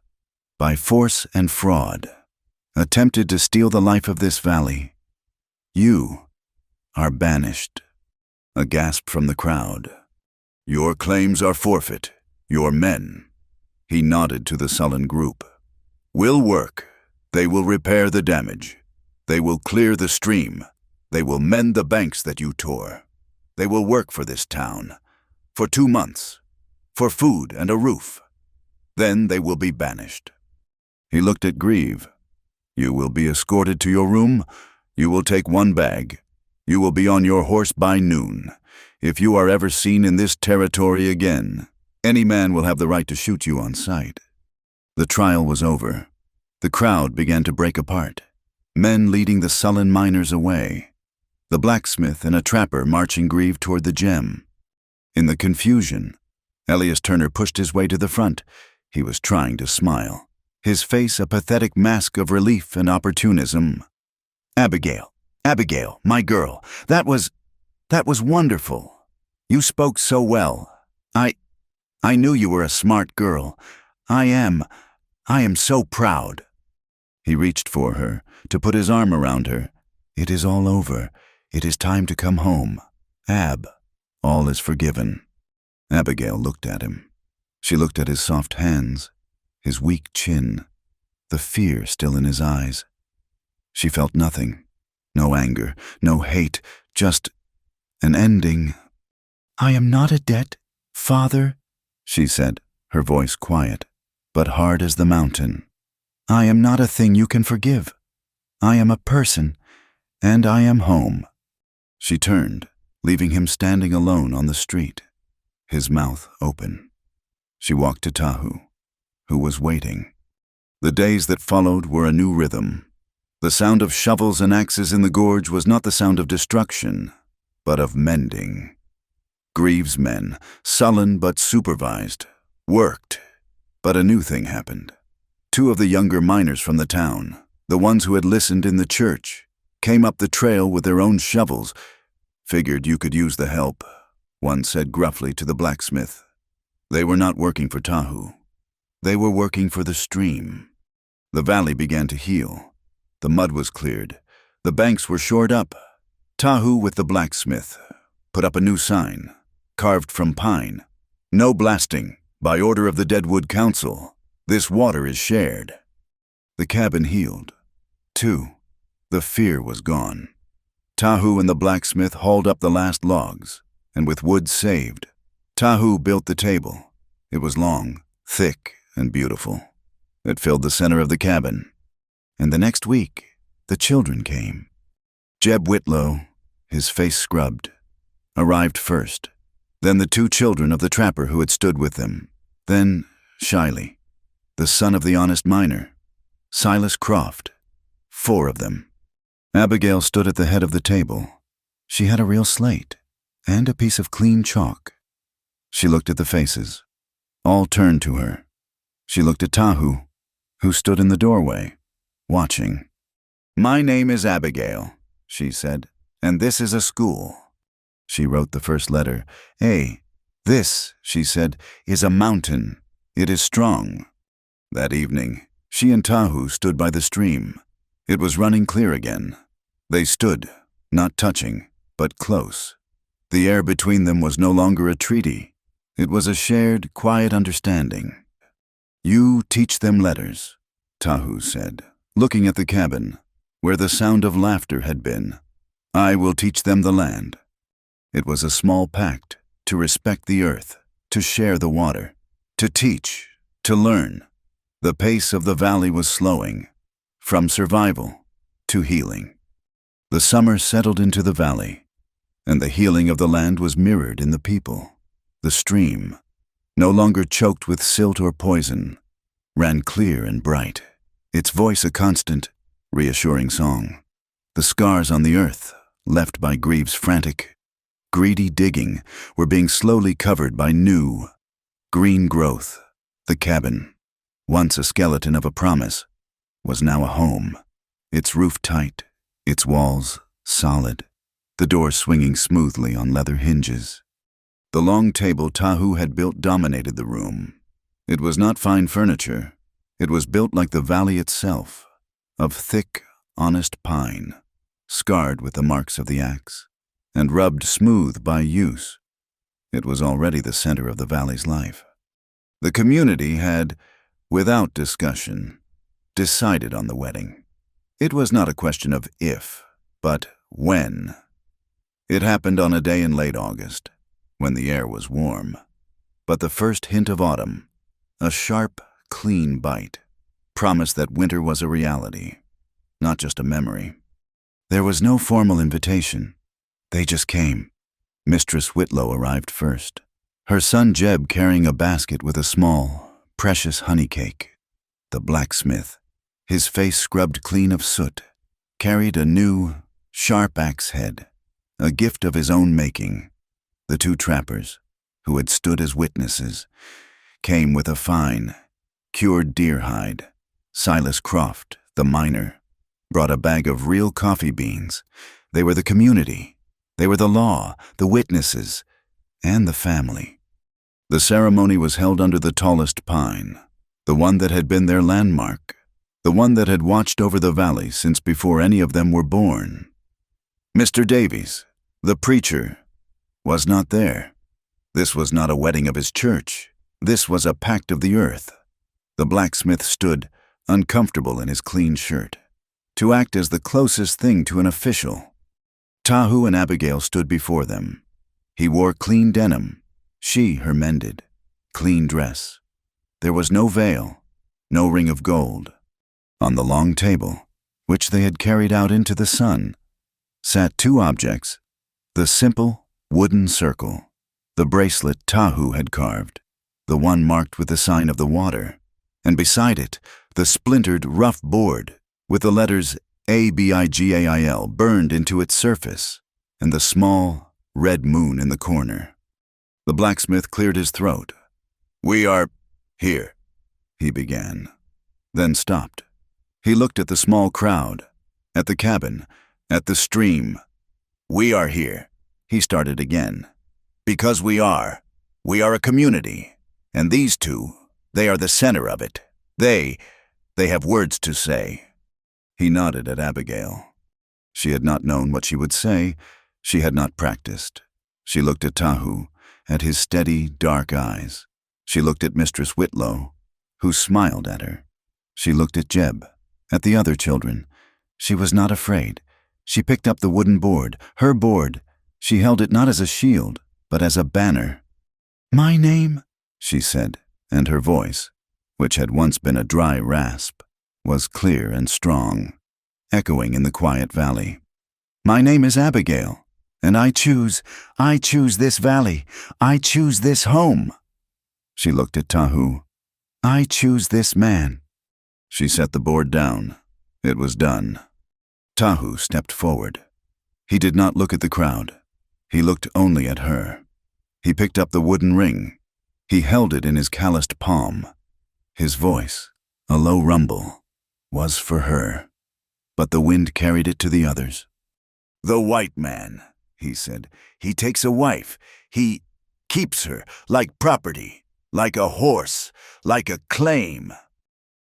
by force and fraud, attempted to steal the life of this valley. You are banished. A gasp from the crowd. Your claims are forfeit. Your men. He nodded to the sullen group. Will work. They will repair the damage. They will clear the stream. They will mend the banks that you tore. They will work for this town. For 2 months. For food and a roof. Then they will be banished. He looked at Grieve. You will be escorted to your room. You will take 1 bag. You will be on your horse by noon. If you are ever seen in this territory again, any man will have the right to shoot you on sight. The trial was over. The crowd began to break apart, men leading the sullen miners away, the blacksmith and a trapper marching Grieve toward the gem. In the confusion, Elias Turner pushed his way to the front. He was trying to smile, his face a pathetic mask of relief and opportunism. Abigail, my girl, that was wonderful. You spoke so well. I knew you were a smart girl. I am so proud. He reached for her, to put his arm around her. It is all over. It is time to come home. All is forgiven. Abigail looked at him. She looked at his soft hands, his weak chin, the fear still in his eyes. She felt nothing. No anger, no hate, just an ending. I am not a debt, Father, she said, her voice quiet, but hard as the mountain. I am not a thing you can forgive. I am a person, and I am home. She turned, leaving him standing alone on the street, his mouth open. She walked to Tahu, who was waiting. The days that followed were a new rhythm. The sound of shovels and axes in the gorge was not the sound of destruction, but of mending. Grieve's men, sullen but supervised, worked. But a new thing happened. 2 of the younger miners from the town, the ones who had listened in the church, came up the trail with their own shovels. Figured you could use the help, one said gruffly to the blacksmith. They were not working for Tahu. They were working for the stream. The valley began to heal. The mud was cleared. The banks were shored up. Tahu with the blacksmith put up a new sign, carved from pine. No blasting, by order of the Deadwood Council. This water is shared. The cabin healed. 2. The fear was gone. Tahu and the blacksmith hauled up the last logs, and with wood saved, Tahu built the table. It was long, thick, and beautiful. It filled the center of the cabin. And the next week, the children came. Jeb Whitlow, his face scrubbed, arrived first. Then the 2 children of the trapper who had stood with them. Then Shiley, the son of the honest miner. Silas Croft. 4 of them. Abigail stood at the head of the table. She had a real slate and a piece of clean chalk. She looked at the faces. All turned to her. She looked at Tahu, who stood in the doorway, watching. My name is Abigail, she said, and this is a school. She wrote the first letter. This, she said, is a mountain. It is strong. That evening, she and Tahu stood by the stream. It was running clear again. They stood, not touching, but close. The air between them was no longer a treaty. It was a shared, quiet understanding. You teach them letters, Tahu said, looking at the cabin, where the sound of laughter had been. I will teach them the land. It was a small pact to respect the earth, to share the water, to teach, to learn. The pace of the valley was slowing, from survival to healing. The summer settled into the valley, and the healing of the land was mirrored in the people. The stream, no longer choked with silt or poison, ran clear and bright, its voice a constant, reassuring song. The scars on the earth, left by Greaves' frantic, greedy digging, were being slowly covered by new, green growth. The cabin, once a skeleton of a promise, was now a home, its roof tight, its walls solid, the door swinging smoothly on leather hinges. The long table Tahu had built dominated the room. It was not fine furniture. It was built like the valley itself, of thick, honest pine, scarred with the marks of the axe, and rubbed smooth by use. It was already the center of the valley's life. The community had, without discussion, decided on the wedding. It was not a question of if, but when. It happened on a day in late August, when the air was warm. But the first hint of autumn, a sharp, clean bite, promised that winter was a reality, not just a memory. There was no formal invitation. They just came. Mistress Whitlow arrived first, her son Jeb carrying a basket with a small, precious honey cake. The blacksmith, his face scrubbed clean of soot, carried a new, sharp axe head, a gift of his own making. The two trappers, who had stood as witnesses, came with a fine, cured deer hide. Silas Croft, the miner, brought a bag of real coffee beans. They were the community. They were the law, the witnesses, and the family. The ceremony was held under the tallest pine, the one that had been their landmark, the one that had watched over the valley since before any of them were born. Mr. Davies, the preacher, was not there. This was not a wedding of his church. This was a pact of the earth. The blacksmith stood, uncomfortable in his clean shirt, to act as the closest thing to an official. Tahu and Abigail stood before them. He wore clean denim, she her mended, clean dress. There was no veil, no ring of gold. On the long table, which they had carried out into the sun, sat two objects: the simple wooden circle, the bracelet Tahu had carved, the one marked with the sign of the water, and beside it, the splintered rough board with the letters ABIGAIL burned into its surface, and the small, red moon in the corner. The blacksmith cleared his throat. "We are here," he began, then stopped. He looked at the small crowd, at the cabin, at the stream. "We are here," he started again, "because we are a community, and these two, they are the center of it. They have words to say." He nodded at Abigail. She had not known what she would say. She had not practiced. She looked at Tahu, at his steady, dark eyes. She looked at Mistress Whitlow, who smiled at her. She looked at Jeb, at the other children. She was not afraid. She picked up the wooden board, her board. She held it not as a shield, but as a banner. "My name," she said, and her voice, which had once been a dry rasp, was clear and strong, echoing in the quiet valley. "My name is Abigail, and I choose this valley. I choose this home." She looked at Tahu. "I choose this man." She set the board down. It was done. Tahu stepped forward. He did not look at the crowd. He looked only at her. He picked up the wooden ring. He held it in his calloused palm. His voice, a low rumble, was for her, but the wind carried it to the others. "The white man," he said, "he takes a wife. He keeps her like property, like a horse, like a claim."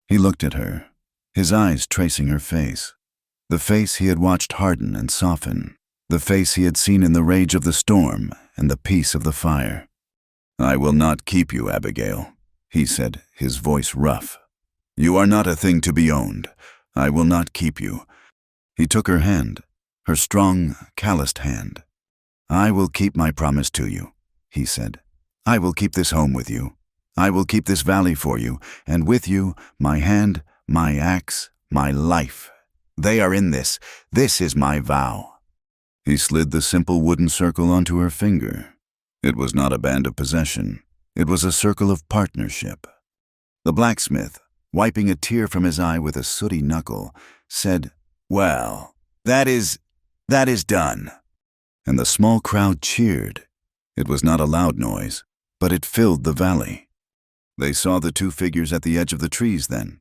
He looked at her, his eyes tracing her face, the face he had watched harden and soften, the face he had seen in the rage of the storm and the peace of the fire. "I will not keep you, Abigail," he said, his voice rough. "You are not a thing to be owned. I will not keep you." He took her hand, her strong, calloused hand. I will keep my promise to you, he said. I will keep this home with you. I will keep this valley for you, and with you, my hand, my axe, my life. They are in this. This is my vow. He slid the simple wooden circle onto her finger. It was not a band of possession. It was a circle of partnership. The blacksmith, wiping a tear from his eye with a sooty knuckle, said, "Well, that is done." And the small crowd cheered. It was not a loud noise, but it filled the valley. They saw the two figures at the edge of the trees then.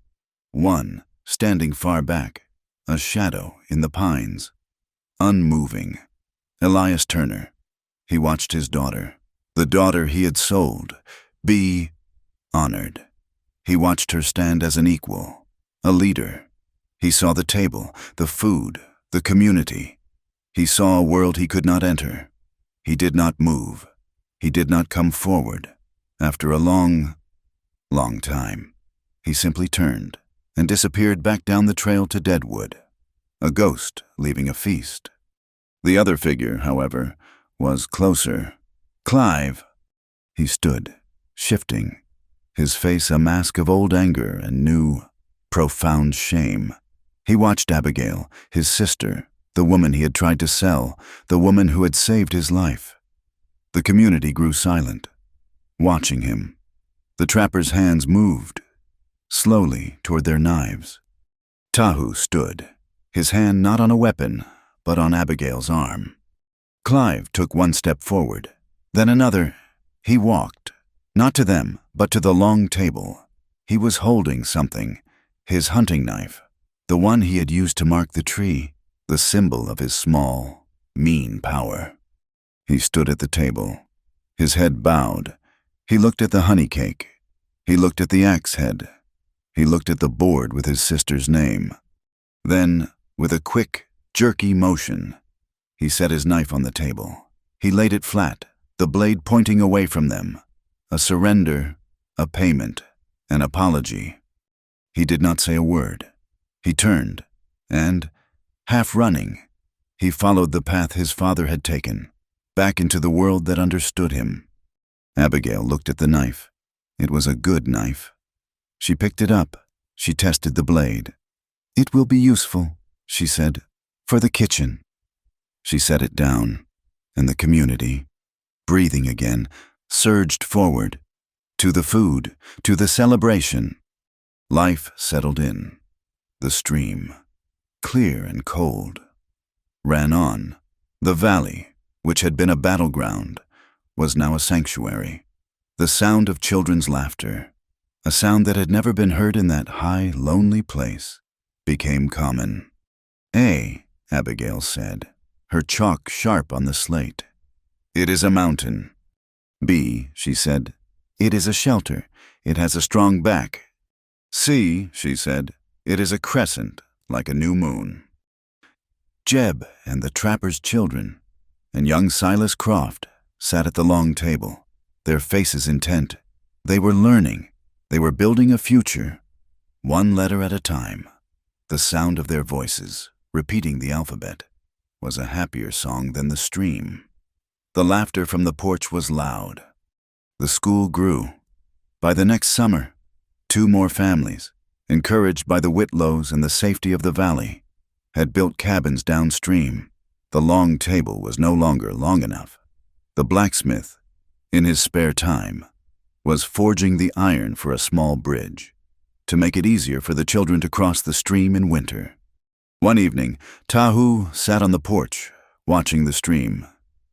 One, standing far back, a shadow in the pines. Unmoving. Elias Turner. He watched his daughter, the daughter he had sold, be honored. He watched her stand as an equal, a leader. He saw the table, the food, the community. He saw a world he could not enter. He did not move. He did not come forward. After a long time, he simply turned and disappeared back down the trail to Deadwood, a ghost leaving a feast. The other figure, however, was closer. Clive. He stood, shifting, his face a mask of old anger and new, profound shame. He watched Abigail, his sister, the woman he had tried to sell, the woman who had saved his life. The community grew silent, watching him. The trappers' hands moved, slowly toward their knives. Tahu stood, his hand not on a weapon, but on Abigail's arm. Clive took one step forward, then another. He walked, not to them, but to the long table. He was holding something, his hunting knife, the one he had used to mark the tree, the symbol of his small, mean power. He stood at the table, his head bowed. He looked at the honey cake. He looked at the axe head. He looked at the board with his sister's name. Then, with a quick, jerky motion, he set his knife on the table. He laid it flat, the blade pointing away from them. A surrender, a payment, an apology. He did not say a word. He turned, and, half running, he followed the path his father had taken, back into the world that understood him. Abigail looked at the knife. It was a good knife. She picked it up. She tested the blade. "It will be useful," she said, "for the kitchen." She set it down, and the community, breathing again, surged forward, to the food, to the celebration. Life settled in. The stream, clear and cold, ran on. The valley, which had been a battleground, was now a sanctuary. The sound of children's laughter, a sound that had never been heard in that high, lonely place, became common. "A," Abigail said, her chalk sharp on the slate. "It is a mountain." "B," she said, "it is a shelter. It has a strong back." "C," she said, "it is a crescent, like a new moon." Jeb and the trapper's children, and young Silas Croft, sat at the long table, their faces intent. They were learning. They were building a future, one letter at a time. The sound of their voices, repeating the alphabet, was a happier song than the stream. The laughter from the porch was loud. The school grew. By the next summer, 2 more families, encouraged by the Whitlows and the safety of the valley, had built cabins downstream. The long table was no longer long enough. The blacksmith, in his spare time, was forging the iron for a small bridge, to make it easier for the children to cross the stream in winter. One evening, Tahu sat on the porch, watching the stream.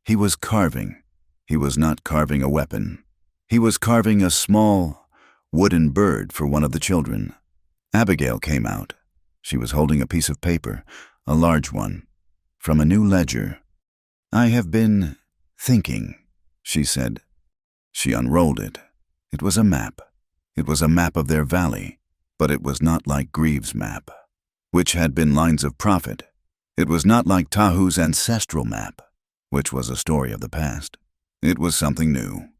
He was carving. He was not carving a weapon. He was carving a small, wooden bird for one of the children. Abigail came out. She was holding a piece of paper, a large one, from a new ledger. "I have been thinking," she said. She unrolled it. It was a map. It was a map of their valley, but it was not like Greaves' map, which had been lines of profit. It was not like Tahu's ancestral map, which was a story of the past. It was something new.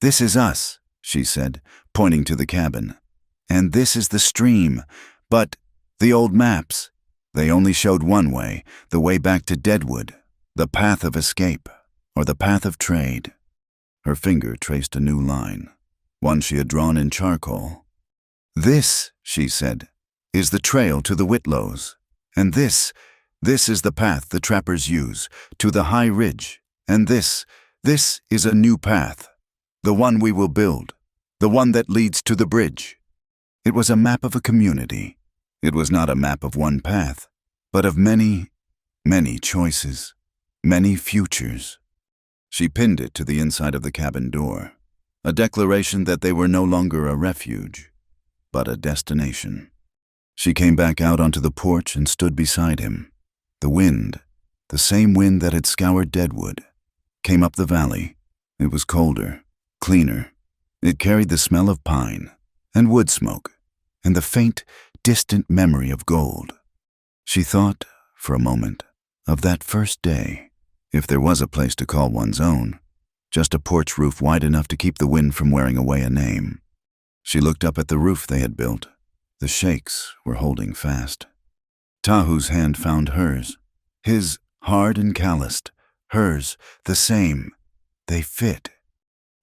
"This is us," she said, pointing to the cabin. "And this is the stream. But the old maps, they only showed one way, the way back to Deadwood, the path of escape. or the path of trade. Her finger traced a new line, one she had drawn in charcoal. This, she said, is the trail to the Whitlows, and this is the path the trappers use to the high ridge, and this is a new path, the one we will build, the one that leads to the bridge. It was a map of a community. It was not a map of one path, but of many, many choices, many futures. She pinned it to the inside of the cabin door, a declaration that they were no longer a refuge, but a destination. She came back out onto the porch and stood beside him. The wind, the same wind that had scoured Deadwood, came up the valley. It was colder, cleaner. It carried the smell of pine and wood smoke and the faint, distant memory of gold. She thought, for a moment, of that first day, if there was a place to call one's own, just a porch roof wide enough to keep the wind from wearing away a name. She looked up at the roof they had built. The shakes were holding fast. Tahu's hand found hers, his hard and calloused, hers the same. They fit.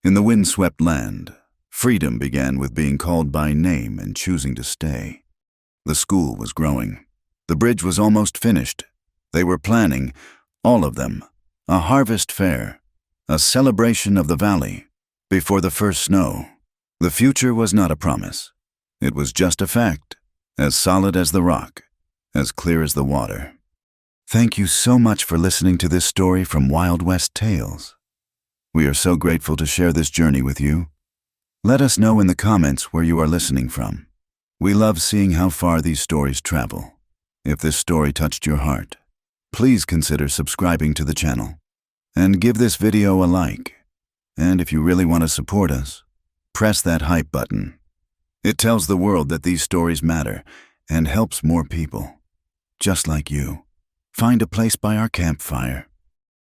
In the windswept land, freedom began with being called by name and choosing to stay. The school was growing. The bridge was almost finished. They were planning, all of them, a harvest fair, a celebration of the valley, before the first snow. The future was not a promise. It was just a fact, as solid as the rock, as clear as the water. Thank you so much for listening to this story from Wild West Tales. We are so grateful to share this journey with you. Let us know in the comments where you are listening from. We love seeing how far these stories travel. If this story touched your heart, please consider subscribing to the channel and give this video a like. And if you really want to support us, press that hype button. It tells the world that these stories matter and helps more people, just like you, find a place by our campfire.